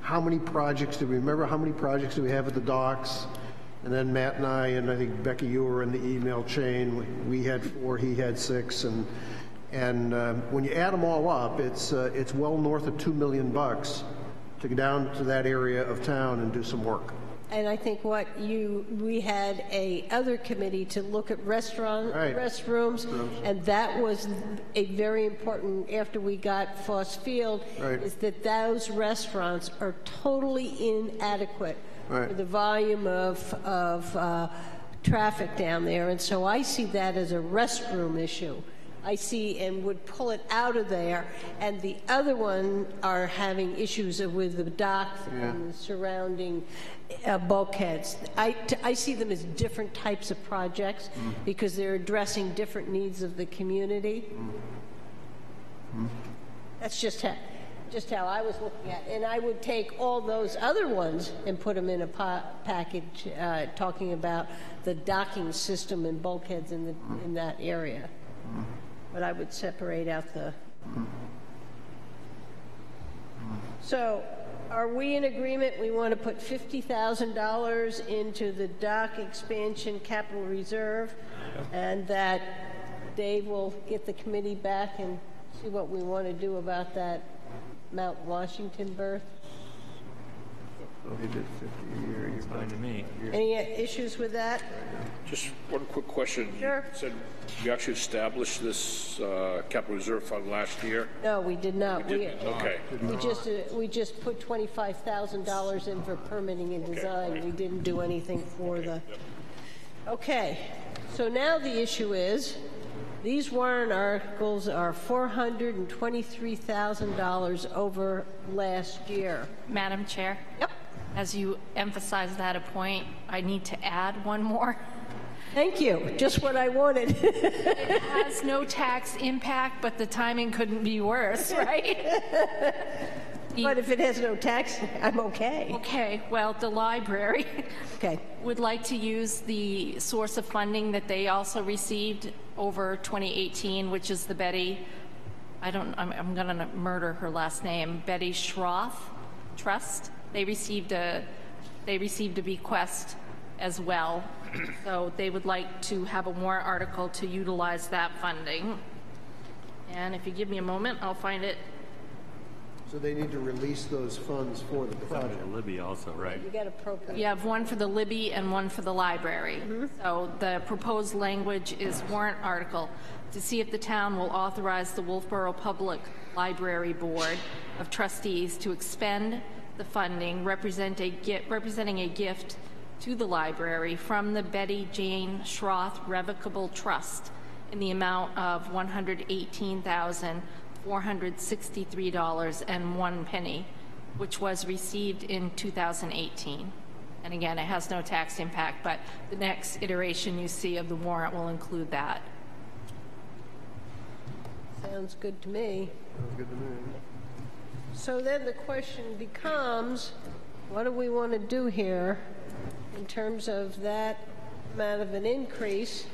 How many projects do we remember? How many projects do we have at the docks? And then Matt and I think Becky, you were in the email chain. We had 4, he had 6, and when you add them all up, it's well north of $2 million to go down to that area of town and do some work. And I think we had a other committee to look at restrooms, and that was a very important, after we got Foss Field, is that those restaurants are totally inadequate for the volume of traffic down there, and so I see that as a restroom issue. I see, and would pull it out of there, and the other one are having issues with the docks and the surrounding bulkheads. I see them as different types of projects because they're addressing different needs of the community. That's just how I was looking at it. And I would take all those other ones and put them in a package talking about the docking system and bulkheads in that area. But I would separate out the... So, are we in agreement we want to put $50,000 into the dock expansion capital reserve, and that Dave will get the committee back and see what we want to do about that Mount Washington berth? They did 50 a year. It's fine to me. Any issues with that? Just one quick question. Sure. You said you actually established this capital reserve fund last year? No, we did not. Okay. We just put $25,000 in for permitting and design. We didn't do anything for the... Okay, so now the issue is, these warrant articles are $423,000 over last year. Madam Chair? Yep. As you emphasize that a point, I need to add one more. Thank you. Just what I wanted. It has no tax impact, but the timing couldn't be worse, right? But if it has no tax, I'm okay. Okay, well, the library okay. would like to use the source of funding that they also received over 2018, which is the Betty, I'm going to murder her last name, Betty Schroth Trust. They received a bequest as well. So they would like to have a warrant article to utilize that funding. And if you give me a moment, I'll find it. So they need to release those funds for the project. Libby also, right? You got appropriate. You have one for the Libby and one for the library. So the proposed language is warrant article to see if the town will authorize the Wolfeboro Public Library Board of Trustees to expend the funding representing a gift to the library from the Betty Jane Schroth Revocable Trust in the amount of $118,463.01, which was received in 2018. And again, it has no tax impact, but the next iteration you see of the warrant will include that. Sounds good to me. Sounds good to me. So then the question becomes, what do we want to do here in terms of that amount of an increase?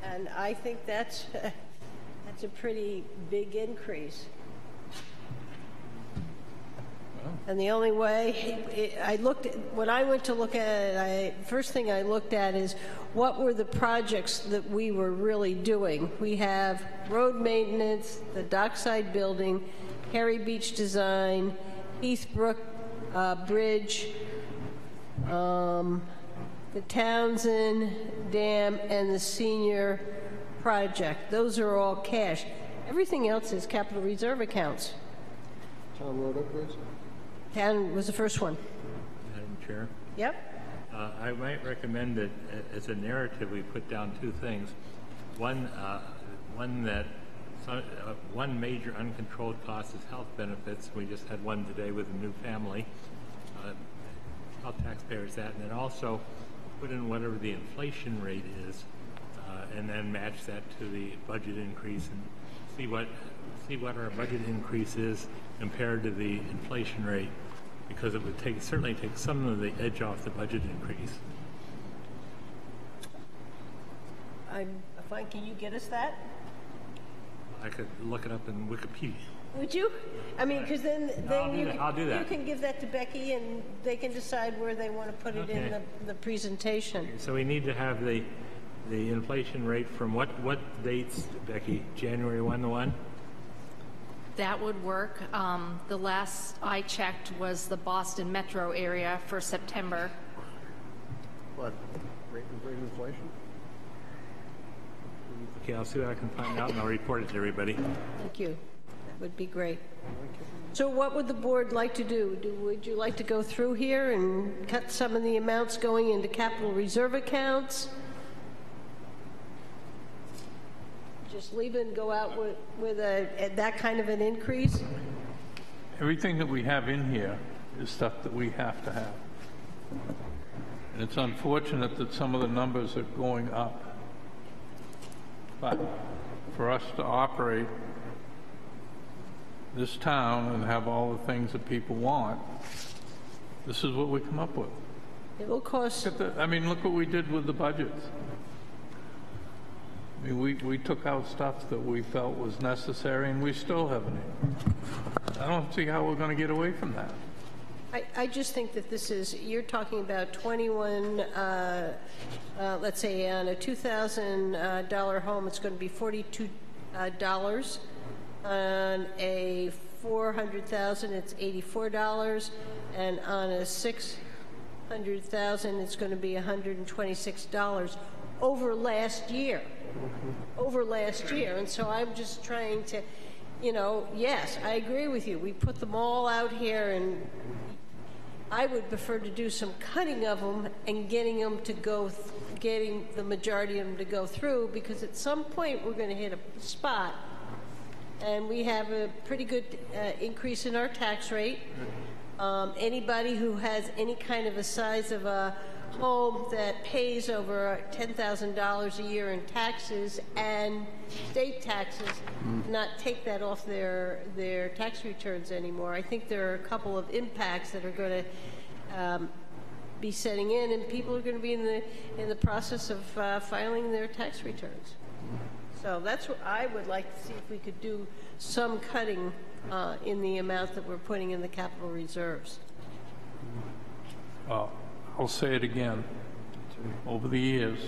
And I think that's a pretty big increase. And the only way, when I went to look at it, first thing I looked at is what were the projects that we were really doing. We have road maintenance, the dockside building, Harry Beach design, Heathbrook Bridge, the Townsend Dam, and the senior project. Those are all cash. Everything else is capital reserve accounts. Town road upgrades? Town was the first one. Madam Chair? Yep. I might recommend that as a narrative we put down two things. One major uncontrolled cost is health benefits. We just had one today with a new family. Tell taxpayers that, and then also put in whatever the inflation rate is, and then match that to the budget increase and see what our budget increase is compared to the inflation rate, because it would certainly take some of the edge off the budget increase. Fine, can you get us that? I could look it up in Wikipedia. Would you? I mean, because then I'll do that. You can give that to Becky, and they can decide where they want to put it in the presentation. So we need to have the inflation rate from what dates, Becky? January 1 to 1? That would work. The last I checked was the Boston metro area for September. What? Rate of inflation? Okay, I'll see what I can find out, and I'll report it to everybody. Thank you. would be great. So what would the board like to do? Would you like to go through here and cut some of the amounts going into capital reserve accounts? Just leave it and go out with that kind of an increase? Everything that we have in here is stuff that we have to have. And it's unfortunate that some of the numbers are going up. But for us to operate this town and have all the things that people want, this is what we come up with. It will cost... I mean, look what we did with the budgets. I mean, we took out stuff that we felt was necessary, and we still haven't. I don't see how we're going to get away from that. I just think that this is, you're talking about 21, let's say on a $2,000 home, it's going to be $42. On a $400,000, it's $84. And on a $600,000, it's going to be $126 over last year. Over last year. And so I'm just trying to, you know, yes, I agree with you. We put them all out here, and I would prefer to do some cutting of them and getting them to go, getting the majority of them to go through, because at some point we're going to hit a spot, and we have a pretty good increase in our tax rate. Anybody who has any kind of a size of a home that pays over $10,000 a year in taxes and state taxes, not take that off their tax returns anymore. I think there are a couple of impacts that are going to be setting in, and people are going to be in the process of filing their tax returns. So that's what I would like to see, if we could do some cutting in the amount that we're putting in the capital reserves. I'll say it again. Over the years,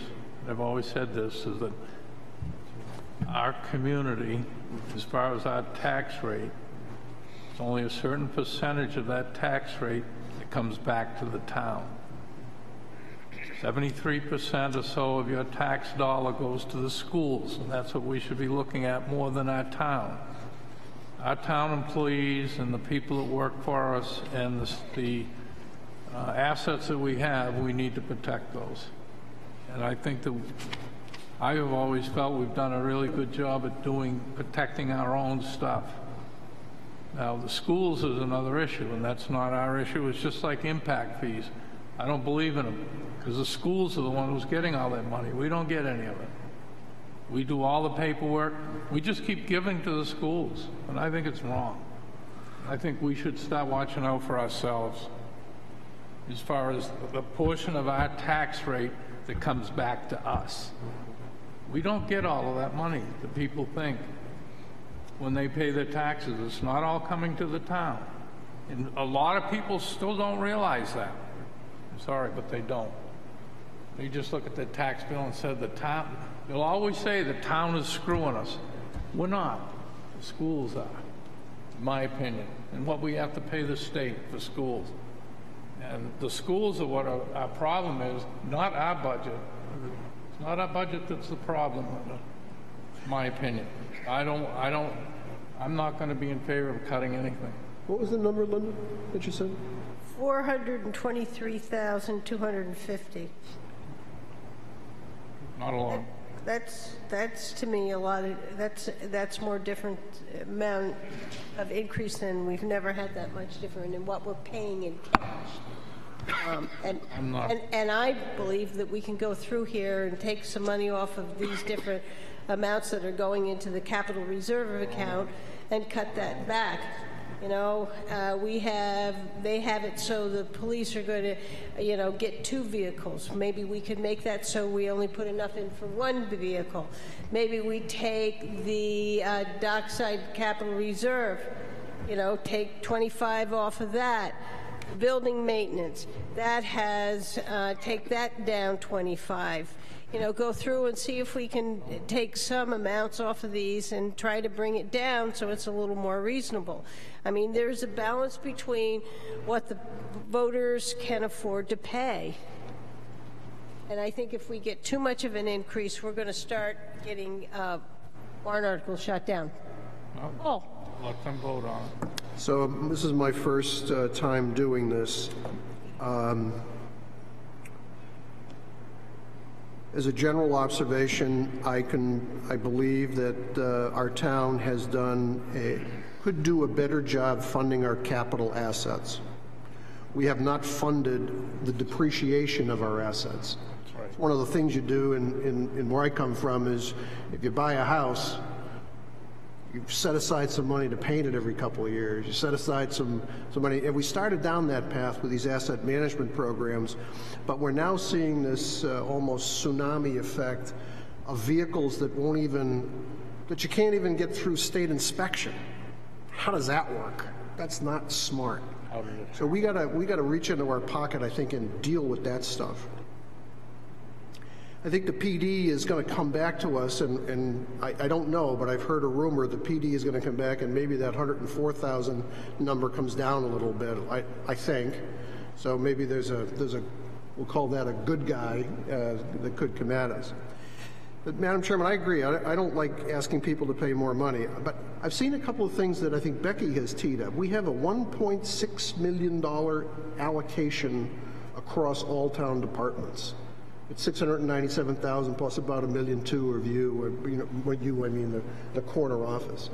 I've always said this, is that our community, as far as our tax rate, it's only a certain percentage of that tax rate that comes back to the town. 73% or so of your tax dollar goes to the schools, and that's what we should be looking at more than our town. Our town employees and the people that work for us and the assets that we have, we need to protect those. And I think that I have always felt we've done a really good job at protecting our own stuff. Now, the schools is another issue, and that's not our issue. It's just like impact fees. I don't believe in them, because the schools are the one who's getting all that money. We don't get any of it. We do all the paperwork. We just keep giving to the schools, and I think it's wrong. I think we should start watching out for ourselves as far as the portion of our tax rate that comes back to us. We don't get all of that money that people think when they pay their taxes. It's not all coming to the town. And a lot of people still don't realize that. I'm sorry, but they don't. They just look at the tax bill and said the town, they'll always say the town is screwing us. We're not. The schools are, in my opinion, and what we have to pay the state for schools. And the schools are what our problem is, not our budget. It's not our budget that's the problem, in my opinion. I'm not going to be in favor of cutting anything. What was the number, Linda, that you said? 423,250. Not a lot. That's to me a lot of, that's more different amount of increase than we've never had that much different in what we're paying in cash. And I believe that we can go through here and take some money off of these different amounts that are going into the capital reserve account and cut that back. You know, they have it so the police are going to, you know, get 2 vehicles. Maybe we could make that so we only put enough in for 1 vehicle. Maybe we take the dockside capital reserve, you know, take 25 off of that. Building maintenance, that has, take that down 25. You know, go through and see if we can take some amounts off of these and try to bring it down so it's a little more reasonable. I mean, there's a balance between what the voters can afford to pay. And I think if we get too much of an increase, we're going to start getting warrant articles shut down. Oh. Let them vote on it. So this is my first time doing this. As a general observation, I believe that our town could do a better job funding our capital assets. We have not funded the depreciation of our assets. Right. One of the things you do in where I come from is if you buy a house, you set aside some money to paint it every couple of years. You set aside some money. And we started down that path with these asset management programs, but we're now seeing this almost tsunami effect of vehicles that you can't even get through state inspection. How does that work? That's not smart. So we gotta reach into our pocket, I think, and deal with that stuff. I think the PD is going to come back to us, and I don't know, but I've heard a rumor the PD is going to come back, and maybe that 104,000 number comes down a little bit. I think so. Maybe there's a we'll call that a good guy that could come at us. But Madam Chairman, I agree. I don't like asking people to pay more money, but I've seen a couple of things that I think Becky has teed up. We have a $1.6 million allocation across all town departments. It's 697,000 plus about $1.2 million of you, I mean the corner office.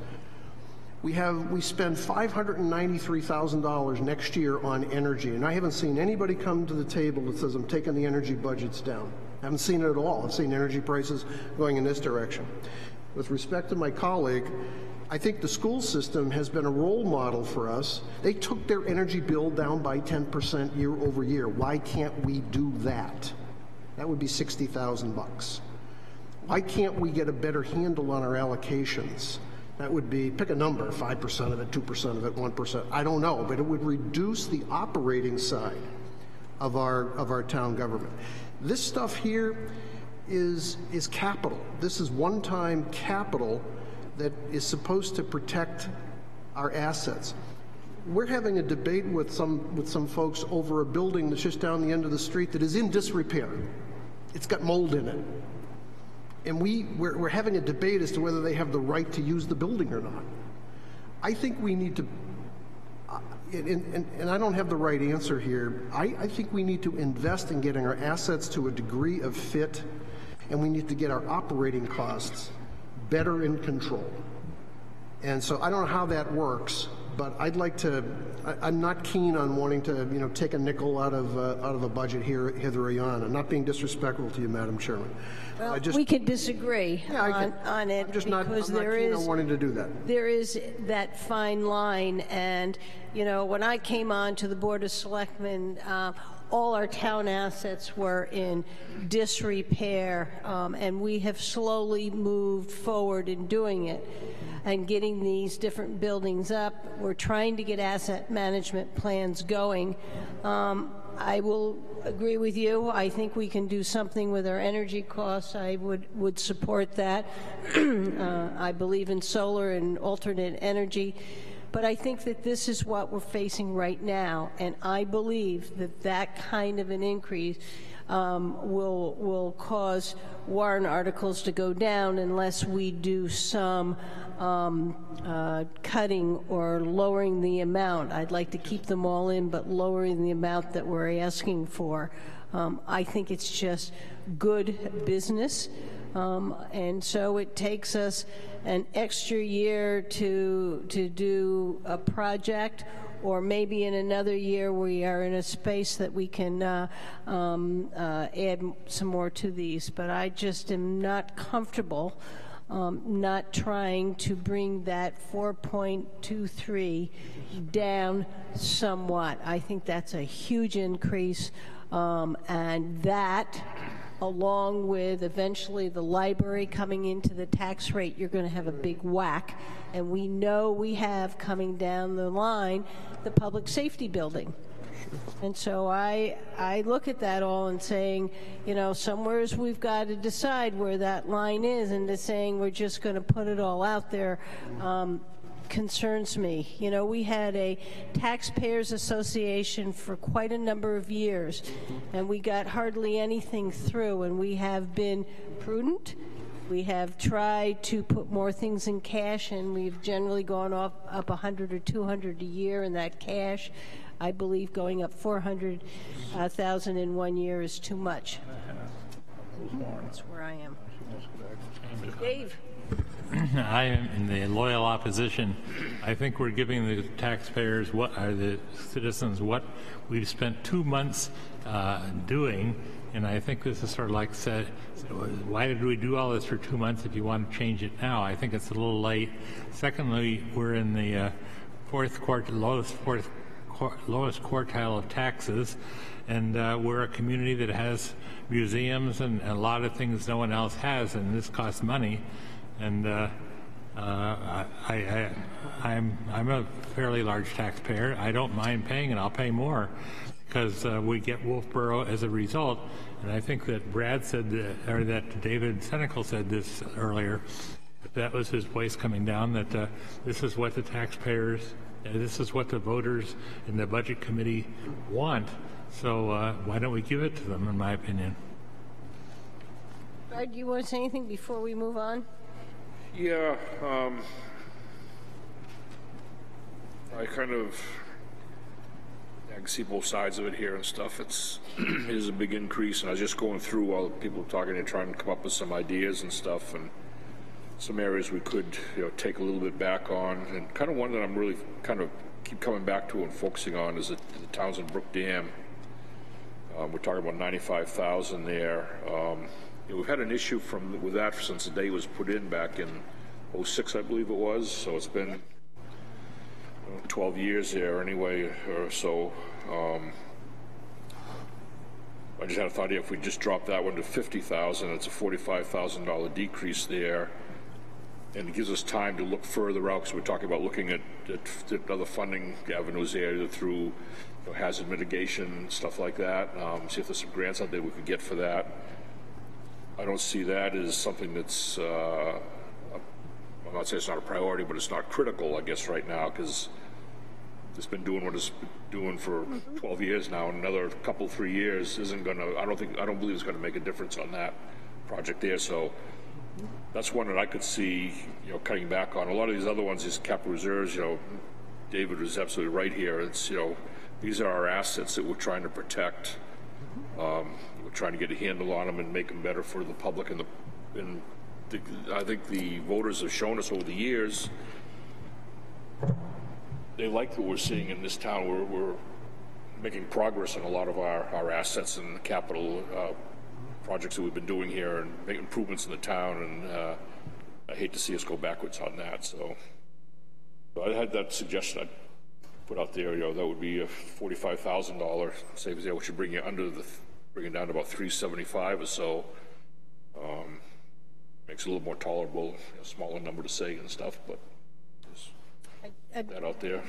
We spend $593,000 next year on energy, and I haven't seen anybody come to the table that says I'm taking the energy budgets down. I haven't seen it at all. I've seen energy prices going in this direction. With respect to my colleague, I think the school system has been a role model for us. They took their energy bill down by 10% year over year. Why can't we do that? That would be $60,000. Why can't we get a better handle on our allocations? That would be, pick a number, 5% of it, 2% of it, 1%. I don't know, but it would reduce the operating side of our town government. This stuff here is capital. This is one-time capital that is supposed to protect our assets. We're having a debate with some folks over a building that's just down the end of the street that is in disrepair. It's got mold in it. And we're having a debate as to whether they have the right to use the building or not. I think we need to, and I don't have the right answer here, I think we need to invest in getting our assets to a degree of fit, and we need to get our operating costs better in control. And so I don't know how that works, but I'd like to, I'm not keen on wanting to, take a nickel out of a budget hither or yon. I'm not being disrespectful to you, Madam Chairman. Well, we can disagree on it. I'm just not keen on wanting to do that. There is that fine line, and, when I came on to the Board of Selectmen, all our town assets were in disrepair, and we have slowly moved forward in doing it and getting these different buildings up. We're trying to get asset management plans going. I will agree with you. I think we can do something with our energy costs. I would support that. I believe in solar and alternate energy. But I think that this is what we're facing right now, and I believe that that kind of an increase will cause warrant articles to go down unless we do some cutting or lowering the amount. I'd like to keep them all in, but lowering the amount that we're asking for. I think it's just good business. And so it takes us an extra year to do a project, or maybe in another year we are in a space that we can add some more to these. But I just am not comfortable not trying to bring that 4.23 down somewhat. I think that's a huge increase, and that, along with eventually the library coming into the tax rate, you're going to have a big whack. And we know we have coming down the line the public safety building. And so I look at that all and saying, somewheres we've got to decide where that line is, and to saying we're just going to put it all out there concerns me. We had a taxpayers association for quite a number of years, and we got hardly anything through, and we have been prudent We have tried to put more things in cash, and we've generally gone up 100 or 200 a year in that cash. I believe going up 400,000 in 1 year is too much. That's where I am. Dave? I am in the loyal opposition. I think we're giving the taxpayers, the citizens, what we've spent 2 months doing, and I think this is sort of like said, why did we do all this for 2 months if you want to change it now? I think it's a little late. Secondly, we're in the lowest quartile of taxes, and we're a community that has museums and a lot of things no one else has, and this costs money. And I'm a fairly large taxpayer. I don't mind paying, and I'll pay more because we get Wolfeboro as a result. And I think that Brad said, or that David Senecal said this earlier. That was his voice coming down. That this is what the taxpayers, this is what the voters in the budget committee want. So why don't we give it to them? In my opinion. Brad, do you want to say anything before we move on? Yeah, I kind of, I can see both sides of it here and stuff. It is a big increase, and I was just going through all the people talking and trying to come up with some ideas and stuff, and some areas we could, take a little bit back on. And kind of one that I'm really kind of keep coming back to and focusing on is the Townsend Brook Dam. We're talking about 95,000 there. We've had an issue with that since the day it was put in back in 06, I believe it was. So it's been 12 years there anyway, or so. I just had a thought, if we just drop that one to 50,000, it's a $45,000 decrease there. And it gives us time to look further out, because we're talking about looking at other funding avenues there, either through hazard mitigation, stuff like that. See if there's some grants out there we could get for that. I don't see that as something that's, I'm not saying it's not a priority, but it's not critical, I guess, right now, because it's been doing what it's been doing for 12 years now, and another couple, 3 years isn't going to, I don't believe it's going to make a difference on that project there. So that's one that I could see, cutting back on. A lot of these other ones, these capital reserves, David was absolutely right here. It's, these are our assets that we're trying to protect. We're trying to get a handle on them and make them better for the public, and I think the voters have shown us over the years they like what we're seeing in this town. We're making progress on a lot of our assets and capital projects that we've been doing here, and making improvements in the town, and I hate to see us go backwards on that. So I had that suggestion I put out there. That would be a $45,000 savings there, which would bring you bring it down to about $375 or so. Makes it a little more tolerable, a smaller number to say and stuff, but just that out there.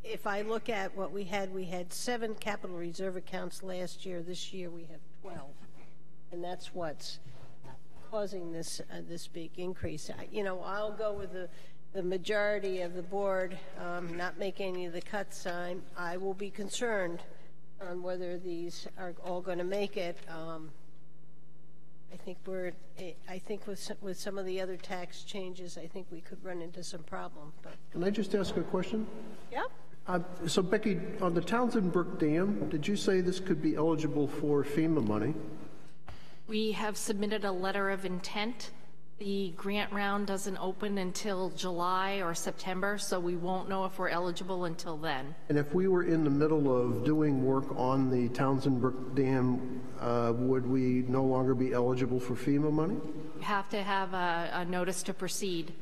If I look at what we had 7 capital reserve accounts last year. This year we have 12, and that's what's causing this big increase. I'll go with the majority of the board, not make any of the cuts. I will be concerned on whether these are all going to make it. I think with some of the other tax changes, I think we could run into some problem. But can I just ask a question? Yeah. So Becky, on the Townsend Brook Dam, did you say this could be eligible for FEMA money? We have submitted a letter of intent. The grant round doesn't open until July or September, so we won't know if we're eligible until then. And if we were in the middle of doing work on the Townsend Brook Dam, would we no longer be eligible for FEMA money? You have to have a notice to proceed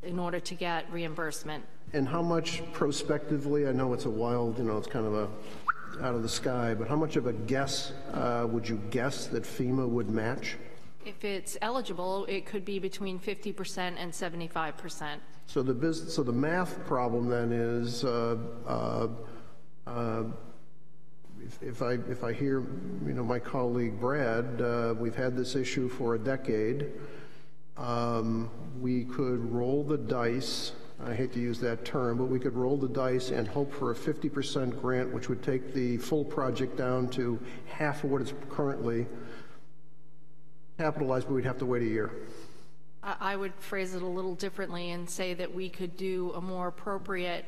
in order to get reimbursement. And how much prospectively, I know it's a wild, it's kind of out of the sky, but how much of a guess would you guess that FEMA would match? If it's eligible, it could be between 50% and 75%. So the math problem then is, if I hear, my colleague Brad, we've had this issue for a decade. We could roll the dice. I hate to use that term, but we could roll the dice and hope for a 50% grant, which would take the full project down to half of what it's currently. capitalized, but we'd have to wait a year. I would phrase it a little differently and say that we could do a more appropriate,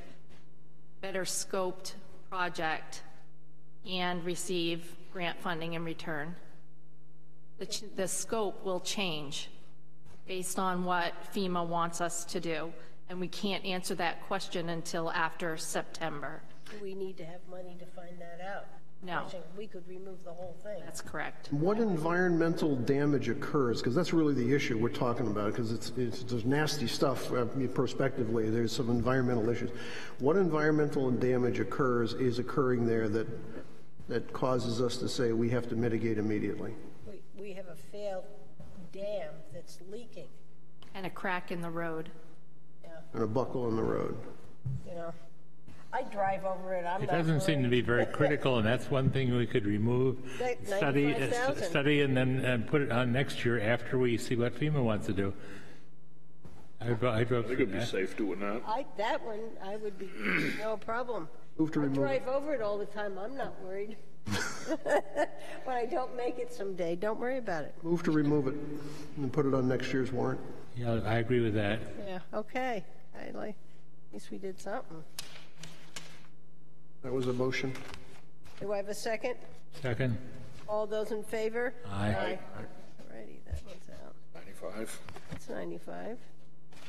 better scoped project and receive grant funding in return. The scope will change based on what FEMA wants us to do, and we can't answer that question until after September. We need to have money to find that out. No. I think we could remove the whole thing. That's correct. What environmental damage occurs? Because that's really the issue we're talking about, because there's nasty stuff prospectively. There's some environmental issues. What environmental damage is occurring there that causes us to say we have to mitigate immediately? We have a failed dam that's leaking. And a crack in the road. Yeah. And a buckle in the road. You know, I drive over it. It doesn't seem to be very critical, and that's one thing we could remove. Study, and then put it on next year after we see what FEMA wants to do. I think it'd be safe doing that. That one, I would be no problem. Move to remove I drive over it all the time. I'm not worried. When I don't make it someday, don't worry about it. Move to remove it and put it on next year's warrant. Yeah, I agree with that. Yeah, okay. At least we did something. That was a motion. Do I have a second? Second. All those in favor? Aye. Alrighty, that one's out. 95. That's 95.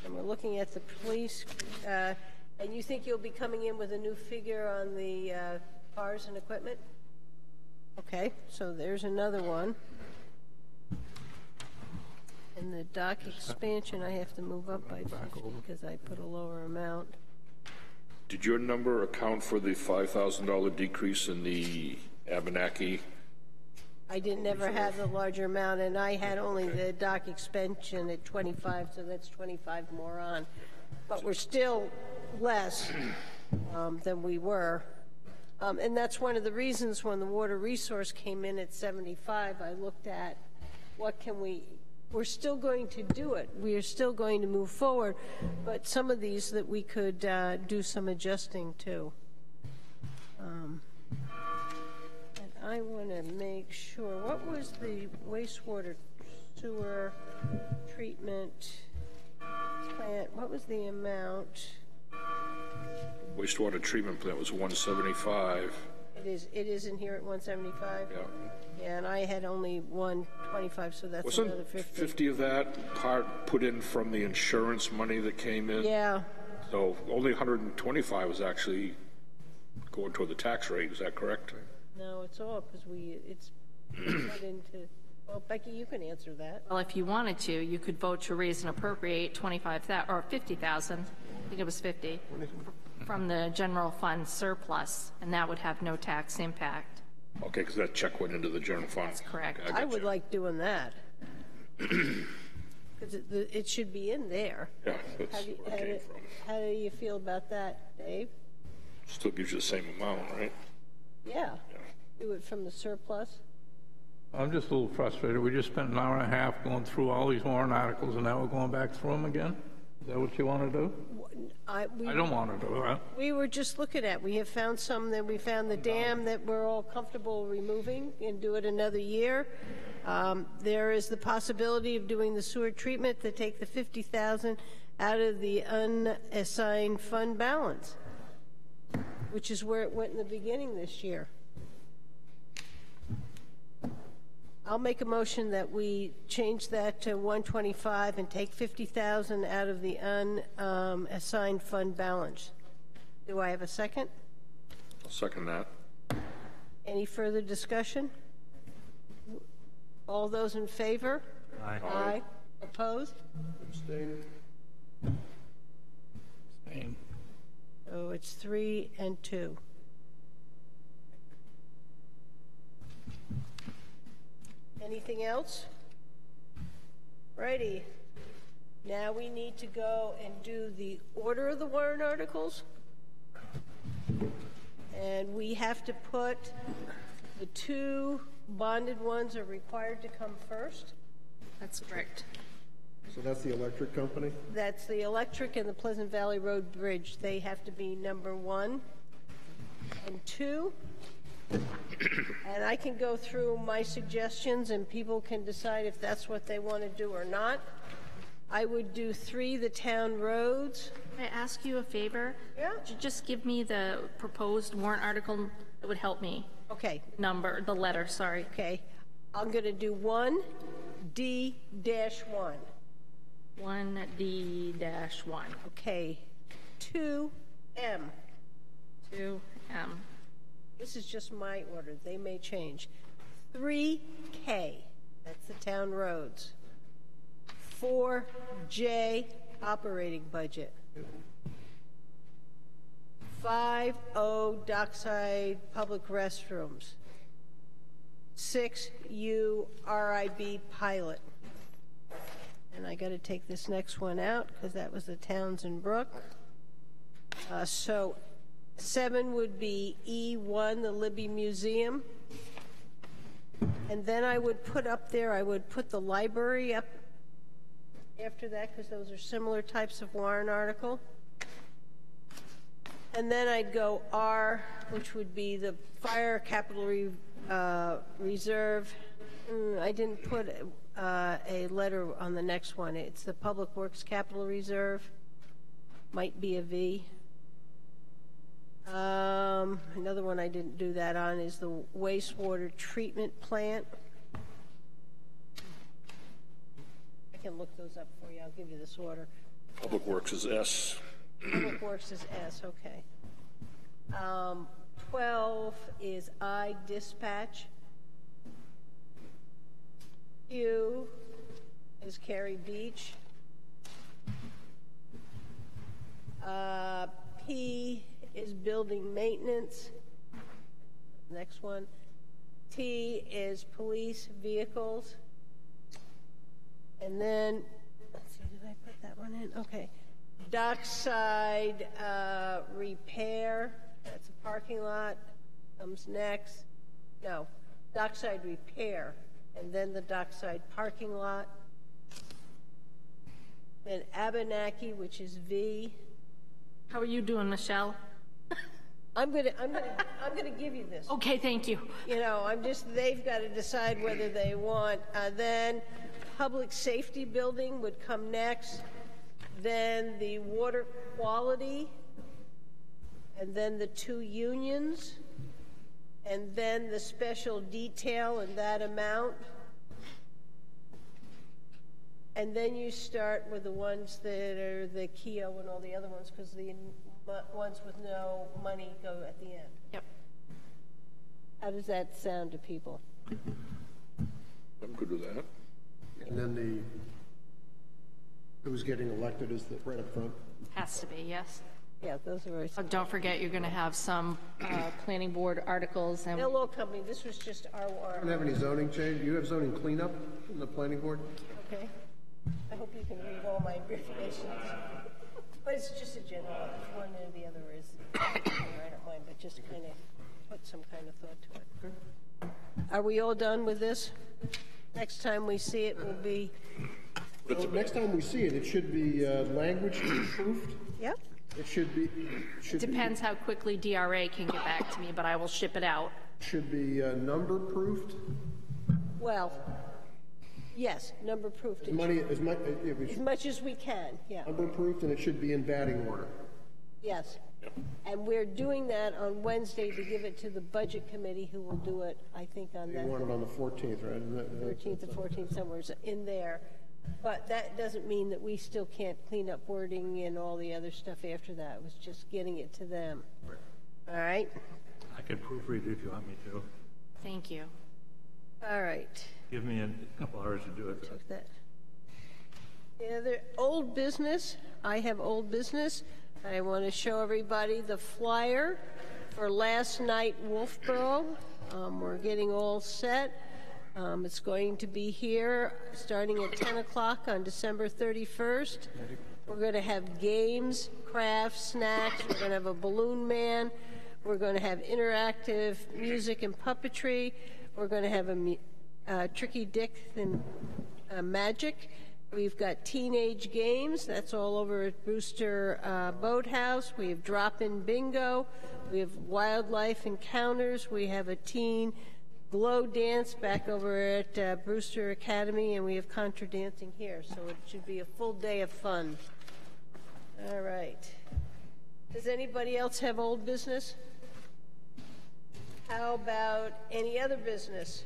And we're looking at the police, and you think you'll be coming in with a new figure on the cars and equipment? Okay, so there's another one. And the dock expansion, I have to move up by 50 because I put a lower amount. Did your number account for the $5,000 decrease in the Abenaki? I didn't ever have the larger amount, and I had only the dock expansion at 25, so that's 25 more on. But we're still less than we were. And that's one of the reasons when the water resource came in at 75, I looked at what can we're still going to do it. We are still going to move forward, but some of these that we could do some adjusting to. And I want to make sure, what was the wastewater sewer treatment plant? What was the amount? Wastewater treatment plant was 175. It is in here at 175? Yeah. Yeah, and I had only 125, so that's another 50. Wasn't 50 of that part put in from the insurance money that came in? Yeah. So only 125 was actually going toward the tax rate. Is that correct? No, it's all because it's put into. Well, Becky, you can answer that. Well, if you wanted to, you could vote to raise and appropriate 25,000 or 50,000. I think it was 50 from the general fund surplus, and that would have no tax impact. Okay, because that check went into the general fund. That's correct. Okay, I would like doing that because it should be in there. Yeah, that's where it came from. How do you feel about that, Dave? Still gives you the same amount, right? Yeah. Do it from the surplus. I'm just a little frustrated. We just spent an hour and a half going through all these warrant articles, and now we're going back through them again? Is that what you want to do? I don't want to do that. We were just looking at, we have found some that we found the dam that we're all comfortable removing and do it another year. There is the possibility of doing the sewer treatment to take the 50,000 out of the unassigned fund balance, which is where it went in the beginning this year. I'll make a motion that we change that to 125 and take 50,000 out of the unassigned fund balance. Do I have a second? I'll second that. Any further discussion? All those in favor? Aye. Aye. Opposed? Abstain. Abstain. So it's 3 and 2. Anything else? Righty. Now we need to go and do the order of the warrant articles. And we have to put the 2 bonded ones are required to come first. That's correct. So that's the electric company? That's the electric and the Pleasant Valley Road Bridge. They have to be number 1 and 2. And I can go through my suggestions, and people can decide if that's what they want to do or not. I would do 3, the town roads. Can I ask you a favor? Yeah. Could you just give me the proposed warrant article? It would help me. Okay, Number, the letter, sorry. okay. I'm going to do 1D-1. 1D-1. Okay, 2M. 2M. This is just my order. They may change. 3K, that's the town roads. 4J, operating budget. 5O, dockside public restrooms. 6U, RIB pilot. And I got to take this next one out because that was the Townsend Brook. So 7 would be E1, the Libby Museum. And then I would put up there, I would put the library up after that because those are similar types of warrant article. And then I'd go R, which would be the fire capital reserve. I didn't put a letter on the next one. It's the Public Works Capital Reserve. Might be a V. Another one I didn't do that on is the wastewater treatment plant. I can look those up for you. I'll give you this order. Public Works is S. Public Works is S, okay. 12 is I, dispatch. Q is Cary Beach. P is building maintenance. Next one. T is police vehicles. And then, let's see, did I put that one in? Okay. Dockside repair, that's a parking lot, comes next. No, dockside repair, and then the dockside parking lot. Then Abenaki, which is V. How are you doing, Michelle? I'm gonna give you this. Okay, thank you. You know, they've got to decide whether they want. Then public safety building would come next. Then the water quality, and then the 2 unions, and then the special detail and that amount. And then you start with the ones that are the KEO and all the other ones, because the ones with no money go at the end. Yep. How does that sound to people? I'm good with that. And then who's getting elected is right up front. Has to be, yes. Yeah, those are very... Oh, don't forget, you're going to have some planning board articles. And They'll all come in. This was just our... I don't have any zoning change. You have zoning cleanup in the planning board? Okay. I hope you can read all my abbreviations. But it's just a general, if one or the other is, I don't mind, but just kind of put some kind of thought to it. Are we all done with this? Next time we see it will be... Well, next time we see it, it should be language proofed. Yep. It should be... it depends how quickly DRA can get back to me, but I will ship it out. Should be number proofed. Well, yes, number proofed. As much as we can, yeah. Number proofed, and it should be in batting order. Yes. And we're doing that on Wednesday to give it to the Budget Committee, who will do it, I think, on You that want it on the 14th, right? 13th or 14th, somewhere in there. But that doesn't mean that we still can't clean up wording and all the other stuff after that. It was just getting it to them. All right? I could proofread it if you want me to. Thank you. All right. Give me a couple hours to do it. Took that. Yeah, the old business. I have old business. I want to show everybody the flyer for last night Wolfeboro. We're getting all set. It's going to be here starting at 10 o'clock on December 31st. We're going to have games, crafts, snacks. We're going to have a balloon man. We're going to have interactive music and puppetry. We're going to have a Tricky Dick and magic. We've got teenage games, that's all over at Brewster Boathouse. We have drop-in bingo. We have wildlife encounters. We have a teen glow dance back over at Brewster Academy, and we have contra dancing here. So it should be a full day of fun. All right. Does anybody else have old business? How about any other business?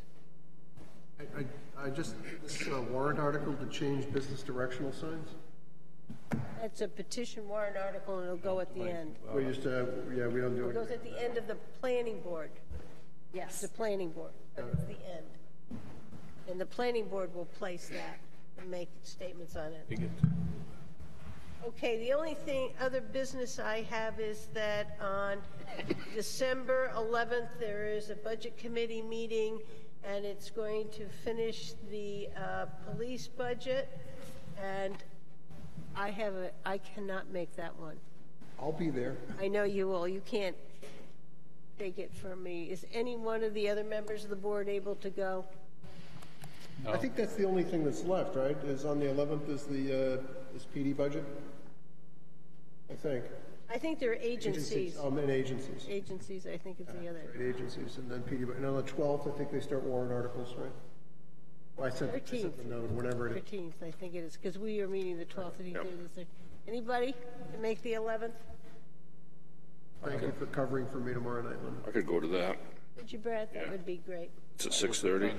I just, this warrant article to change business directional signs? That's a petition warrant article, and it'll go at the end. We just, yeah, we don't do It goes it. at the end of the planning board. Yes. The planning board, but it's the end. And the planning board will place that and make statements on it. Okay, the only other business I have is that on December 11th, there is a budget committee meeting, and it's going to finish the police budget, and I cannot make that one. I'll be there. I know you will. You can't take it from me. Is any one of the other members of the board able to go? I think that's the only thing that's left, right? Is on the 11th is the is PD budget? I think. I think there are agencies. And agencies. Agencies, I think it's the other. Right, agencies, and then PD budget. And on the 12th, I think they start warrant articles, right? Well, I sent the note, whatever it is. 13th, I think it is, because we are meeting the 12th. Anybody to make the 11th? Thank you for covering for me tomorrow night, Linda. I could go to that. Would you, Brad? That would be great. It's at 6:30.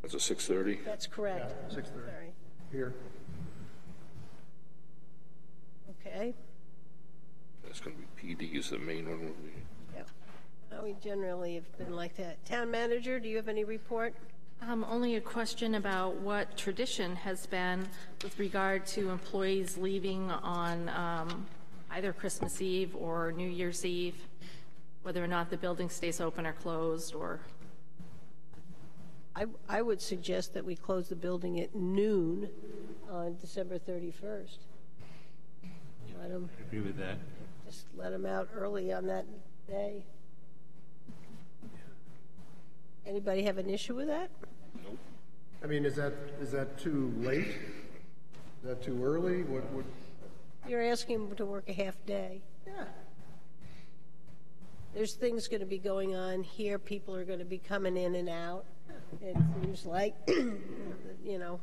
That's at 6:30. That's correct. 6:30. Sorry. Here. Okay. That's going to be PD is the main one. Yeah. We generally have been like that. Town manager, do you have any report? Only a question about what tradition has been with regard to employees leaving on either Christmas Eve or New Year's Eve, whether or not the building stays open or closed, or... I would suggest that we close the building at noon on December 31st. Let them, I agree with that. just let them out early on that day. Anybody have an issue with that? Nope. I mean, is that too late? Is that too early? What would? You're asking them to work a half day. Yeah. There's things going to be going on here. People are going to be coming in and out. It seems like, you know,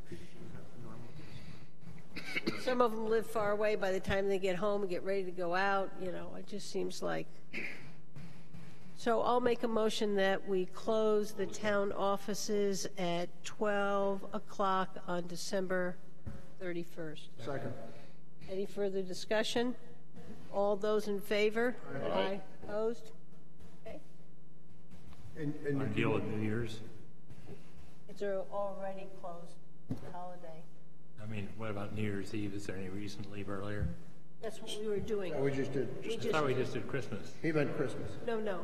some of them live far away. By the time they get home and get ready to go out, you know, it just seems like. So I'll make a motion that we close the town offices at 12 o'clock on December 31st. Second. Any further discussion? All those in favor? Aye. Opposed? Okay. And Want to deal with New Year's? It's already closed, the holiday. I mean, what about New Year's Eve? Is there any reason to leave earlier? That's what we were doing. we just did. I thought we just did Christmas. He meant Christmas. No,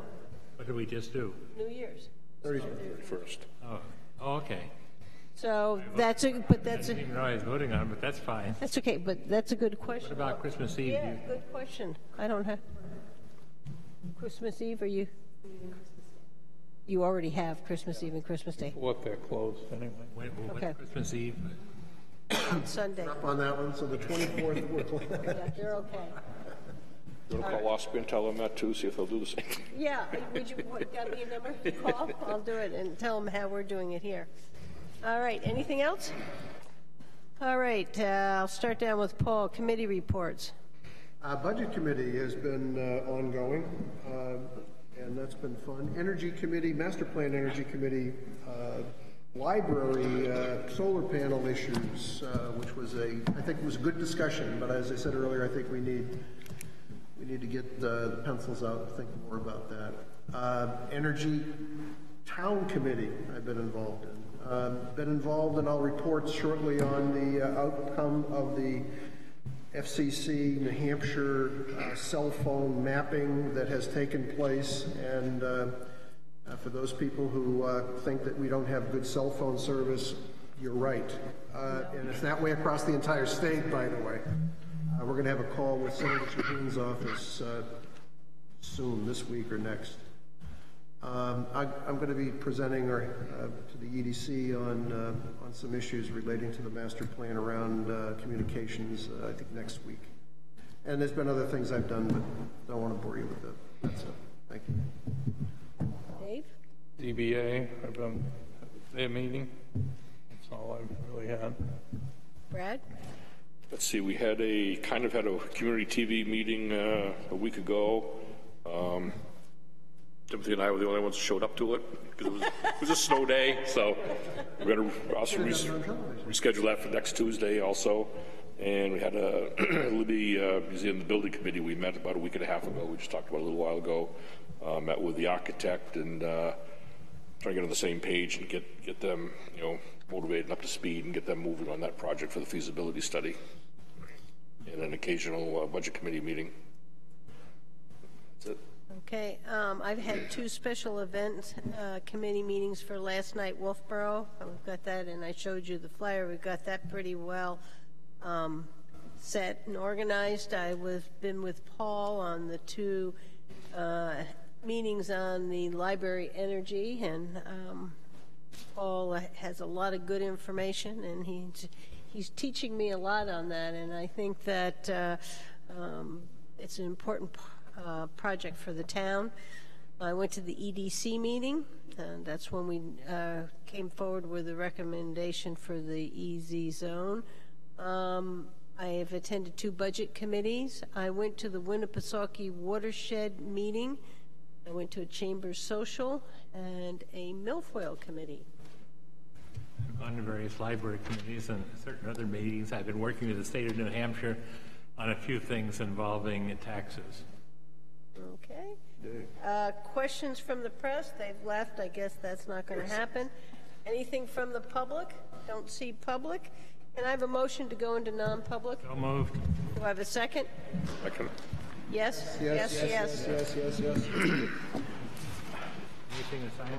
What did we just do? New Year's. 31st. Oh, okay. So I that's didn't even know I was voting on it, but that's fine. that's okay, but that's a good question. What about Christmas Eve? Yeah, good question. I don't have, Christmas Eve, you already have Christmas Eve and Christmas Day. What, they're closed anyway. When's Okay. Christmas Eve? Sunday. Up on that one, so the 24th we're Yeah, they're okay. You want to call Osby and tell them that too, see if they'll do the same? Yeah, got me a number to call? I'll do it and tell them how we're doing it here. All right, anything else? All right, I'll start down with Paul, committee reports. Budget committee has been ongoing, and that's been fun. Energy committee, master plan energy committee, library, solar panel issues, which was I think it was a good discussion, but as I said earlier, I think we need to get the pencils out and think more about that. Energy town committee I've been involved in. And I'll report shortly on the outcome of the FCC New Hampshire cell phone mapping that has taken place. And for those people who think that we don't have good cell phone service, you're right. And it's that way across the entire state, by the way. We're going to have a call with Senator Shaheen's office soon, this week or next. I'm going to be presenting to the EDC on some issues relating to the master plan around communications, I think next week. And there's been other things I've done, but don't want to bore you with it. That's it. Thank you. Dave? DBA, I've been at their meeting. That's all I've really had. Brad? Let's see, we had a community TV meeting a week ago. Timothy and I were the only ones who showed up to it because it was a snow day. So we're going to also reschedule that for next Tuesday also. And we had a Libby Museum, the building committee. We met about a week and a half ago. We just talked about it a little while ago. Met with the architect and trying to get on the same page and get them, motivated and up to speed and get them moving on that project for the feasibility study. And an occasional budget committee meeting. That's it. Okay, I've had 2 special event committee meetings for last night, Wolfeboro. We've got that, and I showed you the flyer. We've got that pretty well set and organized. Been with Paul on the 2 meetings on the library energy, and Paul has a lot of good information, and he's teaching me a lot on that, and I think that it's an important project for the town. I went to the EDC meeting, and that's when we came forward with a recommendation for the EZ zone. I have attended 2 budget committees. I went to the Winnipesaukee Watershed meeting. I went to a Chambers Social and a Milfoil committee. I've gone to various library committees and certain other meetings. I've been working with the state of New Hampshire on a few things involving taxes. Okay. Questions from the press? They've left. I guess that's not going to happen. Anything from the public? Don't see public. Can I have a motion to go into non-public? So moved. Do I have a second? Second. Yes? Yes. Anything to sign?